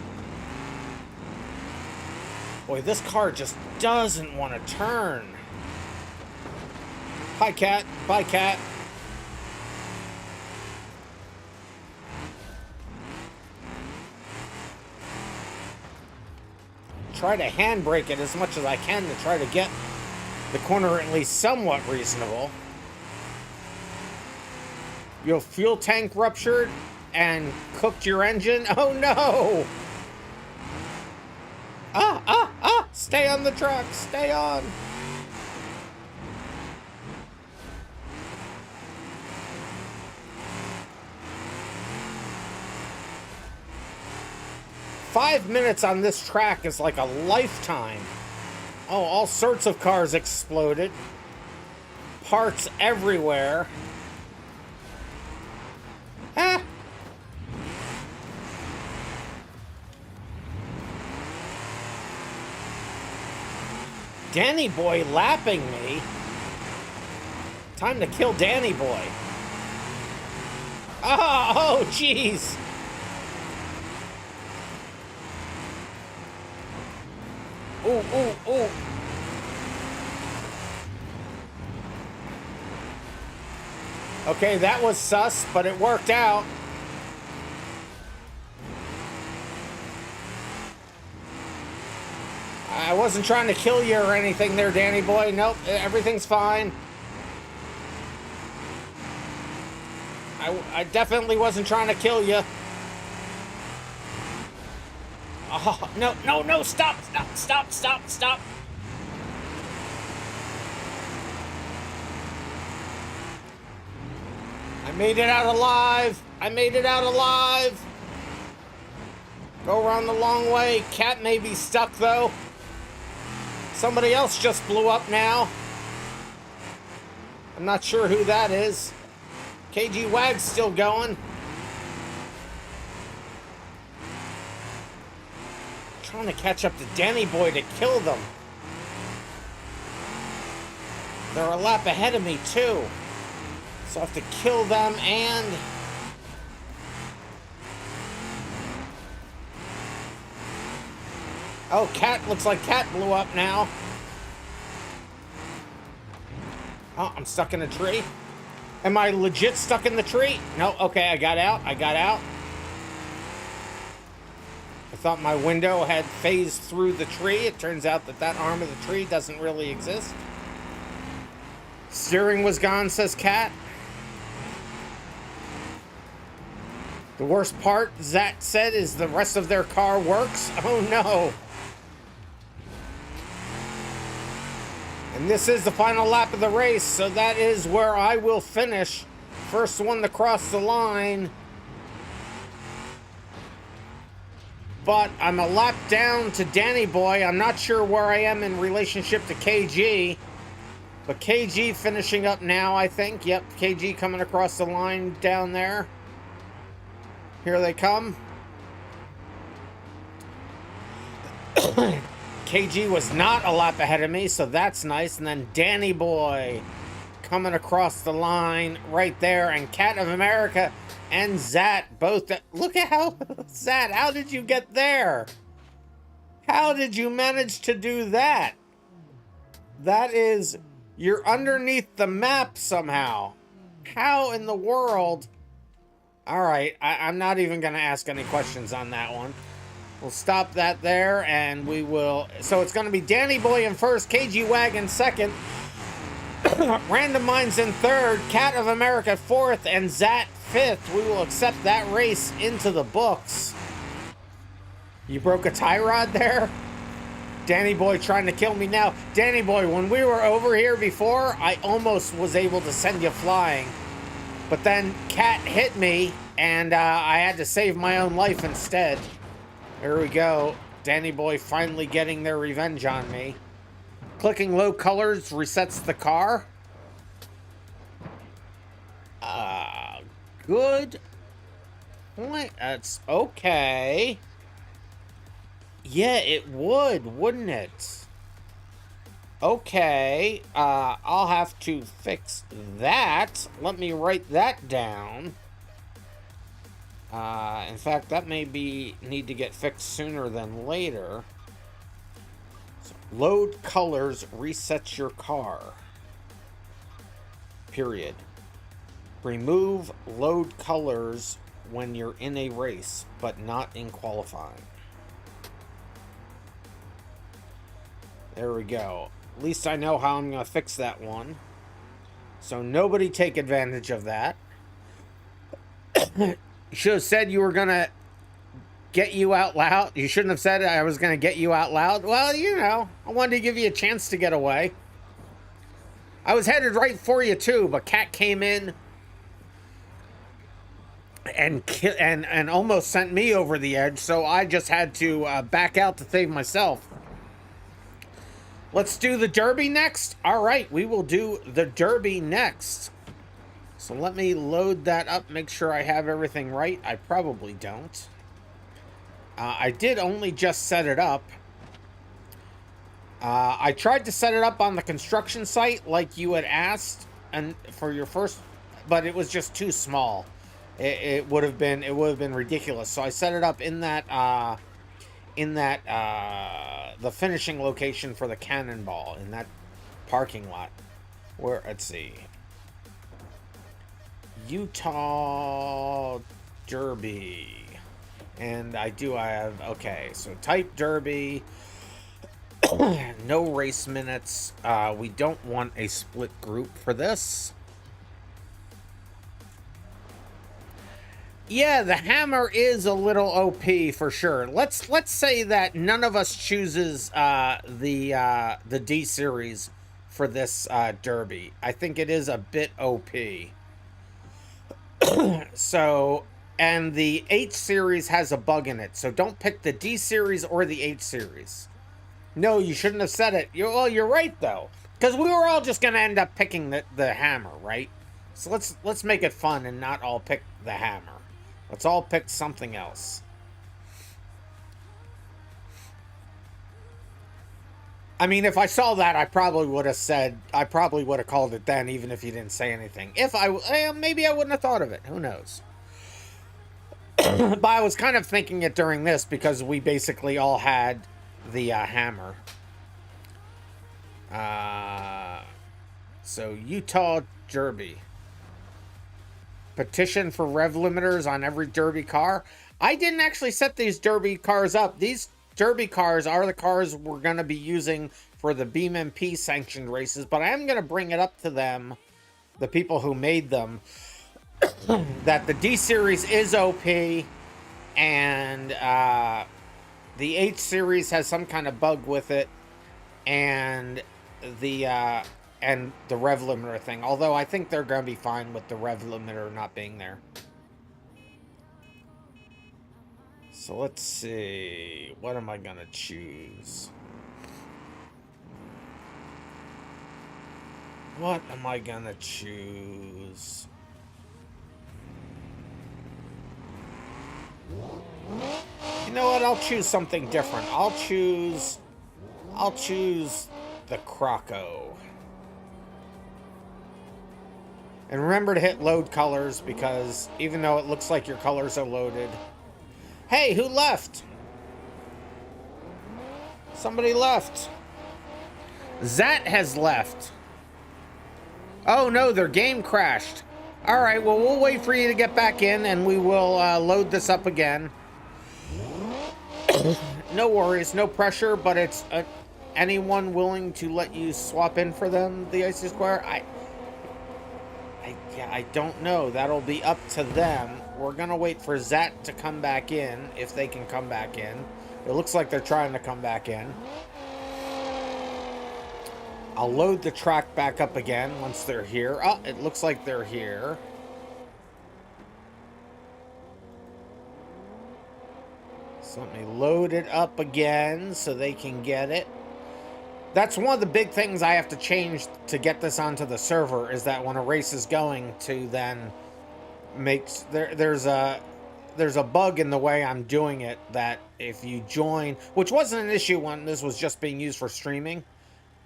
Boy, this car just doesn't want to turn. Hi, Cat. Bye, Cat. Try to handbrake it as much as I can to try to get the corner at least somewhat reasonable. Your fuel tank ruptured and cooked your engine? Oh no! Stay on the truck, stay on. Five minutes on this track is like a lifetime. Oh, all sorts of cars exploded. Parts everywhere. Ah! Danny Boy lapping me. Time to kill Danny Boy. Oh, jeez. Ooh. Okay, that was sus, but it worked out. I wasn't trying to kill you or anything there, Danny Boy. Nope, everything's fine. I definitely wasn't trying to kill you. Oh, no, stop. I made it out alive. Go around the long way. Cat may be stuck, though. Somebody else just blew up now. I'm not sure who that is. KG Wag's still going. Trying to catch up to Danny Boy to kill them. They're a lap ahead of me, too. So I have to kill them and... Oh, Cat, looks like Cat blew up now. Oh, I'm stuck in a tree. Am I legit stuck in the tree? No, okay, I got out. I thought my window had phased through the tree. It turns out that arm of the tree doesn't really exist. Steering was gone, says Cat. The worst part, Zat said, is the rest of their car works. Oh no. And this is the final lap of the race, so that is where I will finish. First one to cross the line. But I'm a lap down to Danny Boy. I'm not sure where I am in relationship to KG. But KG finishing up now, I think. Yep, KG coming across the line down there. Here they come. KG was not a lap ahead of me, so that's nice. And then Danny Boy coming across the line right there. And Cat of America and Zat both. Look at how... Zat, how did you get there? How did you manage to do that? That is, you're underneath the map somehow. How in the world? All right, I'm not even going to ask any questions on that one. We'll stop that there, and we will... So it's going to be Danny Boy in first, KG Wagon second, Random Minds in third, Cat of America fourth, and Zat fifth. We will accept that race into the books. You broke a tie rod there? Danny Boy trying to kill me now. Danny Boy, when we were over here before, I almost was able to send you flying. But then Cat hit me, and I had to save my own life instead. There we go. Danny Boy finally getting their revenge on me. Clicking low colors resets the car. Good point. That's okay. Yeah, it would, wouldn't it? Okay, I'll have to fix that. Let me write that down. In fact, that may need to get fixed sooner than later. So, load colors resets your car. Period. Remove load colors when you're in a race, but not in qualifying. There we go. At least I know how I'm going to fix that one. So nobody take advantage of that. You should have said you were going to get you out loud. You shouldn't have said I was going to get you out loud. Well, you know, I wanted to give you a chance to get away. I was headed right for you too, but Cat came in and almost sent me over the edge, so I just had to back out to save myself. Let's do the Derby next. All right, we will do the Derby next. So let me load that up, make sure I have everything right. I probably don't. I did only just set it up. I tried to set it up on the construction site like you had asked, and for your first, but it was just too small. It would have been ridiculous. So I set it up in that the finishing location for the Cannonball, in that parking lot. Where, let's see, Utah Derby, and I have, okay, so type Derby. No race minutes. We don't want a split group for this. Yeah, the hammer is a little OP for sure. Let's say that none of us chooses the D series for this derby. I think it is a bit OP. So, and the H series has a bug in it, so don't pick the D series or the H series. No, you shouldn't have said it. Well, you're right though, because we were all just gonna end up picking the hammer, right? So let's make it fun and not all pick the hammer. Let's all pick something else. I mean, if I saw that, I probably would have called it then, even if you didn't say anything. Maybe I wouldn't have thought of it. Who knows? But I was kind of thinking it during this because we basically all had the hammer. So Utah Derby. Petition for rev limiters on every Derby car. I didn't actually set these Derby cars up. These Derby cars are the cars we're going to be using for the BeamMP sanctioned races, but I am going to bring it up to them, the people who made them, that the D series is OP, and the H series has some kind of bug with it, and the rev limiter thing. Although I think they're going to be fine with the rev limiter not being there. So let's see. What am I going to choose? What am I going to choose? You know what? I'll choose something different. I'll choose the Croco. And remember to hit load colors, because even though it looks like your colors are loaded... Hey, who left? Somebody left. Zat has left. Oh no, their game crashed. All right, well, we'll wait for you to get back in and we will load this up again. No worries, no pressure, but it's anyone willing to let you swap in for them, the Icy Square? Yeah, I don't know. That'll be up to them. We're gonna wait for Zat to come back in, if they can come back in. It looks like they're trying to come back in. I'll load the track back up again once they're here. Oh, it looks like they're here. So let me load it up again so they can get it. That's one of the big things I have to change to get this onto the server, is that when a race is going to then makes there's a bug in the way I'm doing it, that if you join, which wasn't an issue when this was just being used for streaming,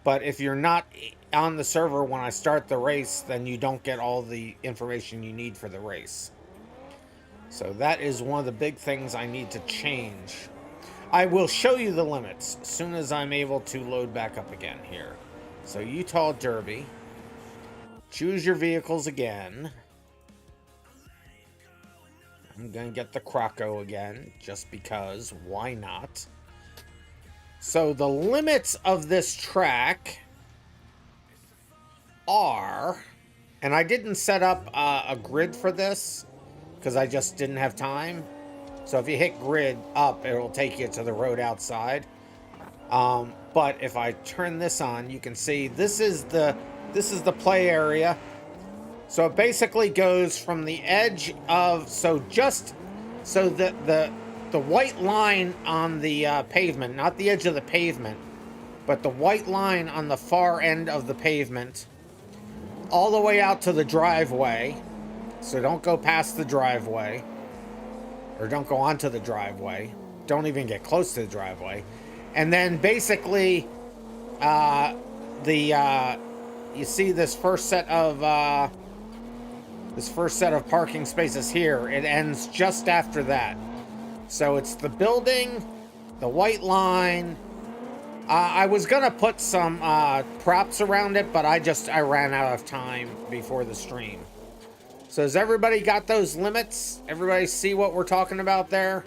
but if you're not on the server when I start the race, then you don't get all the information you need for the race. So that is one of the big things I need to change. I will show you the limits as soon as I'm able to load back up again here. So Utah Derby. Choose your vehicles again. I'm going to get the Croco again, just because. Why not? So the limits of this track are... And I didn't set up a grid for this, because I just didn't have time. So if you hit grid up, it will take you to the road outside. But if I turn this on, you can see this is the play area. So it basically goes from the edge of the white line on the pavement, not the edge of the pavement, but the white line on the far end of the pavement, all the way out to the driveway. So don't go past the driveway. Or don't go onto the driveway. Don't even get close to the driveway. And then basically, you see this first set of parking spaces here. It ends just after that. So it's the building, the white line. I was gonna put some props around it, but I ran out of time before the stream. So has everybody got those limits? Everybody see what we're talking about there?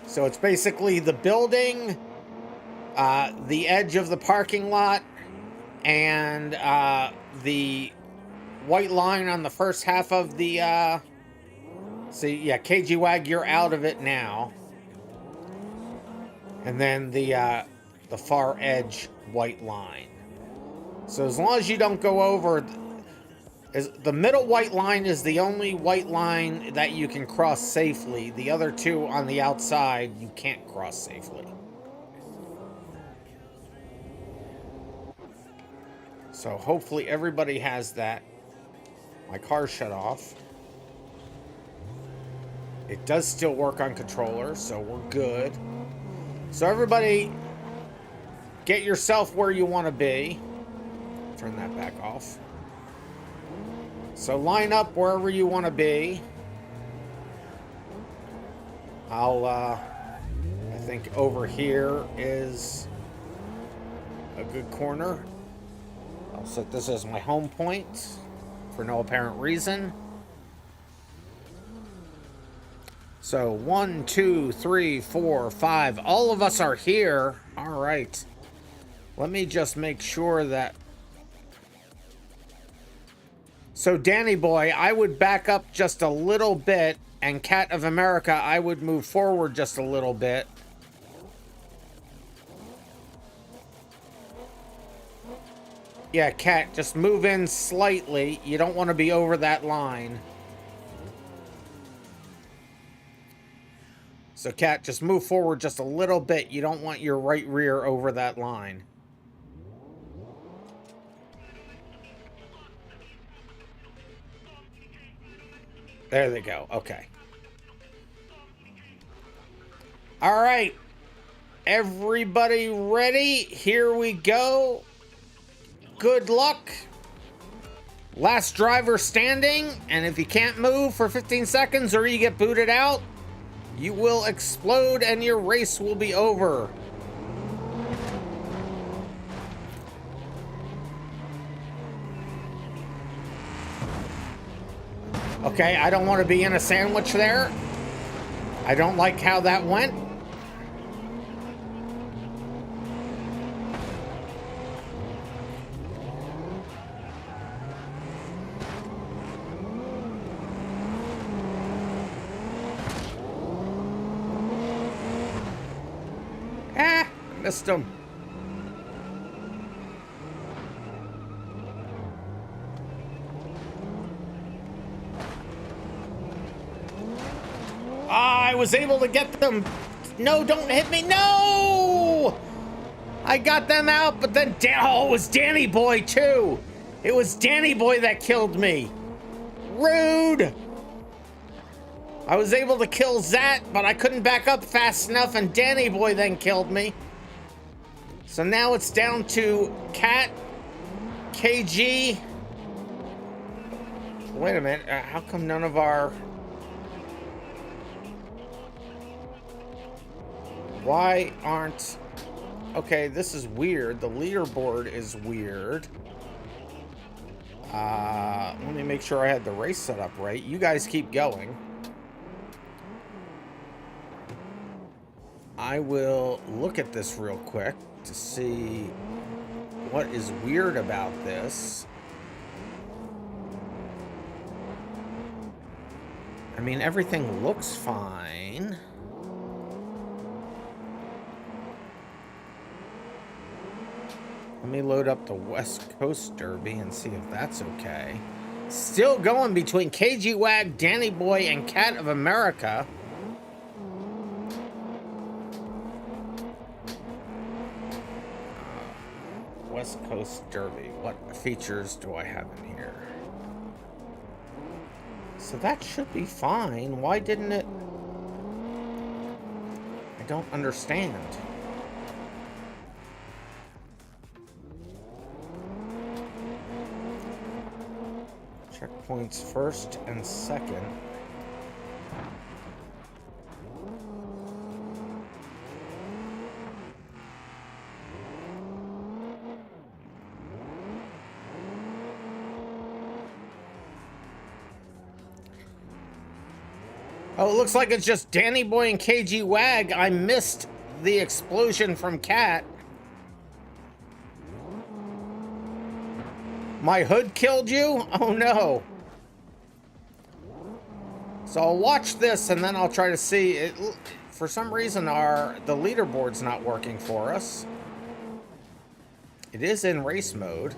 So it's basically the building, the edge of the parking lot, and the white line on the first half of the... See, yeah, KG Wag, you're out of it now. And then the far edge white line. So as long as you don't go over... The middle white line is the only white line that you can cross safely. The other two on the outside, you can't cross safely. So hopefully everybody has that. My car shut off. It does still work on controller, so we're good. So everybody, get yourself where you want to be. Turn that back off. So line up wherever you want to be. I think over here is a good corner. I'll set this as my home point for no apparent reason. So 1, 2, 3, 4, 5. All of us are here. All right. Let me just make sure that... So Danny Boy, I would back up just a little bit, and Cat of America, I would move forward just a little bit. Yeah, Cat, just move in slightly. You don't want to be over that line. So Cat, just move forward just a little bit. You don't want your right rear over that line. There they go. Okay. All right. Everybody ready? Here we go. Good luck. Last driver standing. And if you can't move for 15 seconds or you get booted out, You will explode and your race will be over. Okay, I don't want to be in a sandwich there. I don't like how that went. Ah, missed him. I was able to get them. No, don't hit me. No! I got them out, but then, oh, it was Danny Boy, too. It was Danny Boy that killed me. Rude. I was able to kill Zat, but I couldn't back up fast enough, and Danny Boy then killed me. So now it's down to Cat, KG. Wait a minute. How come none of our... Why aren't... Okay, this is weird. The leaderboard is weird. Let me make sure I had the race set up right. You guys keep going. I will look at this real quick to see what is weird about this. I mean, everything looks fine. Let me load up the West Coast Derby and see if that's okay. Still going between KG Wag, Danny Boy, and Cat of America. West Coast Derby. What features do I have in here? So that should be fine. Why didn't it? I don't understand. Checkpoints first and second. Oh, it looks like it's just Danny Boy and KG Wag. I missed the explosion from Cat. My hood killed you? Oh no. So I'll watch this and then I'll try to see it. For some reason the leaderboard's not working for us. It is in race mode.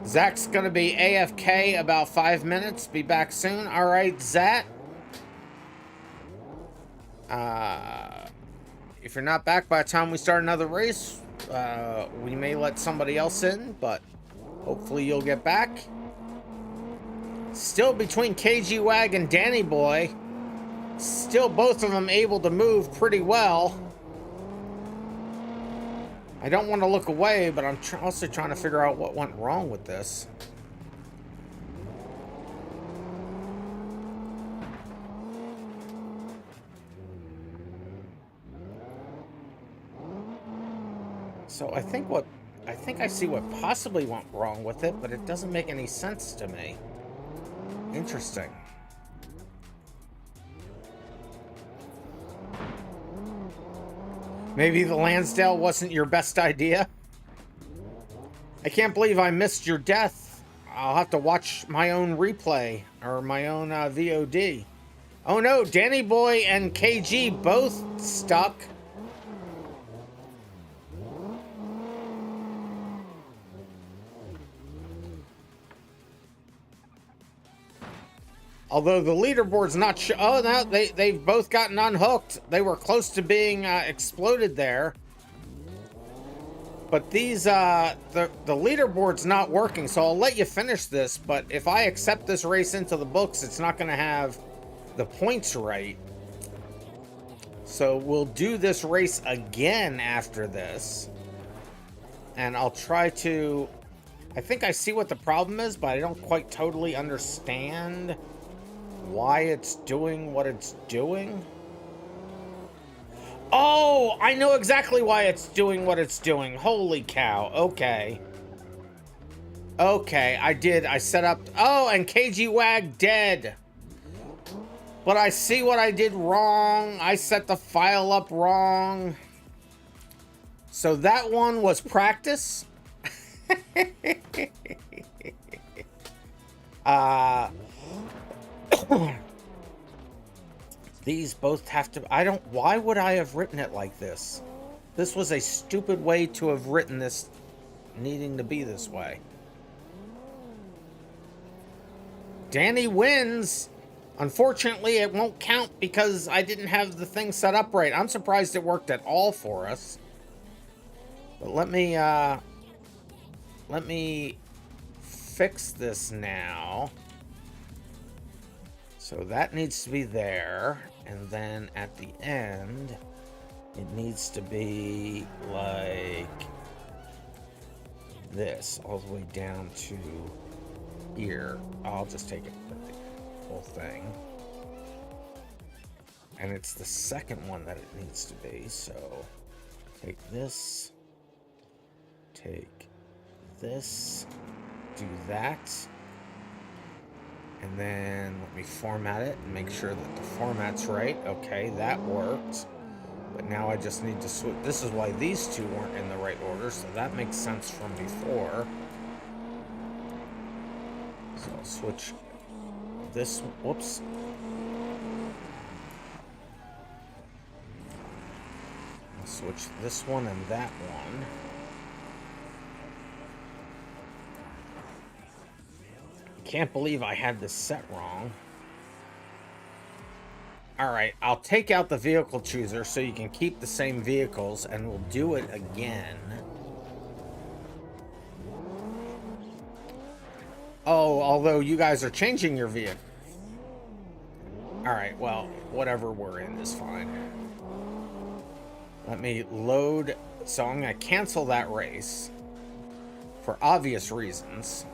Zach's gonna be AFK about 5 minutes. Be back soon. All right, Zach. If you're not back by the time we start another race, we may let somebody else in, but hopefully you'll get back. Still between KG Wag and Danny Boy. Still both of them able to move pretty well. I don't want to look away, but I'm also trying to figure out what went wrong with this. So I think I see what possibly went wrong with it, but it doesn't make any sense to me. Interesting. Maybe the Lansdale wasn't your best idea. I can't believe I missed your death. I'll have to watch my own replay or my own VOD. Oh no, Danny Boy and KG both stuck. Although the leaderboard's not oh no, they've both gotten unhooked. They were close to being exploded there. But these the leaderboard's not working, so I'll let you finish this, but if I accept this race into the books, it's not gonna have the points right. So we'll do this race again after this. And I'll try to I think I see what the problem is, but I don't quite totally understand why it's doing what it's doing. Oh, I know exactly why it's doing what it's doing. Holy cow. Okay. Okay, I set up... Oh, and KG Wag dead. But I see what I did wrong. I set the file up wrong. So that one was practice. These both have to... I don't... Why would I have written it like this? This was a stupid way to have written this, needing to be this way. Danny wins. Unfortunately, it won't count because I didn't have the thing set up right. I'm surprised it worked at all for us. But let me fix this now. So that needs to be there. And then at the end, it needs to be like this, all the way down to here. I'll just take it for the whole thing. And it's the second one that it needs to be. So take this, take this, do that. And then let me format it and make sure that the format's right. Okay, that worked. But now I just need to switch. This is why these two weren't in the right order, so that makes sense from before. So I'll switch this. Whoops. I'll switch this one and that one. Can't believe I had this set wrong. Alright, I'll take out the vehicle chooser so you can keep the same vehicles, and we'll do it again. Oh, although you guys are changing your vehicle. Alright, well, whatever we're in is fine. Let me load... So I'm going to cancel that race. For obvious reasons.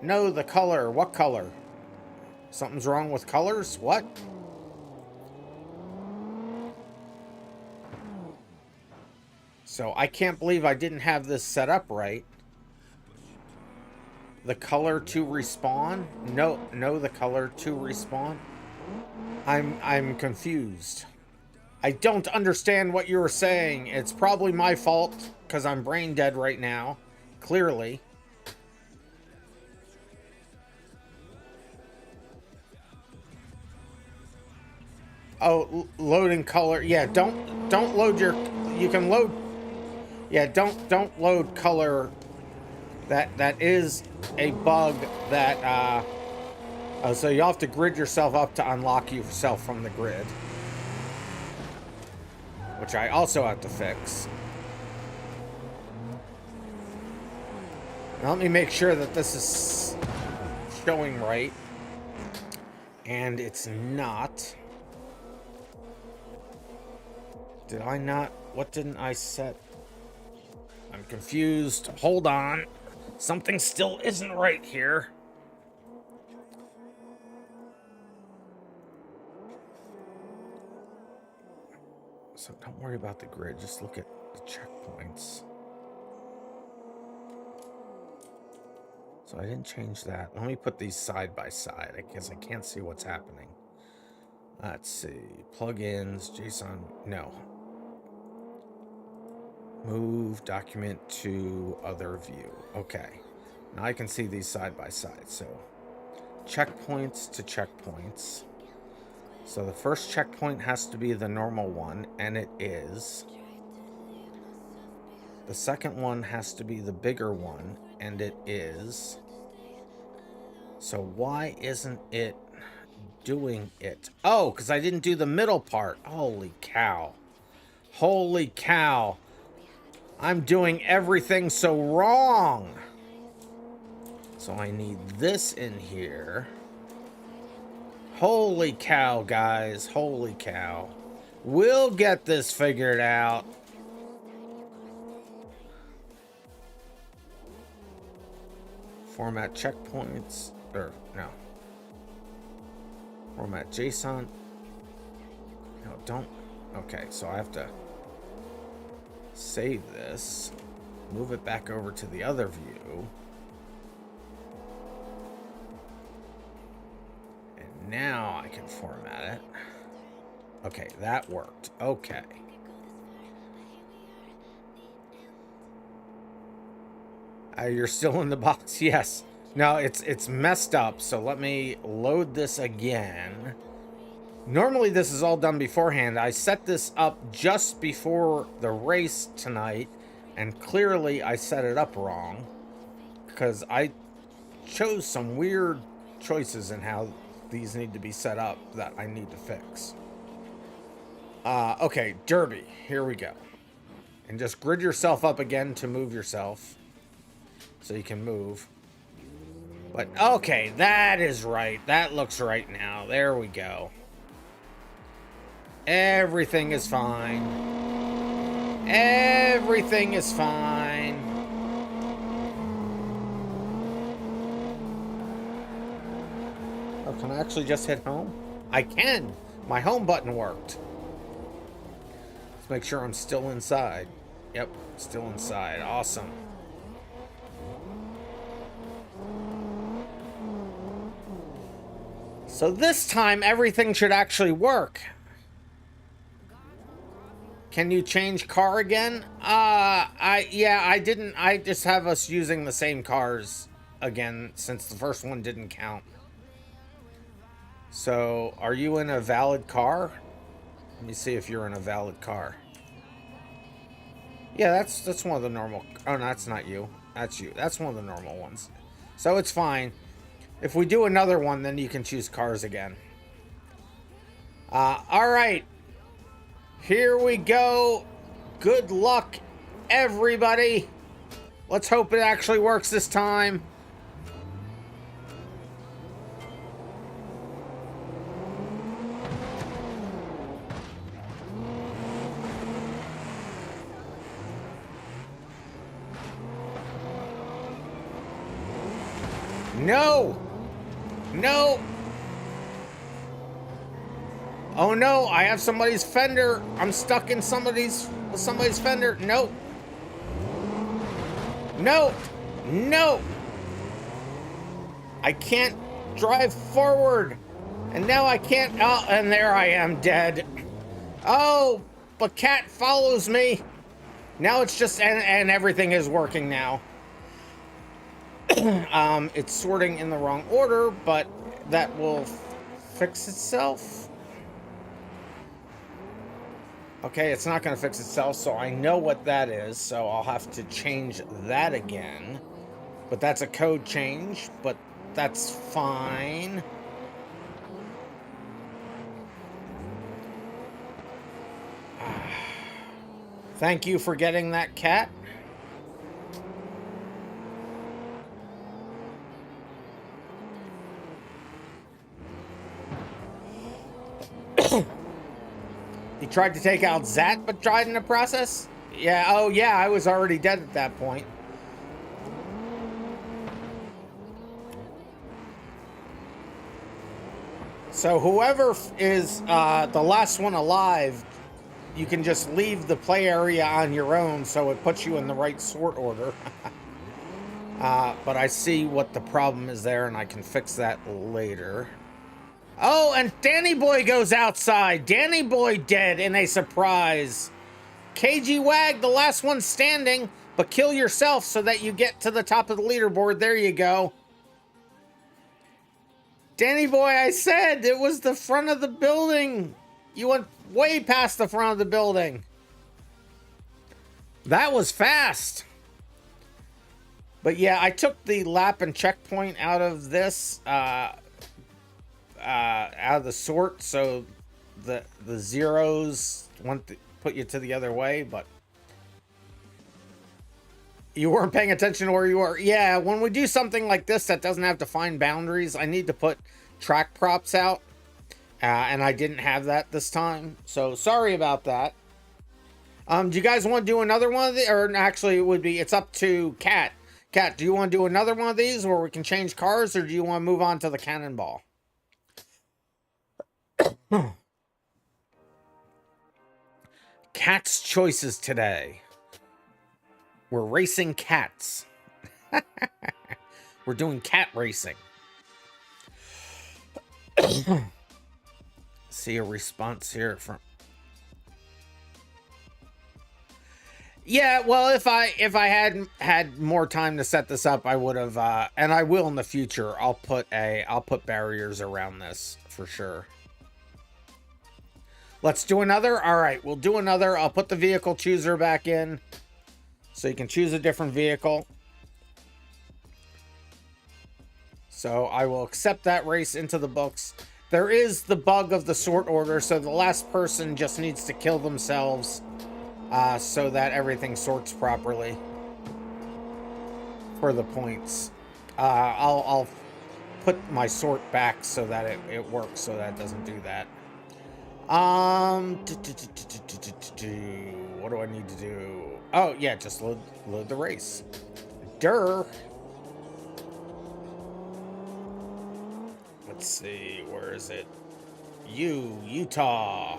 No, the color. What color? Something's wrong with colors? What? So I can't believe I didn't have this set up right. The color to respawn? No, the color to respawn. I'm confused. I don't understand what you were saying. It's probably my fault because I'm brain dead right now. Clearly. Oh, loading color. Yeah, don't load your... You can load... Yeah, don't load color. That is a bug that... so you'll have to grid yourself up to unlock yourself from the grid. Which I also have to fix. Now let me make sure that this is showing right. And it's not... Did I not? What didn't I set? I'm confused. Hold on. Something still isn't right here. So don't worry about the grid. Just look at the checkpoints. So I didn't change that. Let me put these side by side. I guess I can't see what's happening. Let's see. Plugins, JSON. No. Move document to other view. Okay. Now I can see these side by side. So checkpoints to checkpoints. So the first checkpoint has to be the normal one, and it is. The second one has to be the bigger one, and it is. So why isn't it doing it? Oh, because I didn't do the middle part. Holy cow. Holy cow. I'm doing everything so wrong. So I need this in here. Holy cow, guys. Holy cow. We'll get this figured out. Format checkpoints, or no. Format JSON. No, don't. Okay, so I have to save this, move it back over to the other view. And now I can format it. Okay, that worked. Okay. You're still in the box? Yes. No, it's messed up, so let me load this again. Normally this is all done beforehand. I set this up just before the race tonight, and clearly I set it up wrong because I chose some weird choices in how these need to be set up that I need to fix. Okay, Derby, here we go. And just grid yourself up again to move yourself so you can move. But okay, that is right. That looks right now. There we go. Everything is fine. Everything is fine. Oh, can I actually just hit home? I can. My home button worked. Let's make sure I'm still inside. Yep, still inside. Awesome. So this time everything should actually work. Can you change car again? I didn't. I just have us using the same cars again since the first one didn't count. So, are you in a valid car? Let me see if you're in a valid car. Yeah, that's one of the normal. Oh, no, that's not you. That's you. That's one of the normal ones. So it's fine. If we do another one, then you can choose cars again. All right. Here we go. Good luck, everybody. Let's hope it actually works this time. No! No! Oh no, I have somebody's fender. I'm stuck in somebody's fender. No. No. No. I can't drive forward. And now I can't. Oh, and there I am dead. Oh, but Cat follows me. Now it's just, and everything is working now. It's sorting in the wrong order, but that will fix itself. Okay, it's not going to fix itself, so I know what that is, so I'll have to change that again. But that's a code change, but that's fine. Thank you for getting that, Cat. He tried to take out Zat, but died in the process? Yeah, oh yeah, I was already dead at that point. So whoever is the last one alive, you can just leave the play area on your own, so it puts you in the right sort order. But I see what the problem is there, and I can fix that later. Oh, and Danny Boy goes outside. Danny Boy dead in a surprise. KG Wag, the last one standing, but kill yourself so that you get to the top of the leaderboard. There you go. Danny Boy, I said it was the front of the building. You went way past the front of the building. That was fast. But yeah, I took the lap and checkpoint out of this. Out of the sort, so the zeros want to put you to the other way, but you weren't paying attention to where you were. Yeah, when we do something like this that doesn't have defined boundaries, I need to put track props out, and I didn't have that this time, so sorry about that. Do you guys want to do another one of the, or actually it would be, it's up to Cat. Kat, do you want to do another one of these where we can change cars, or do you want to move on to the Cannonball? Cat's choices today. We're racing cats. We're doing cat racing. See a response here from... Yeah, well, if I had had more time to set this up, I would have, and I will in the future. I'll put barriers around this for sure. Let's do another. All right, we'll do another. I'll put the vehicle chooser back in, so you can choose a different vehicle. So I will accept that race into the books. There is the bug of the sort order, so the last person just needs to kill themselves. So that everything sorts properly for the points. I'll put my sort back so that it works, so that it doesn't do that. What do I need to do? Oh yeah, just load the race. Durr. Let's see, where is it? Utah.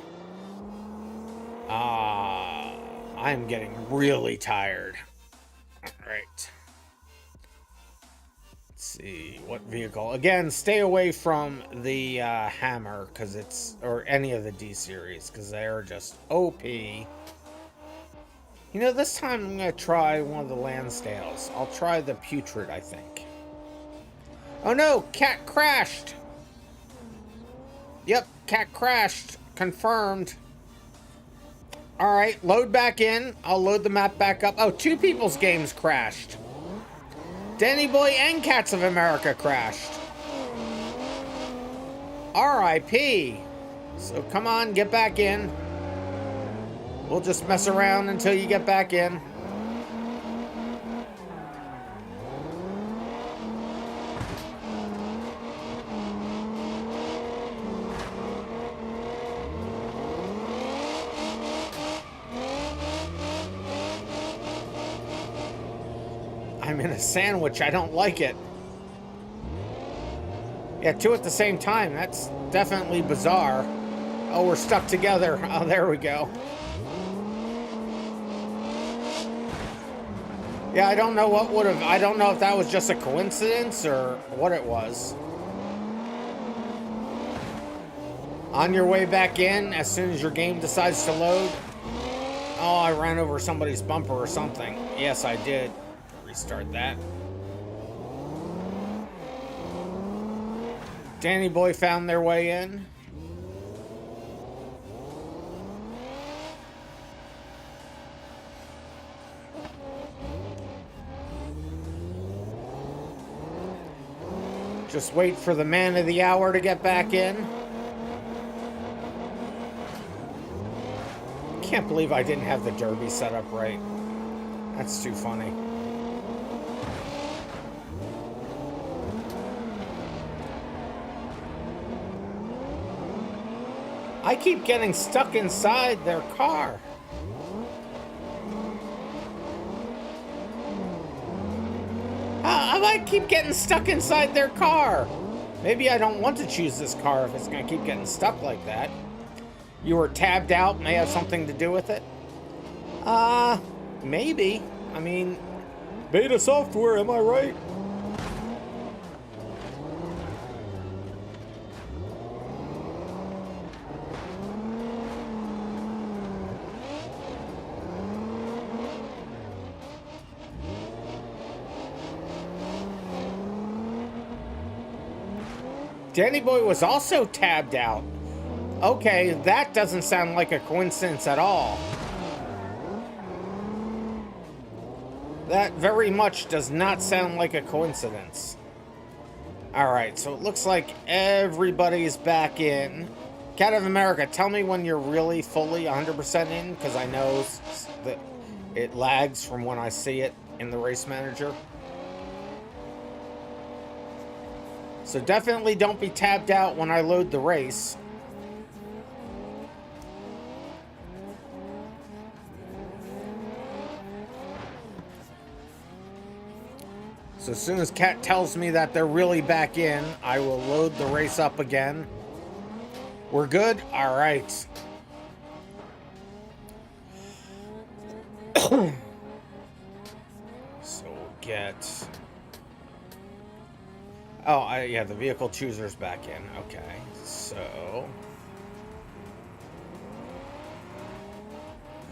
I'm getting really tired. All right. Let's see, what vehicle? Again, stay away from the Hammer, because it's, or any of the D series, because they're just OP. You know, this time I'm going to try one of the Lansdales. I'll try the Putrid, I think. Oh no, cat crashed. Yep, cat crashed. Confirmed. All right, load back in. I'll load the map back up. Oh, two people's games crashed. Danny Boy and Cats of America crashed. R.I.P. So come on, get back in. We'll just mess around until you get back in. I'm in a sandwich. I don't like it. Yeah, two at the same time. That's definitely bizarre. Oh, we're stuck together. Oh, there we go. Yeah, I don't know what would have... I don't know if that was just a coincidence or what it was. On your way back in, as soon as your game decides to load. Oh, I ran over somebody's bumper or something. Yes, I did. Restart that. Danny Boy found their way in. Just wait for the man of the hour to get back in. Can't believe I didn't have the derby set up right. That's too funny. I keep getting stuck inside their car. I keep getting stuck inside their car. Maybe I don't want to choose this car if it's going to keep getting stuck like that. You were tabbed out, may have something to do with it. Maybe. I mean, beta software, am I right? Danny Boy was also tabbed out. Okay, that doesn't sound like a coincidence at all. That very much does not sound like a coincidence. Alright, so it looks like everybody's back in. Cat of America, tell me when you're really fully 100% in, because I know that it lags from when I see it in the race manager. So definitely don't be tabbed out when I load the race. So as soon as Cat tells me that they're really back in, I will load the race up again. We're good? All right. So we'll get... Oh, yeah, the vehicle chooser's back in. Okay, so...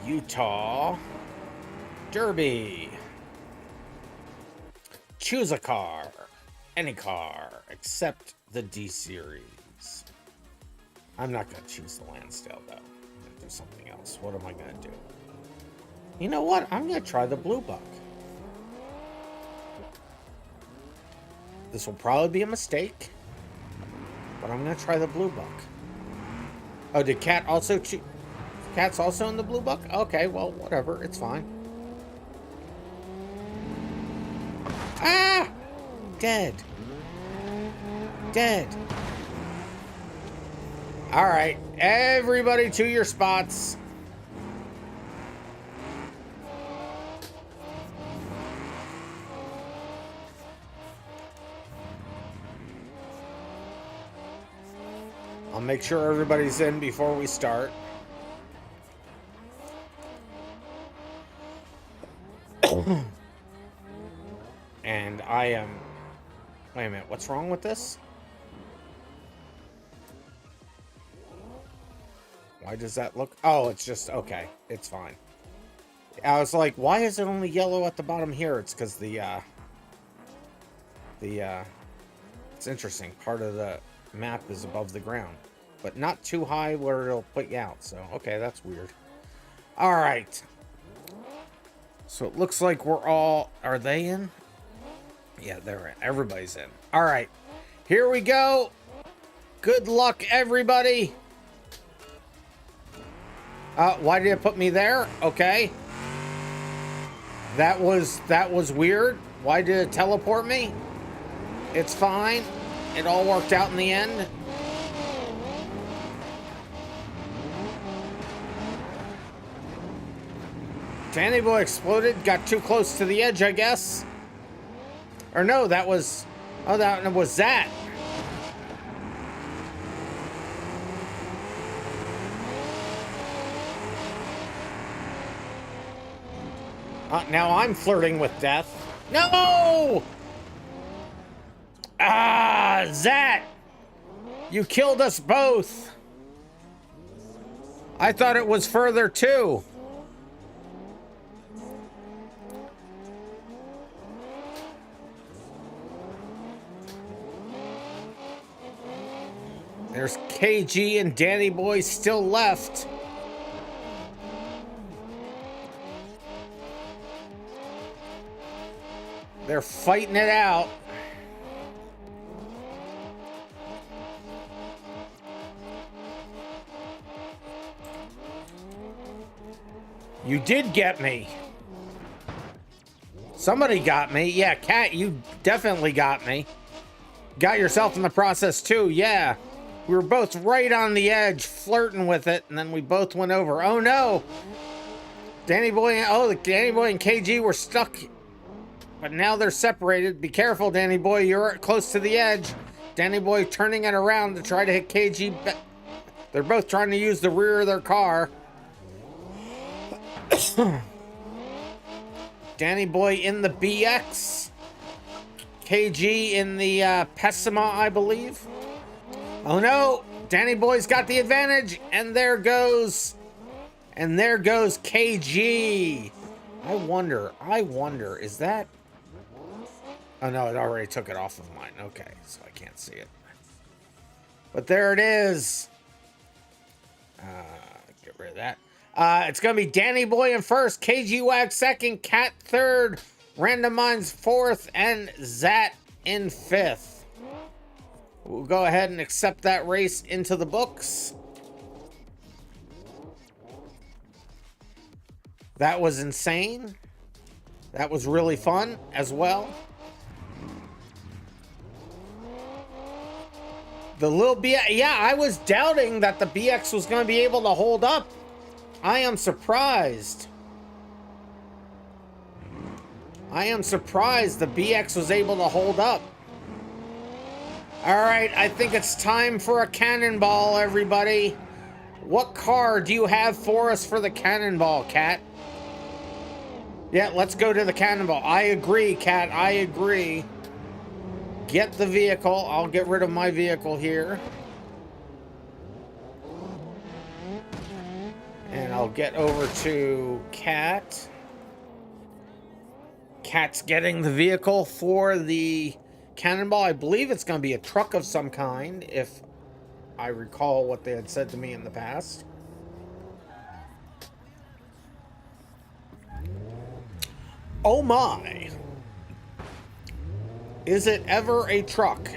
Utah. Derby. Choose a car. Any car, except the D series. I'm not going to choose the Lansdale, though. I'm going to do something else. What am I going to do? You know what? I'm going to try the Blue Buck. This will probably be a mistake, but I'm going to try the Blue Buck. Oh, did Cat also choose? Cat's also in the Blue Buck? Okay, well, whatever. It's fine. Ah! Dead. Dead. All right. Everybody to your spots. I'll make sure everybody's in before we start. And I am... Wait a minute, what's wrong with this? Why does that look... Oh, it's just... Okay, it's fine. I was like, why is it only yellow at the bottom here? It's because it's interesting. Part of the map is above the ground. But not too high where it'll put you out. So, okay, that's weird. All right. So it looks like we're all... Are they in? Yeah, they're in. Everybody's in. All right. Here we go. Good luck, everybody. Why did it put me there? Okay. That was weird. Why did it teleport me? It's fine. It all worked out in the end. Danny Boy exploded. Got too close to the edge, I guess. Or no, that was... Oh, that was that. Now I'm flirting with death. No! Ah, Zat! You killed us both. I thought it was further too. There's KG and Danny Boy still left. They're fighting it out. You did get me. Somebody got me. Yeah, Cat, you definitely got me. Got yourself in the process too, yeah. We were both right on the edge, flirting with it, and then we both went over. Oh no! Danny Boy and KG were stuck, but now they're separated. Be careful, Danny Boy, you're close to the edge. Danny Boy turning it around to try to hit KG. They're both trying to use the rear of their car. Danny Boy in the BX. KG in the Pessima, I believe. Oh no, Danny Boy's got the advantage, and there goes KG. I wonder, is that... Oh no, it already took it off of mine. Okay, so I can't see it. But there it is. Get rid of that. It's gonna be Danny Boy in first, KG Wag second, Cat third, RandomMinds fourth, and Zat in fifth. We'll go ahead and accept that race into the books. That was insane. That was really fun as well. The little BX, yeah, I was doubting that the BX was going to be able to hold up. I am surprised. I am surprised the BX was able to hold up. Alright, I think it's time for a cannonball, everybody. What car do you have for us for the cannonball, Cat? Yeah, let's go to the cannonball. I agree, Cat, I agree. Get the vehicle. I'll get rid of my vehicle here. And I'll get over to Cat. Cat's getting the vehicle for the cannonball. I believe it's going to be a truck of some kind, if I recall what they had said to me in the past. Oh my! Is it ever a truck?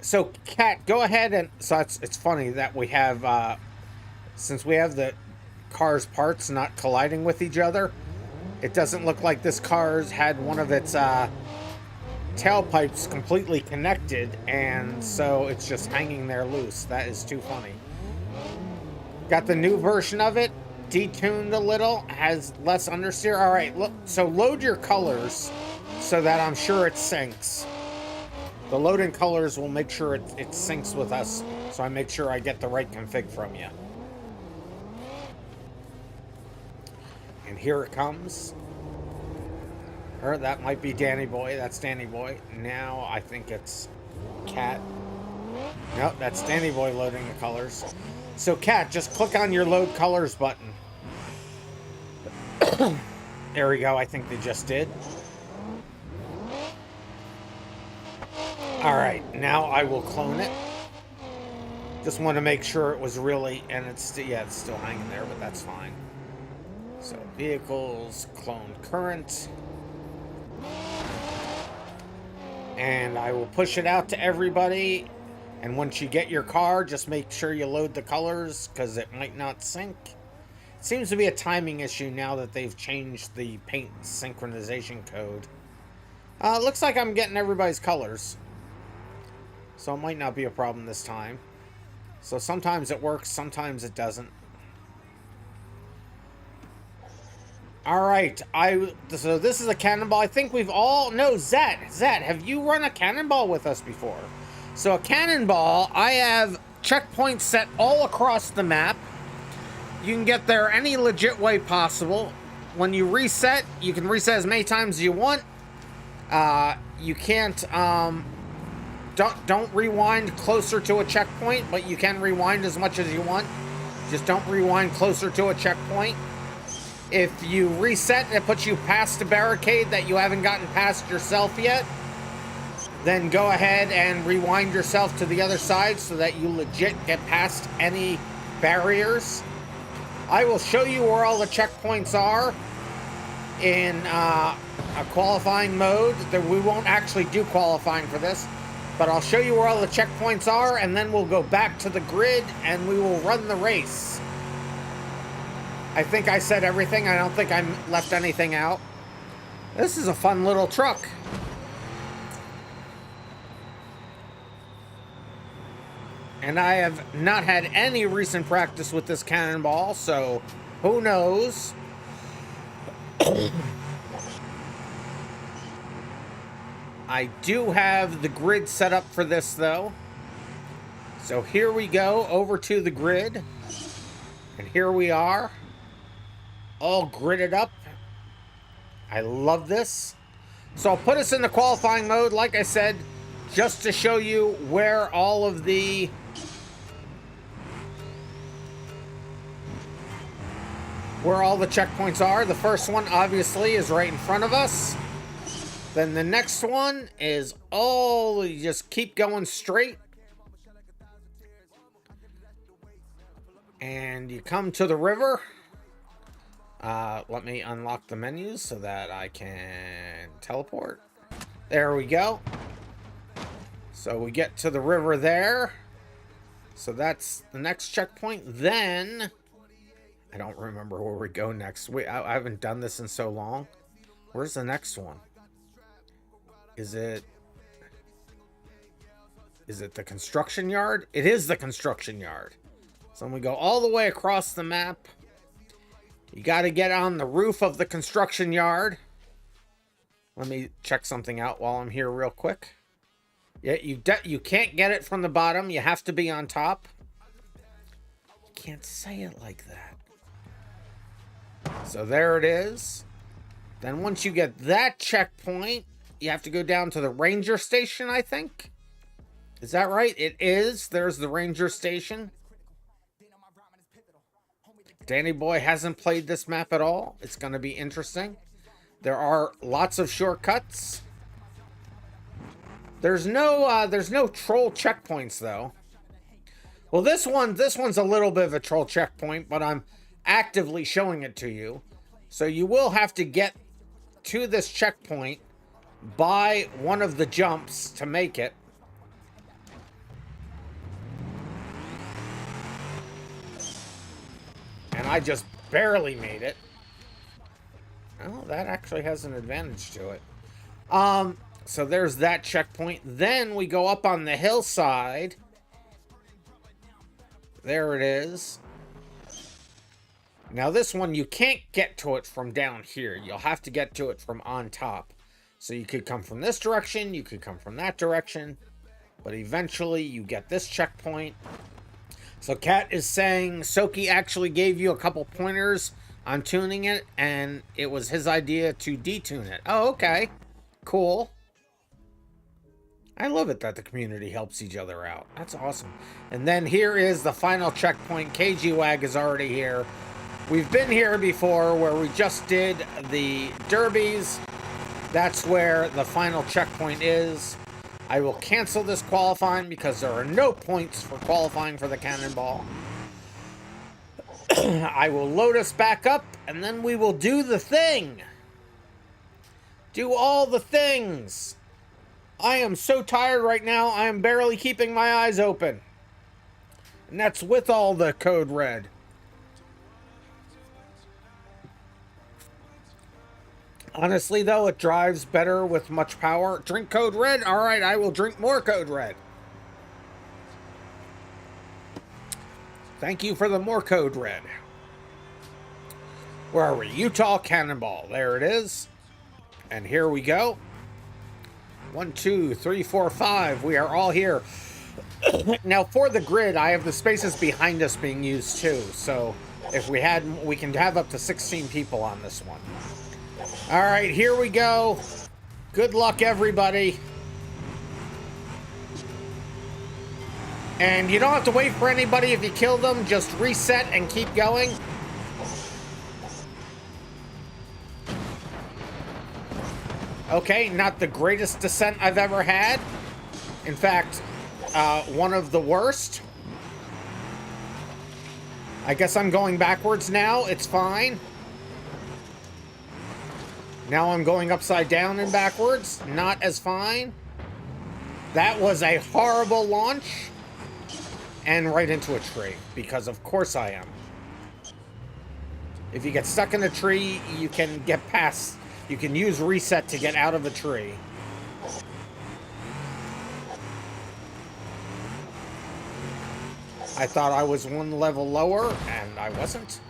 So, Cat, go ahead and... So, it's funny that we have... since we have the car's parts not colliding with each other, it doesn't look like this car's had one of its tailpipes completely connected, and so it's just hanging there loose. That is too funny. Got the new version of it, detuned a little, has less understeer. All right, look, so load your colors so that I'm sure it syncs. The loading colors will make sure it syncs with us, so I make sure I get the right config from you. And here it comes. Or that might be Danny Boy. That's Danny Boy. Now I think it's Cat. Nope, that's Danny Boy loading the colors. So Cat, just click on your load colors button. There we go. I think they just did. All right, now I will clone it. Just want to make sure it was really, and it's it's still hanging there, but that's fine. So vehicles, clone current. And I will push it out to everybody. And once you get your car, just make sure you load the colors, because it might not sync. It seems to be a timing issue now that they've changed the paint synchronization code. Looks like I'm getting everybody's colors. So it might not be a problem this time. So sometimes it works, sometimes it doesn't. Alright, so this is a cannonball. I think we've all... No, Zed, have you run a cannonball with us before? So a cannonball, I have checkpoints set all across the map. You can get there any legit way possible. When you reset, you can reset as many times as you want. You can't... Don't rewind closer to a checkpoint, but you can rewind as much as you want. Just don't rewind closer to a checkpoint. If you reset, it puts you past a barricade that you haven't gotten past yourself yet. Then go ahead and rewind yourself to the other side so that you legit get past any barriers. I will show you where all the checkpoints are in a qualifying mode. We won't actually do qualifying for this. But I'll show you where all the checkpoints are, and then we'll go back to the grid, and we will run the race. I think I said everything. I don't think I left anything out. This is a fun little truck. And I have not had any recent practice with this cannonball, so who knows? I do have the grid set up for this, though. So here we go, over to the grid. And here we are, all gridded up. I love this. So I'll put us in the qualifying mode, like I said, just to show you where all of the... where all the checkpoints are. The first one, obviously, is right in front of us. Then the next one is all, you just keep going straight. And you come to the river. Let me unlock the menus so that I can teleport. There we go. So we get to the river there. So that's the next checkpoint. Then, I don't remember where we go next. I haven't done this in so long. Where's the next one? Is it the construction yard? It is the construction yard. So we go all the way across the map. You got to get on the roof of the construction yard. Let me check something out while I'm here real quick. Yeah, you can't get it from the bottom. You have to be on top. You can't say it like that. So there it is. Then once you get that checkpoint, you have to go down to the ranger station, I think. Is that right? It is. There's the ranger station. Danny Boy hasn't played this map at all. It's going to be interesting. There are lots of shortcuts. There's no troll checkpoints though. Well, this one's a little bit of a troll checkpoint, but I'm actively showing it to you. So you will have to get to this checkpoint by one of the jumps to make it. And I just barely made it. Oh, that actually has an advantage to it. So there's that checkpoint. Then we go up on the hillside. There it is. Now this one, you can't get to it from down here. You'll have to get to it from on top. So you could come from this direction, you could come from that direction, but eventually you get this checkpoint. So Kat is saying Soki actually gave you a couple pointers on tuning it, and it was his idea to detune it. Oh, okay. Cool. I love it that the community helps each other out. That's awesome. And then here is the final checkpoint. KG Wag is already here. We've been here before where we just did the derbies. That's where the final checkpoint is. I will cancel this qualifying because there are no points for qualifying for the Cannonball. I will load us back up and then we will do the thing. Do all the things. I am so tired right now, I am barely keeping my eyes open. And that's with all the code red. Honestly, though, it drives better with much power. Drink code red? Alright, I will drink more code red. Thank you for the more code red. Where are we? Utah Cannonball. There it is. And here we go. 1, 2, 3, 4, 5. We are all here. Now, for the grid, I have the spaces behind us being used too. So, if we can have up to 16 people on this one. All right, here we go. Good luck, everybody. And you don't have to wait for anybody if you kill them. Just reset and keep going. Okay, not the greatest descent I've ever had. In fact, one of the worst. I guess I'm going backwards now. It's fine. Now I'm going upside down and backwards. Not as fine. That was a horrible launch. And right into a tree. Because of course I am. If you get stuck in a tree, you can get past. You can use reset to get out of a tree. I thought I was one level lower, and I wasn't.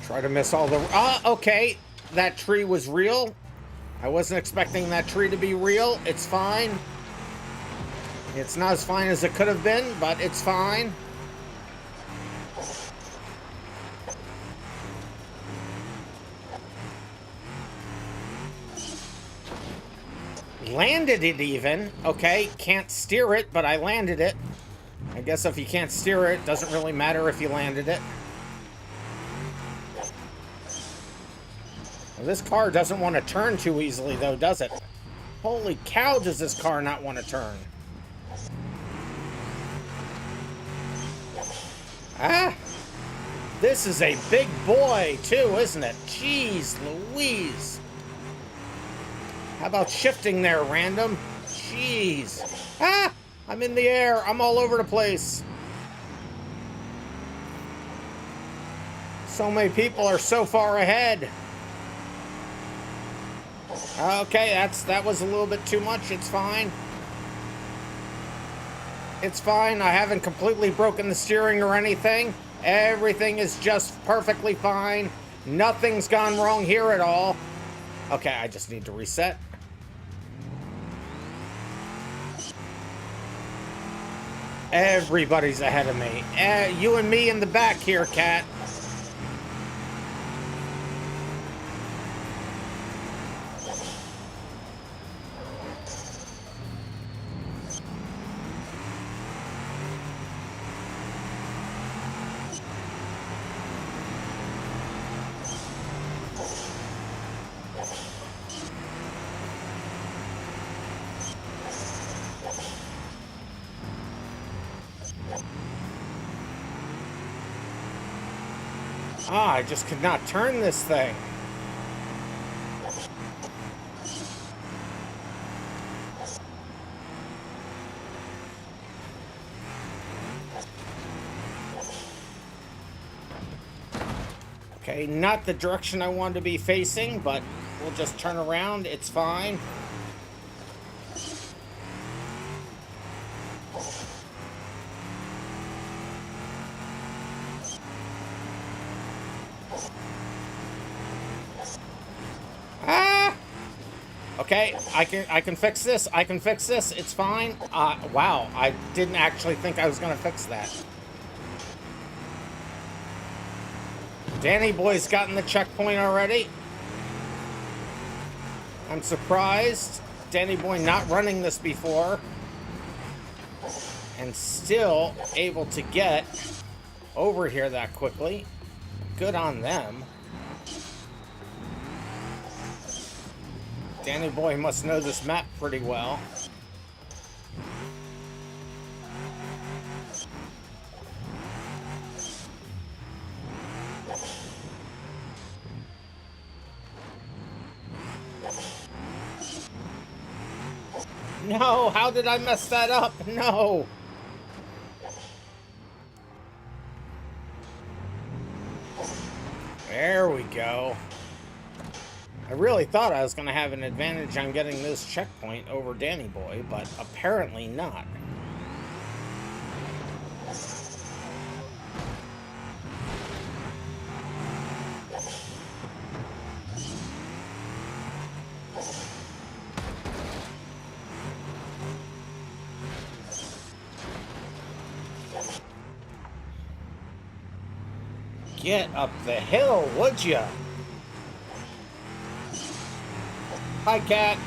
Try to miss all the... okay. That tree was real. I wasn't expecting that tree to be real. It's fine. It's not as fine as it could have been, but it's fine. Landed it even. Okay, can't steer it, but I landed it. I guess if you can't steer it, doesn't really matter if you landed it. Well, this car doesn't want to turn too easily, though, does it? Holy cow, does this car not want to turn? Ah! This is a big boy, too, isn't it? Jeez Louise. How about shifting there, random? Jeez. Ah! I'm in the air. I'm all over the place. So many people are so far ahead. Okay, that was a little bit too much. It's fine. It's fine. I haven't completely broken the steering or anything. Everything is just perfectly fine. Nothing's gone wrong here at all. Okay, I just need to reset. Everybody's ahead of me. You and me in the back here, Cat. Ah, I just could not turn this thing. Okay, not the direction I wanted to be facing, but we'll just turn around. It's fine. Ah! Okay, I can fix this. I can fix this. It's fine. Wow, I didn't actually think I was gonna fix that. Danny Boy's gotten the checkpoint already. I'm surprised. Danny Boy not running this before. And still able to get over here that quickly. Good on them. Danny Boy must know this map pretty well. No, how did I mess that up? No. There we go. I really thought I was going to have an advantage on getting this checkpoint over Danny Boy, but apparently not. Get up the hill, would ya? Hi, Cat.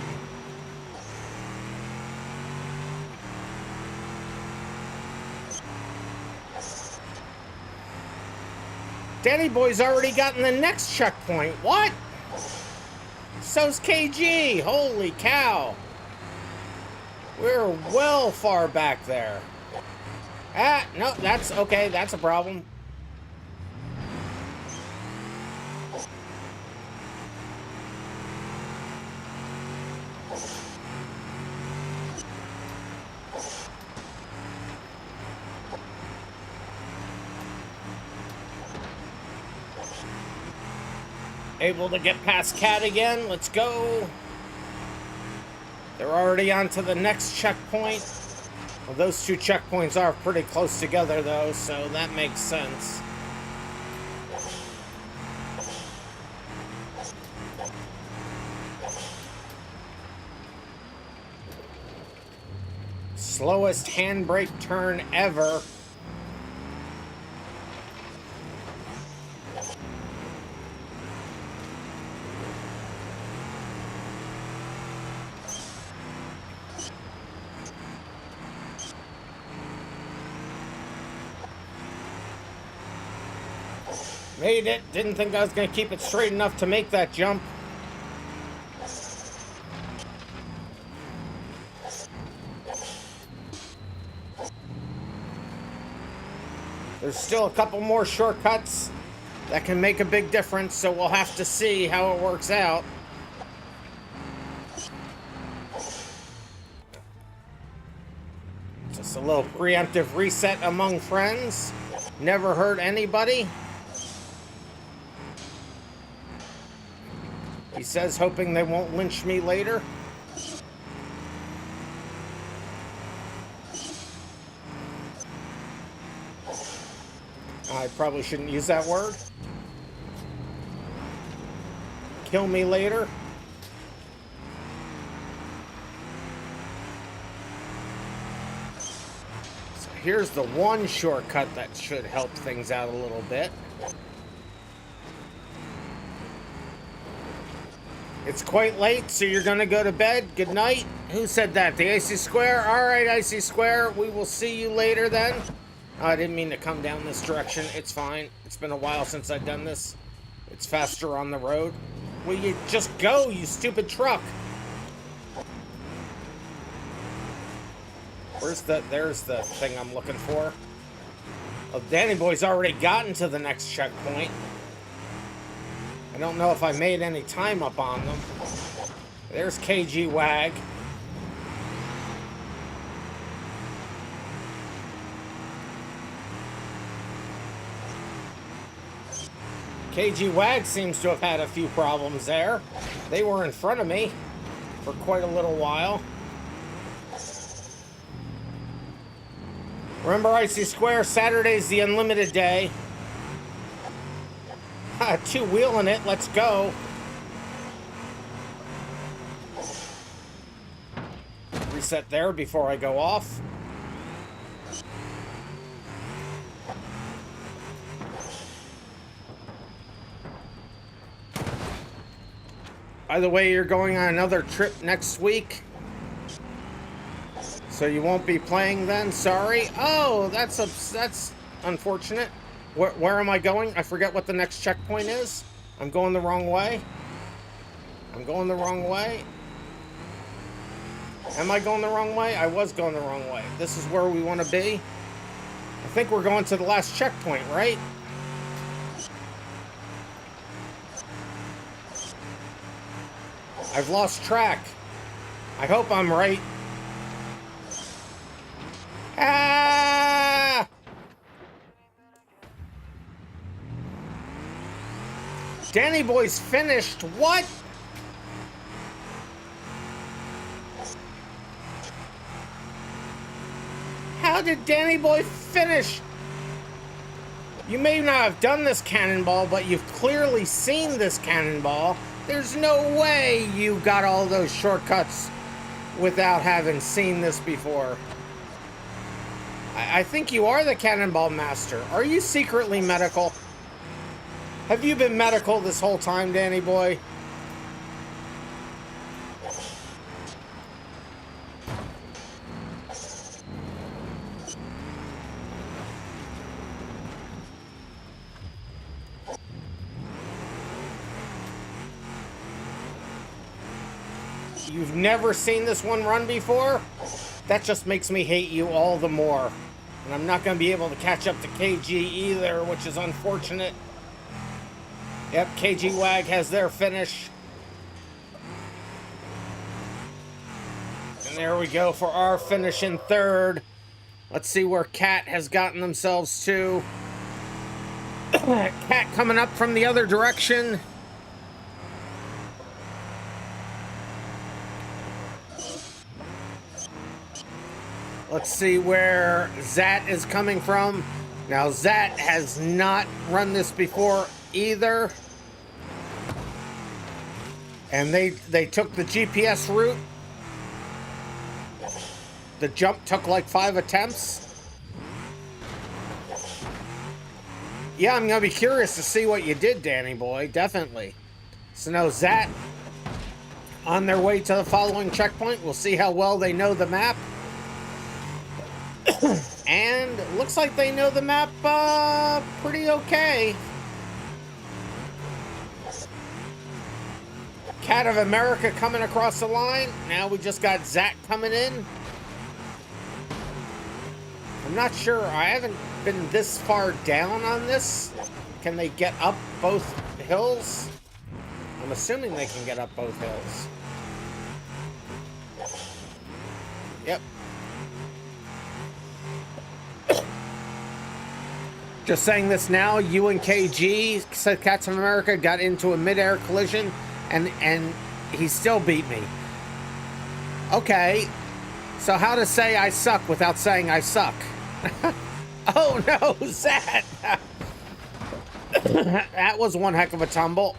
Danny Boy's already gotten the next checkpoint. What? So's KG. Holy cow. We're well far back there. Ah, no, that's okay. That's a problem. Able to get past Cat again. Let's go. They're already on to the next checkpoint. Well, those two checkpoints are pretty close together, though, so that makes sense. Slowest handbrake turn ever. Made it. Didn't think I was going to keep it straight enough to make that jump. There's still a couple more shortcuts that can make a big difference, so we'll have to see how it works out. Just a little preemptive reset among friends. Never hurt anybody. He says, hoping they won't lynch me later. I probably shouldn't use that word. Kill me later. So here's the one shortcut that should help things out a little bit. It's quite late, so you're gonna go to bed. Good night. Who said that? The Icy Square? Alright, Icy Square. We will see you later then. Oh, I didn't mean to come down this direction. It's fine. It's been a while since I've done this. It's faster on the road. Will you just go, you stupid truck? There's the thing I'm looking for. Oh, Danny Boy's already gotten to the next checkpoint. I don't know if I made any time up on them. There's KG Wag. KG Wag seems to have had a few problems there. They were in front of me for quite a little while. Remember Icy Square, Saturday's the unlimited day. Two-wheeling it, let's go. Reset there before I go off. By the way, you're going on another trip next week. So you won't be playing then? Sorry. Oh, that's unfortunate. Where am I going? I forget what the next checkpoint is. I'm going the wrong way. I'm going the wrong way. Am I going the wrong way? I was going the wrong way. This is where we want to be. I think we're going to the last checkpoint, right? I've lost track. I hope I'm right. Ah! Danny Boy's finished. What? How did Danny Boy finish? You may not have done this Cannonball, but you've clearly seen this Cannonball. There's no way you got all those shortcuts without having seen this before. I think you are the Cannonball Master. Are you secretly medical? Have you been medical this whole time, Danny Boy? You've never seen this one run before? That just makes me hate you all the more. And I'm not going to be able to catch up to KG either, which is unfortunate. Yep, KG Wag has their finish. And there we go for our finish in third. Let's see where Cat has gotten themselves to. Cat coming up from the other direction. Let's see where Zat is coming from. Now, Zat has not run this before either. And they took the GPS route. The jump took like 5 attempts. Yeah, I'm going to be curious to see what you did, Danny Boy. Definitely. So now Zat on their way to the following checkpoint. We'll see how well they know the map. And it looks like they know the map pretty okay. Cat of America coming across the line. Now we just got Zach coming in. I'm not sure. I haven't been this far down on this. Can they get up both hills? I'm assuming they can get up both hills. Yep. Just saying this now, you and KG, Cats of America, got into a mid-air collision and he still beat me. Okay, so how to say I suck without saying I suck? Oh no, Zat! That was one heck of a tumble.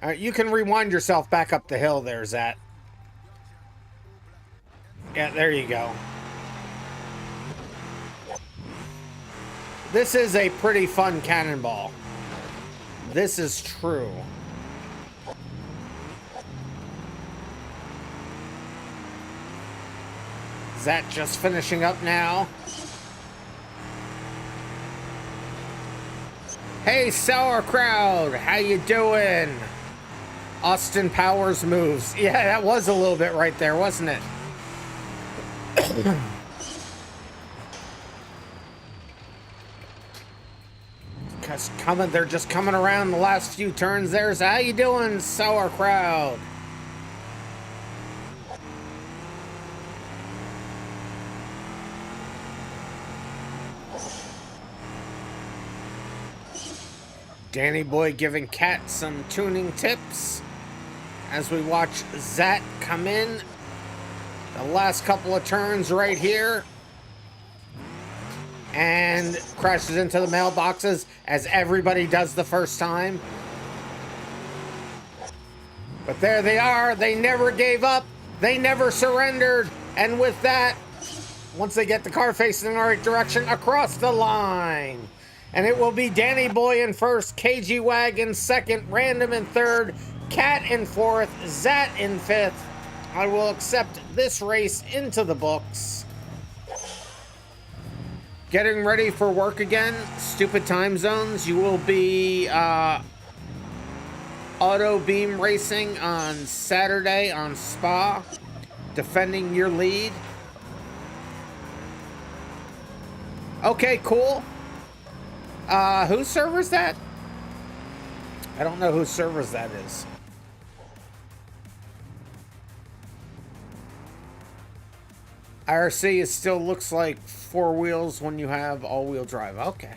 All right, you can rewind yourself back up the hill there, Zat. Yeah, there you go. This is a pretty fun cannonball. This is true. Zat just finishing up now. Hey, sauerkraut, how you doing? Austin Powers moves. Yeah, that was a little bit right there, wasn't it? They're just coming around the last few turns there. So how you doing, sauerkraut? Danny Boy giving Cat some tuning tips as we watch Zat come in. The last couple of turns right here. And crashes into the mailboxes as everybody does the first time. But there they are. They never gave up. They never surrendered. And with that, once they get the car facing in the right direction, across the line. And it will be Danny Boy in first, KG Wag in second, Random in third, Cat in fourth, Zat in fifth. I will accept this race into the books. Getting ready for work again. Stupid time zones. You will be auto beam racing on Saturday on Spa. Defending your lead. Okay, cool. Whose server is that? I don't know whose servers that is. IRC is still looks like four wheels when you have all-wheel drive. Okay.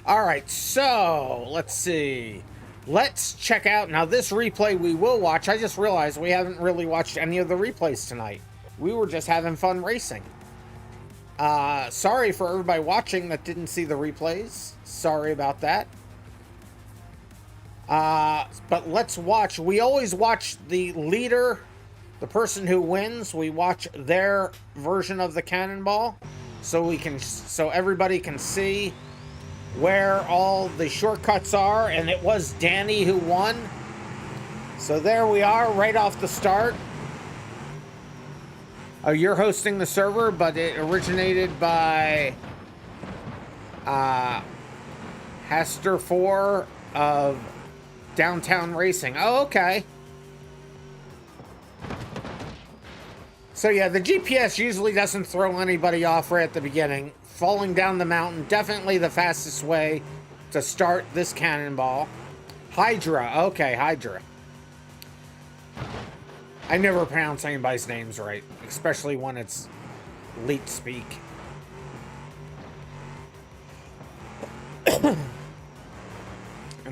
All right, so let's see. Let's check out now this replay we will watch. I just realized we haven't really watched any of the replays tonight. We were just having fun racing. Sorry for everybody watching that didn't see the replays. Sorry about that. But let's watch. We always watch the leader, the person who wins. We watch their version of the cannonball, so everybody can see where all the shortcuts are. And it was Danny who won. So there we are, right off the start. Oh, you're hosting the server, but it originated by Haster 4 of Downtown Racing. Oh, okay. So yeah, the GPS usually doesn't throw anybody off right at the beginning. Falling down the mountain, definitely the fastest way to start this cannonball. Hydra, okay, Hydra. I never pronounce anybody's names right, especially when it's leet speak. And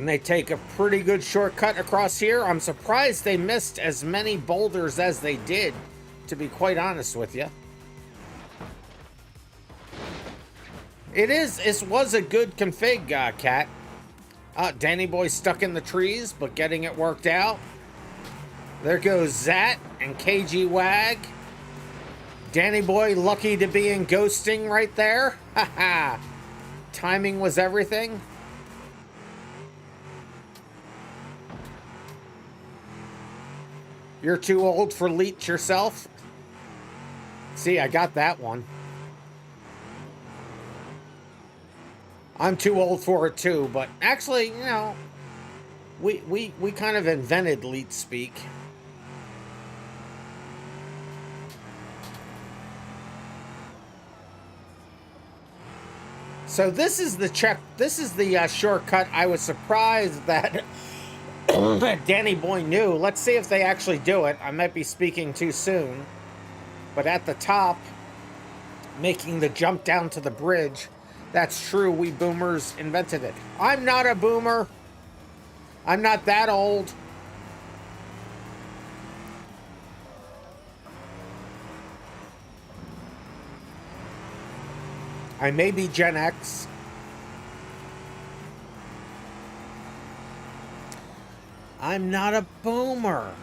they take a pretty good shortcut across here. I'm surprised they missed as many boulders as they did, to be quite honest with you. It was a good config, Cat. Danny Boy stuck in the trees, but getting it worked out. There goes Zat and KG Wag. Danny Boy lucky to be in ghosting right there. Haha. Timing was everything. You're too old for leech yourself. See, I got that one. I'm too old for it too, but actually, you know, we kind of invented leet speak. So this is the shortcut. I was surprised that Danny Boy knew. Let's see if they actually do it. I might be speaking too soon. But at the top, making the jump down to the bridge. That's true, we boomers invented it. I'm not a boomer. I'm not that old. I may be Gen X. I'm not a boomer.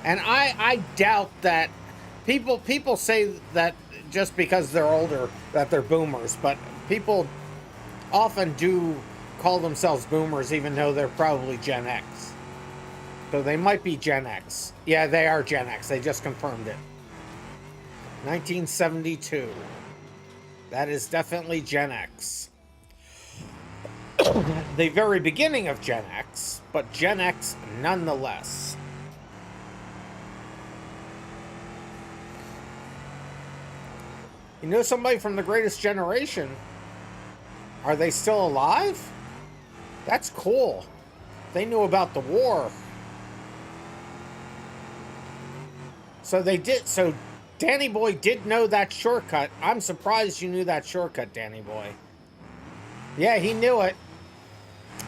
And I doubt that people say that just because they're older that they're boomers, but people often do call themselves boomers even though they're probably Gen X. So they might be Gen X. Yeah, they are Gen X. They just confirmed it. 1972. That is definitely Gen X. The very beginning of Gen X, but Gen X nonetheless. You know somebody from the Greatest Generation? Are they still alive? That's cool. They knew about the war. So they did. So Danny Boy did know that shortcut. I'm surprised you knew that shortcut, Danny Boy. Yeah, he knew it.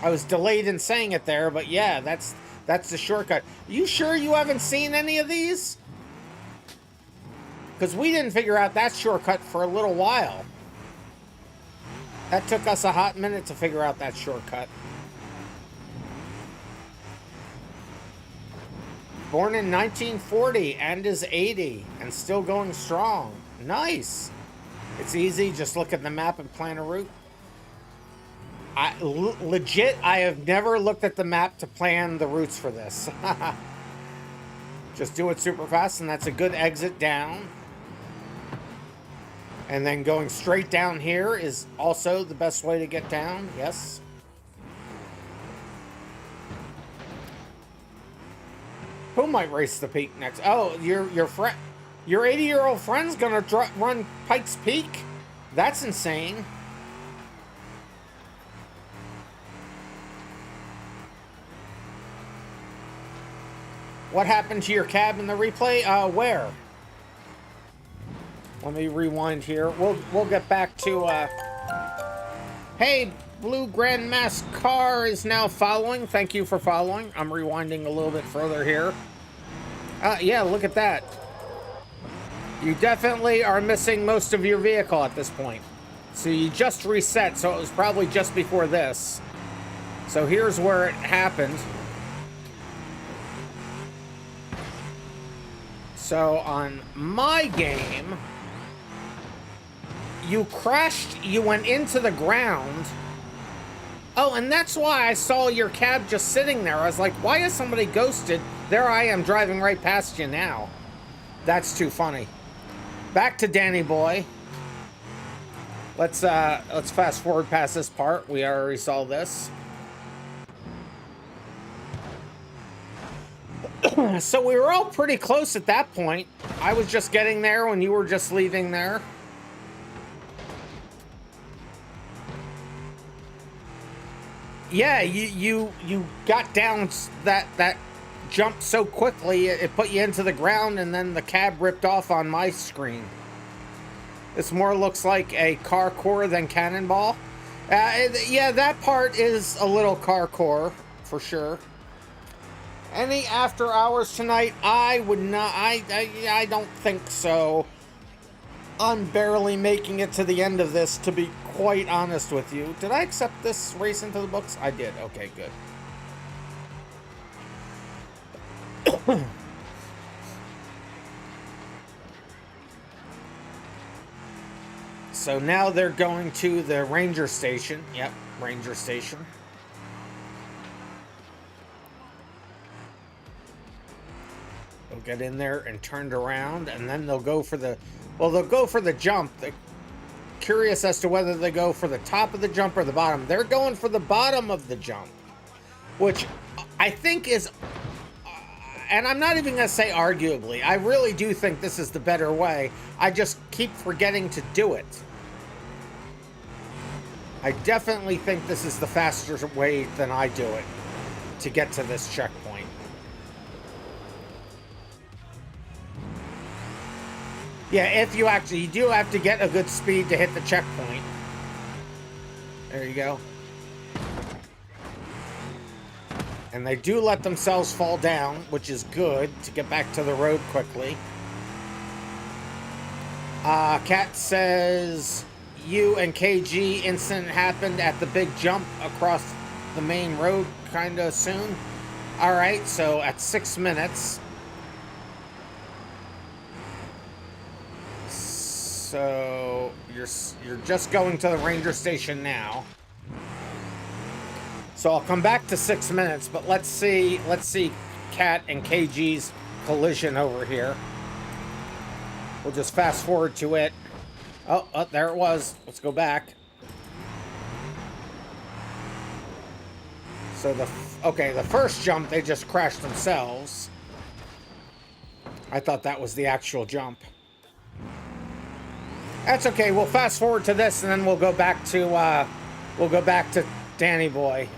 I was delayed in saying it there, but yeah, that's the shortcut. You sure you haven't seen any of these? Because we didn't figure out that shortcut for a little while. That took us a hot minute to figure out that shortcut. Born in 1940 and is 80 and still going strong. Nice. It's easy. Just look at the map and plan a route. Legit, I have never looked at the map to plan the routes for this. Just do it super fast, and that's a good exit down. And then going straight down here is also the best way to get down. Yes. Who might race the peak next? Oh, your friend, your 80-year-old friend's gonna run Pikes Peak? That's insane. What happened to your cab in the replay? Where? Let me rewind here. We'll get back to Hey, Blue Grandma's car is now following. Thank you for following. I'm rewinding a little bit further here. Yeah, look at that. You definitely are missing most of your vehicle at this point. So you just reset, so it was probably just before this. So here's where it happened. So on my game, you crashed, you went into the ground. Oh, and that's why I saw your cab just sitting there. I was like, why is somebody ghosted? There I am driving right past you now. That's too funny. Back to Danny Boy. Let's fast forward past this part. We already saw this. So we were all pretty close at that point. I was just getting there when you were just leaving there. Yeah, you got down that jump so quickly it put you into the ground, and then the cab ripped off on my screen. This more looks like a car core than Cannonball. Yeah, that part is a little car core for sure. Any after hours tonight? I would not. I don't think so. I'm barely making it to the end of this, to be quite honest with you. Did I accept this race into the books? I did. Okay, good. So now they're going to the ranger station. Yep, ranger station. They'll get in there and turned around, and then they'll go for the... Well, they'll go for the jump. They're curious as to whether they go for the top of the jump or the bottom. They're going for the bottom of the jump, which I think is... and I'm not even going to say arguably. I really do think this is the better way. I just keep forgetting to do it. I definitely think this is the faster way than I do it to get to this checkpoint. Yeah, if you actually, you do have to get a good speed to hit the checkpoint. There you go. And they do let themselves fall down, which is good to get back to the road quickly. Kat says, you and KG incident happened at the big jump across the main road kind of soon. All right, so at 6 minutes. So you're just going to the ranger station now. So I'll come back to 6 minutes, but let's see Kat and KG's collision over here. We'll just fast forward to it. Oh, there it was. Let's go back. So the first jump, they just crashed themselves. I thought that was the actual jump. That's okay. We'll fast forward to this, and then we'll go back to Danny Boy.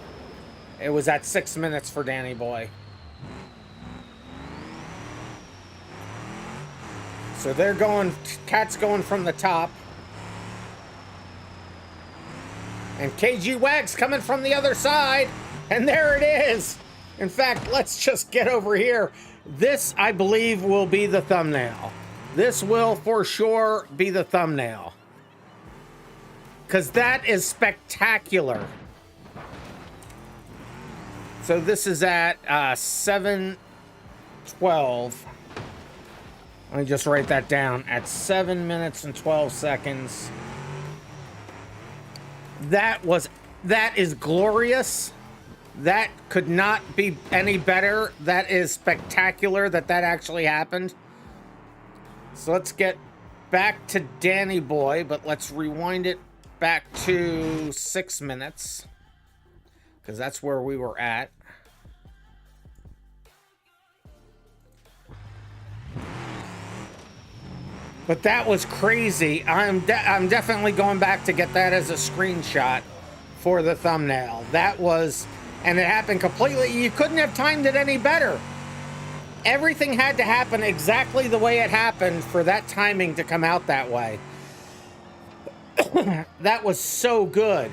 It was at 6 minutes for Danny Boy. So they're going, Cat's going from the top. And KG Wag's coming from the other side. And there it is. In fact, let's just get over here. This, I believe, will be the thumbnail. This will for sure be the thumbnail. Because that is spectacular. So this is at 7:12. Let me just write that down. At 7 minutes and 12 seconds. That is glorious. That could not be any better. That is spectacular that actually happened. So let's get back to Danny Boy, but let's rewind it back to 6 minutes. Because that's where we were at. But that was crazy. I'm definitely going back to get that as a screenshot for the thumbnail. That was, and it happened completely. You couldn't have timed it any better. Everything had to happen exactly the way it happened for that timing to come out that way. That was so good.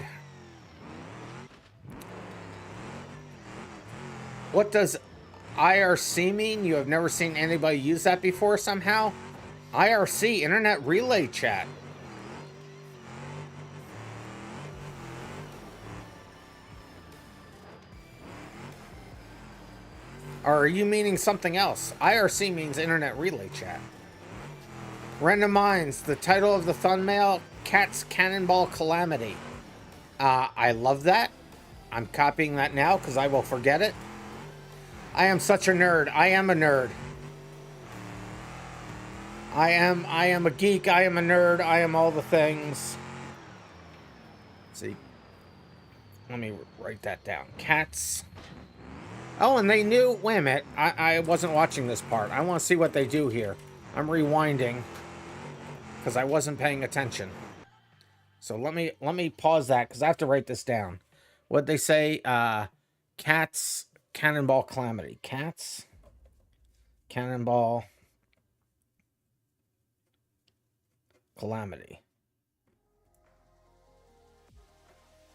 What does IRC mean? You have never seen anybody use that before somehow? IRC, Internet Relay Chat. Or are you meaning something else? IRC means Internet Relay Chat. RandomMinds, the title of the thumbnail, Cat's Cannonball Calamity. I love that. I'm copying that now because I will forget it. I am such a nerd. I am a nerd. I am a geek. I am a nerd. I am all the things. Let's see. Let me write that down. Cats. Oh, and they knew. Wait a minute. I wasn't watching this part. I want to see what they do here. I'm rewinding because I wasn't paying attention. So let me pause that because I have to write this down. What'd they say? Cats Cannonball Calamity. Cats Cannonball Calamity.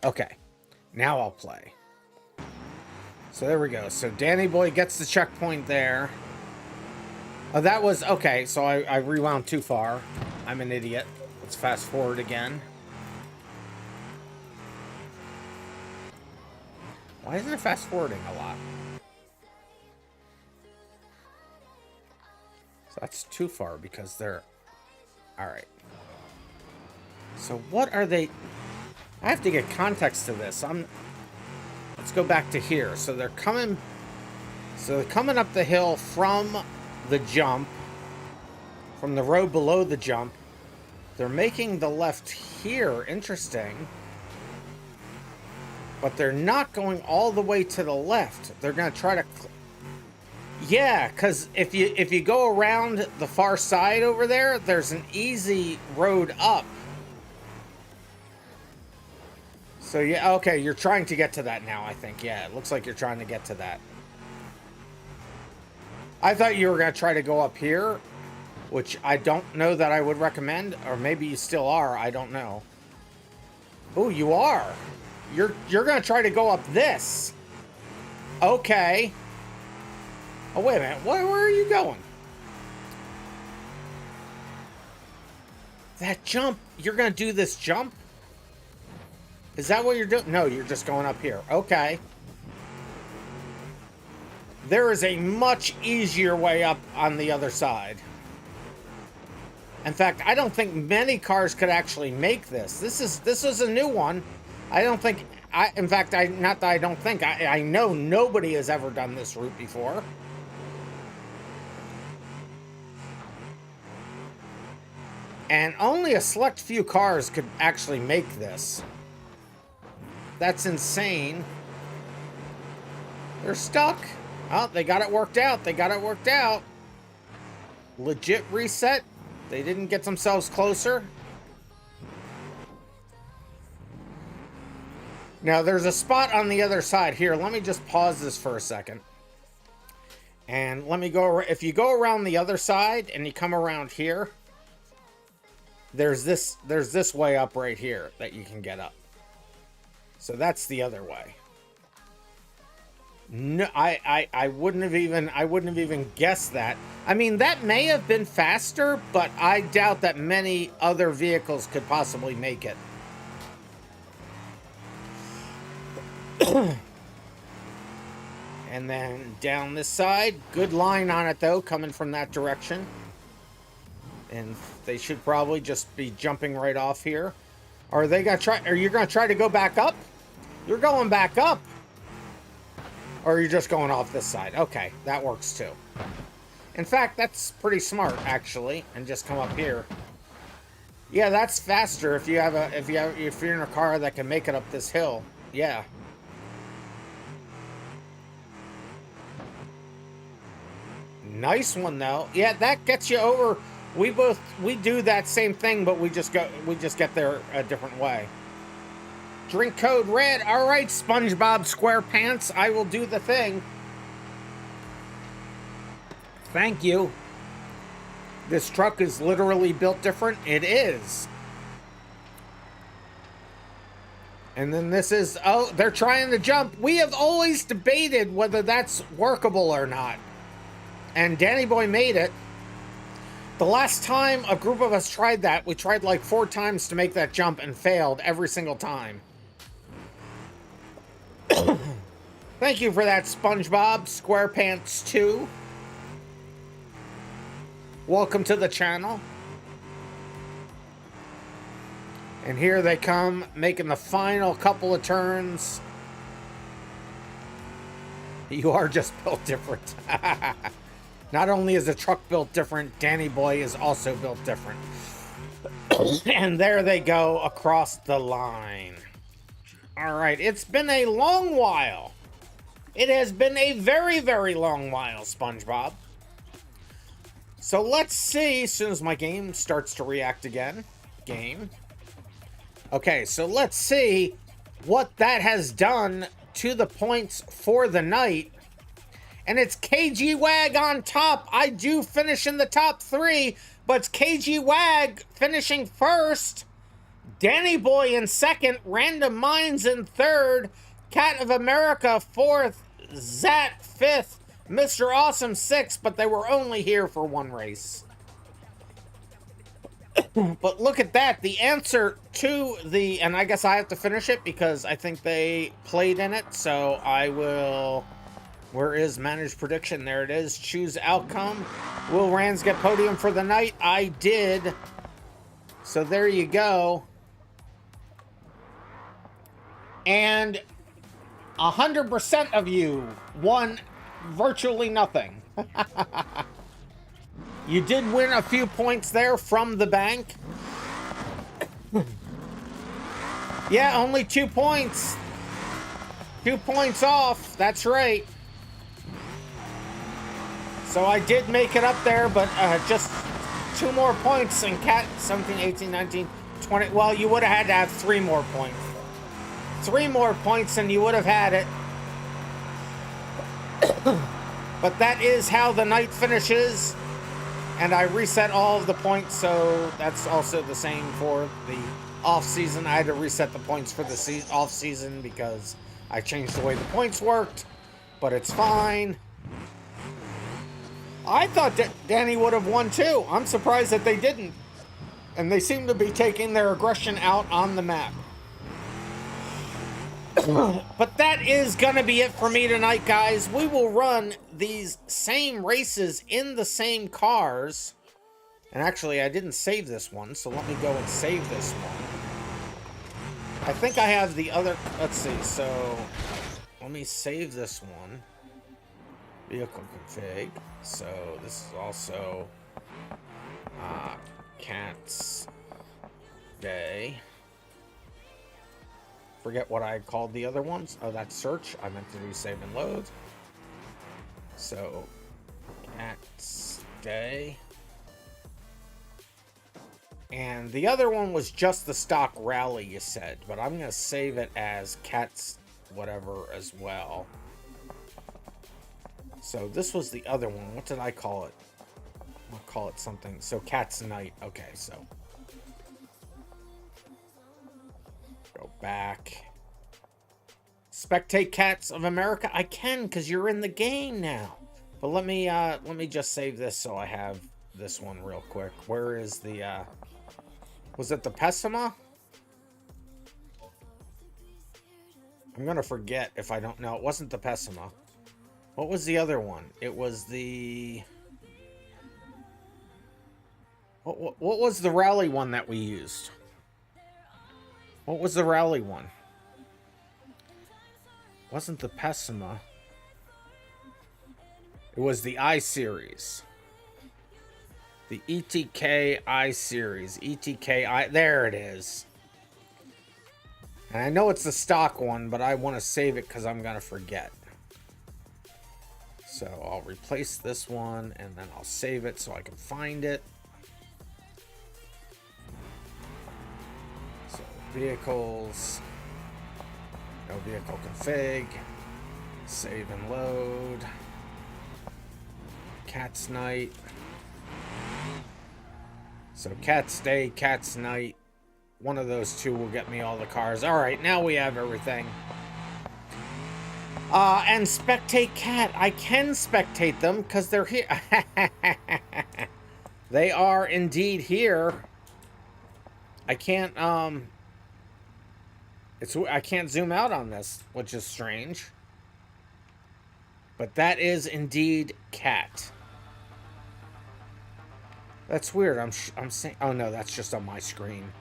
Okay, now I'll play. So there we go. So Danny Boy gets the checkpoint there. Oh, that was okay. So I rewound too far. I'm an idiot. Let's fast forward again. Why isn't it fast forwarding a lot? So that's too far because they're... All right. So what are they... I have to get context to this. Let's go back to here. So they're coming up the hill from the jump, from the road below the jump. They're making the left here. Interesting. But they're not going all the way to the left. They're going to try to... Yeah, because if you go around the far side over there, there's an easy road up. So, yeah, okay, you're trying to get to that now, I think. Yeah, it looks like you're trying to get to that. I thought you were going to try to go up here, which I don't know that I would recommend. Or maybe you still are, I don't know. Oh, you are. You're going to try to go up this. Okay. Oh, wait a minute. Where are you going? That jump. You're going to do this jump? Is that what you're doing? No, you're just going up here. Okay. There is a much easier way up on the other side. In fact, I don't think many cars could actually make this. This is a new one. I don't think... in fact, not that I don't think. I know nobody has ever done this route before. And only a select few cars could actually make this. That's insane. They're stuck. Oh, they got it worked out. They got it worked out. Legit reset. They didn't get themselves closer. Now, there's a spot on the other side here. Let me just pause this for a second. And let me go... If you go around the other side and you come around here, there's this way up right here that you can get up. So that's the other way. No, I wouldn't have even guessed that. I mean, that may have been faster, but I doubt that many other vehicles could possibly make it. And then down this side, good line on it though, coming from that direction. And they should probably just be jumping right off here. Are they gonna try? Are you gonna try to go back up? You're going back up. Or are you just going off this side? Okay, that works too. In fact, that's pretty smart actually, and just come up here. Yeah, that's faster if you're in a car that can make it up this hill. Yeah. Nice one though. Yeah, that gets you over. We do that same thing, but we just get there a different way. Drink code red. All right, SpongeBob SquarePants, I will do the thing. Thank you. This truck is literally built different. It is. And then this is, oh, they're trying to jump. We have always debated whether that's workable or not. And Danny Boy made it. The last time a group of us tried that, we tried like 4 times to make that jump and failed every single time. Thank you for that, SpongeBob SquarePants 2. Welcome to the channel. And here they come, making the final couple of turns. You are just built different. Not only is the truck built different, Danny Boy is also built different. And there they go across the line. All right, it's been a long while. It has been a very, very long while, SpongeBob. So let's see, as soon as my game starts to react again. Game. Okay, so let's see what that has done to the points for the night. And it's KG Wag on top. I do finish in the top 3, but it's KG Wag finishing first. Danny Boy in second. RandomMinds in third. Cat of America fourth. Zat fifth. Mr. Awesome sixth, but they were only here for 1 race. But look at that. The answer to the... And I guess I have to finish it because I think they played in it. So I will... Where is managed prediction? There it is. Choose outcome. Will Rands get podium for the night? I did. So there you go. And 100% of you won virtually nothing. You did win a few points there from the bank. Yeah, only 2 points. 2 points off. That's right. So I did make it up there, but just 2 more points and Cat 17, 18, 19, 20. Well, you would have had to have 3 more points. 3 more points and you would have had it. But that is how the night finishes. And I reset all of the points, so that's also the same for the off-season. I had to reset the points for the off-season because I changed the way the points worked. but it's fine. I thought Danny would have won too. I'm surprised that they didn't. And they seem to be taking their aggression out on the map. But that is gonna be it for me tonight, guys. We will run these same races in the same cars. And actually, I didn't save this one, so let me go and save this one. I think I have the other... Let's see, so... Let me save this one. Vehicle config. So, this is also... Cat's Day. Forget what I called the other ones. Oh, that's search. I meant to do save and load. So, Cat's Day. And the other one was just the stock rally, you said. But I'm going to save it as Cat's whatever as well. So this was the other one. What did I call it? I'll call it something. So Cat's Night. Okay, so. Go back. Spectate Cats of America. I can because you're in the game now. But let me just save this so I have this one real quick. Where is the was it the Pessima? I'm gonna forget if I don't know. It wasn't the Pessima. What was the other one? It was the... What was the rally one that we used? What was the rally one? It wasn't the Pessima. It was the I-Series. The ETK I-Series. ETK There it is. And I know it's the stock one, but I want to save it because I'm going to forget. So I'll replace this one, and then I'll save it so I can find it. So vehicles. No vehicle config. Save and load. Cat's Night. So Cat's Day, Cat's Night. One of those two will get me all the cars. All right, now we have everything. And spectate Cat. I can spectate them because they're here. They are indeed here. I can't, I can't zoom out on this, which is strange. But that is indeed Cat. That's weird. I'm saying, oh no, that's just on my screen.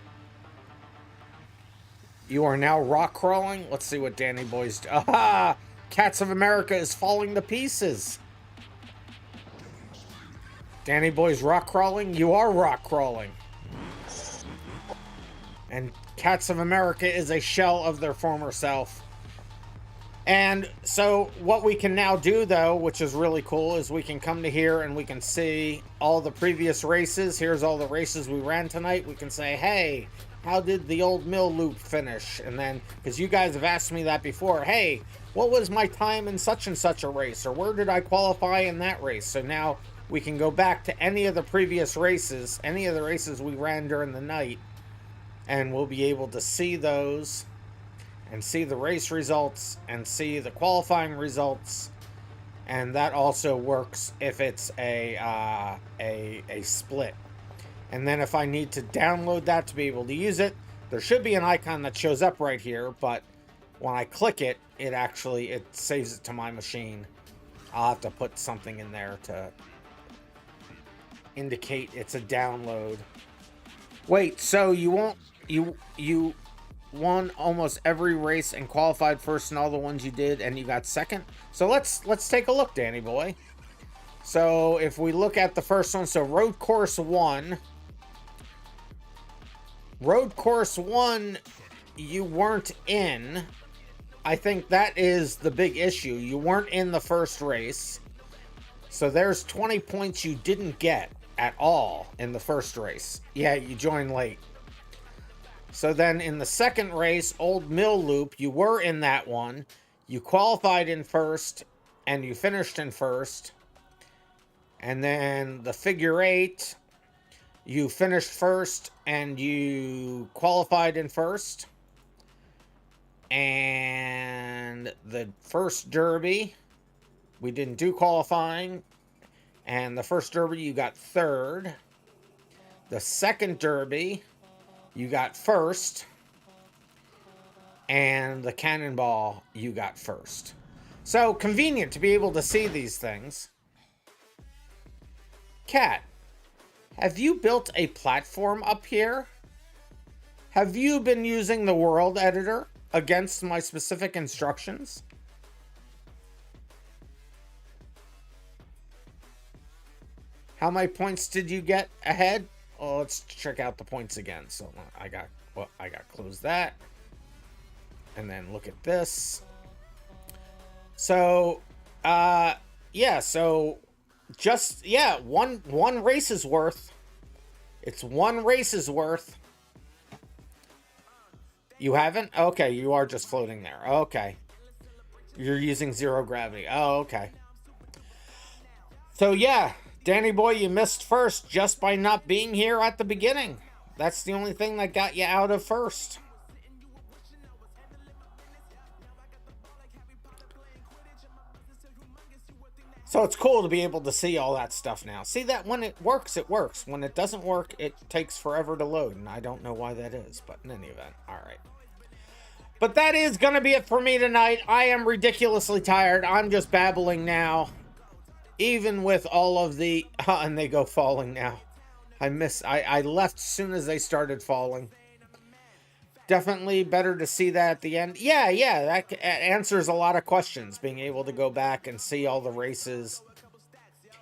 You are now rock crawling. Let's see what Danny Boy's do. Aha! Cats of America is falling to pieces. Danny Boy's rock crawling. You are rock crawling. And Cats of America is a shell of their former self. And so what we can now do, though, which is really cool, is we can come to here and we can see all the previous races. Here's all the races we ran tonight. We can say, hey, how did the old mill loop finish? And then, because you guys have asked me that before, hey, what was my time in such and such a race? Or where did I qualify in that race? So now we can go back to any of the previous races, any of the races we ran during the night, and we'll be able to see those and see the race results and see the qualifying results. And that also works if it's a split. And then if I need to download that to be able to use it, there should be an icon that shows up right here, but when I click it, it saves it to my machine. I'll have to put something in there to indicate it's a download. Wait, so you won almost every race and qualified first in all the ones you did, and you got second? So let's take a look, Danny Boy. So if we look at the first one, so Road Course 1. Road Course 1, you weren't in. I think that is the big issue. You weren't in the first race. So there's 20 points you didn't get at all in the first race. Yeah, you joined late. So then in the second race, Old Mill Loop, you were in that one. You qualified in first, and you finished in first. And then the Figure 8, you finished first, and you qualified in first. And the first Derby, we didn't do qualifying. And the first derby, you got third. The second derby, you got first. And the Cannonball, you got first. So convenient to be able to see these things. Cat, have you built a platform up here? Have you been using the world editor against my specific instructions? How many points did you get ahead? Oh, let's check out the points again. So I got close that. And then look at this. So, yeah, so just, yeah, one race is worth. It's one race is worth. You haven't? Okay, you are just floating there. Okay. You're using zero gravity. Oh, okay. So, yeah, Danny boy, you missed first just by not being here at the beginning. That's the only thing that got you out of first. So it's cool to be able to see all that stuff now. See that when it works, it works. When it doesn't work, it takes forever to load. And I don't know why that is. But in any event, all right. But that is going to be it for me tonight. I am ridiculously tired. I'm just babbling now. Even with all of the... and they go falling now. I left as soon as they started falling. Definitely better to see that at the end. Yeah, that answers a lot of questions, being able to go back and see all the races.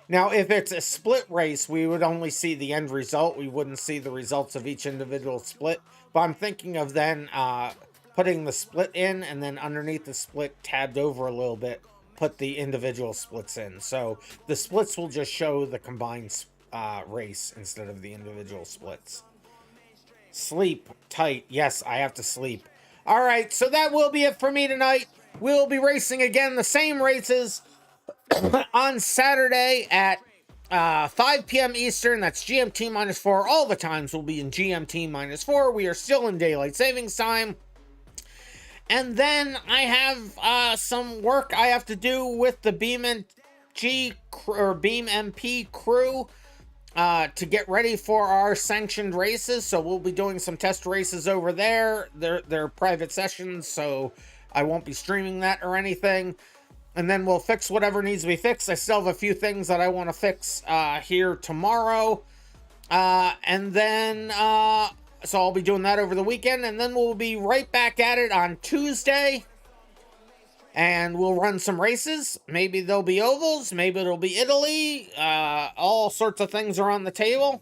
Now, if it's a split race, we would only see the end result. We wouldn't see the results of each individual split. But I'm thinking of then putting the split in, and then underneath the split, tabbed over a little bit, put the individual splits in. So the splits will just show the combined race instead of the individual splits. Sleep tight. Yes, I have to sleep. All right, so that will be it for me tonight. We'll be racing again, the same races on Saturday at 5 p.m. Eastern. That's GMT -4. All the times will be in GMT -4. We are still in daylight savings time. And then I have some work I have to do with the BeamNG or BeamMP crew. To get ready for our sanctioned races. So we'll be doing some test races over there. They're private sessions, so I won't be streaming that or anything. And then we'll fix whatever needs to be fixed. I still have a few things that I want to fix here tomorrow. And then, so I'll be doing that over the weekend. And then we'll be right back at it on Tuesday. And we'll run some races. Maybe there'll be ovals. Maybe it'll be Italy. All sorts of things are on the table.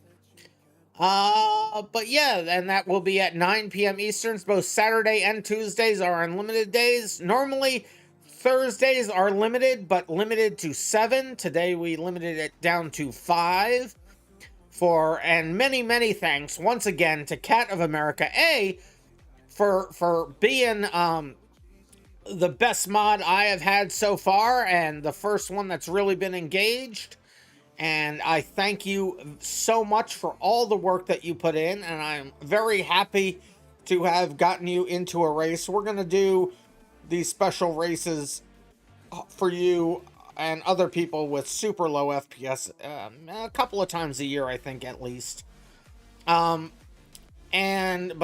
But yeah, and that will be at 9 p.m. Eastern. Both Saturday and Tuesdays are unlimited days. Normally, Thursdays are limited, but limited to 7. Today, we limited it down to 5. And many, many thanks once again to Cat of America A for being... the best mod I have had so far, and the first one that's really been engaged. And I thank you so much for all the work that you put in, and I'm very happy to have gotten you into a race. We're going to do these special races for you and other people with super low FPS a couple of times a year, I think, at least. But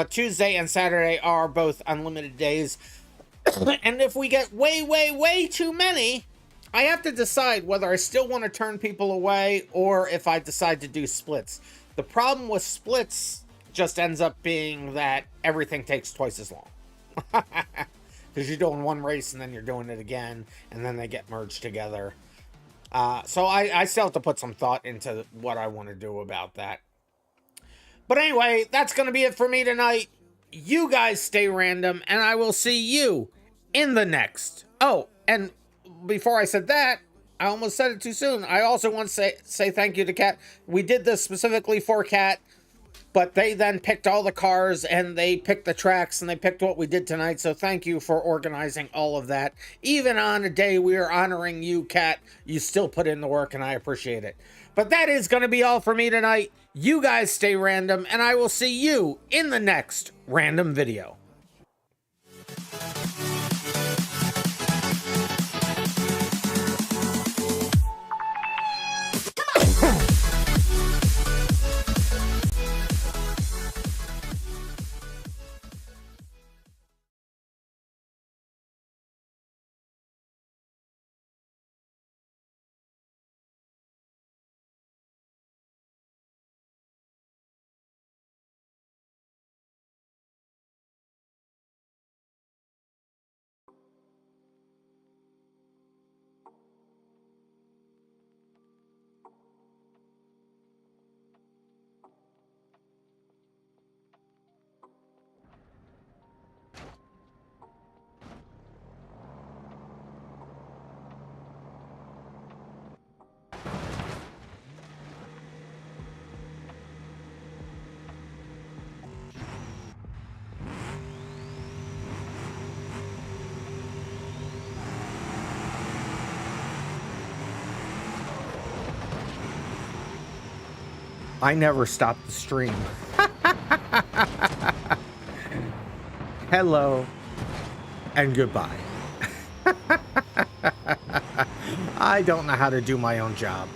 Tuesday and Saturday are both unlimited days. And if we get way too many, I have to decide whether I still want to turn people away or if I decide to do splits. The problem with splits just ends up being that everything takes twice as long. Because you're doing one race and then you're doing it again, and then they get merged together. So I still have to put some thought into what I want to do about that. But anyway, that's going to be it for me tonight. You guys stay random, and I will see you in the next. Oh, and before I said that, I almost said it too soon. I also want to say thank you to Cat. We did this specifically for Cat, but they then picked all the cars, and they picked the tracks, and they picked what we did tonight. So thank you for organizing all of that. Even on a day we are honoring you, Cat, you still put in the work, and I appreciate it. But that is going to be all for me tonight. You guys stay random, and I will see you in the next random video. I never stop the stream. Hello and goodbye. I don't know how to do my own job.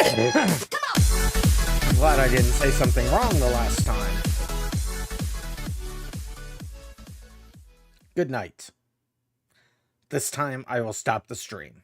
I'm glad I didn't say something wrong the last time. Good night. This time I will stop the stream.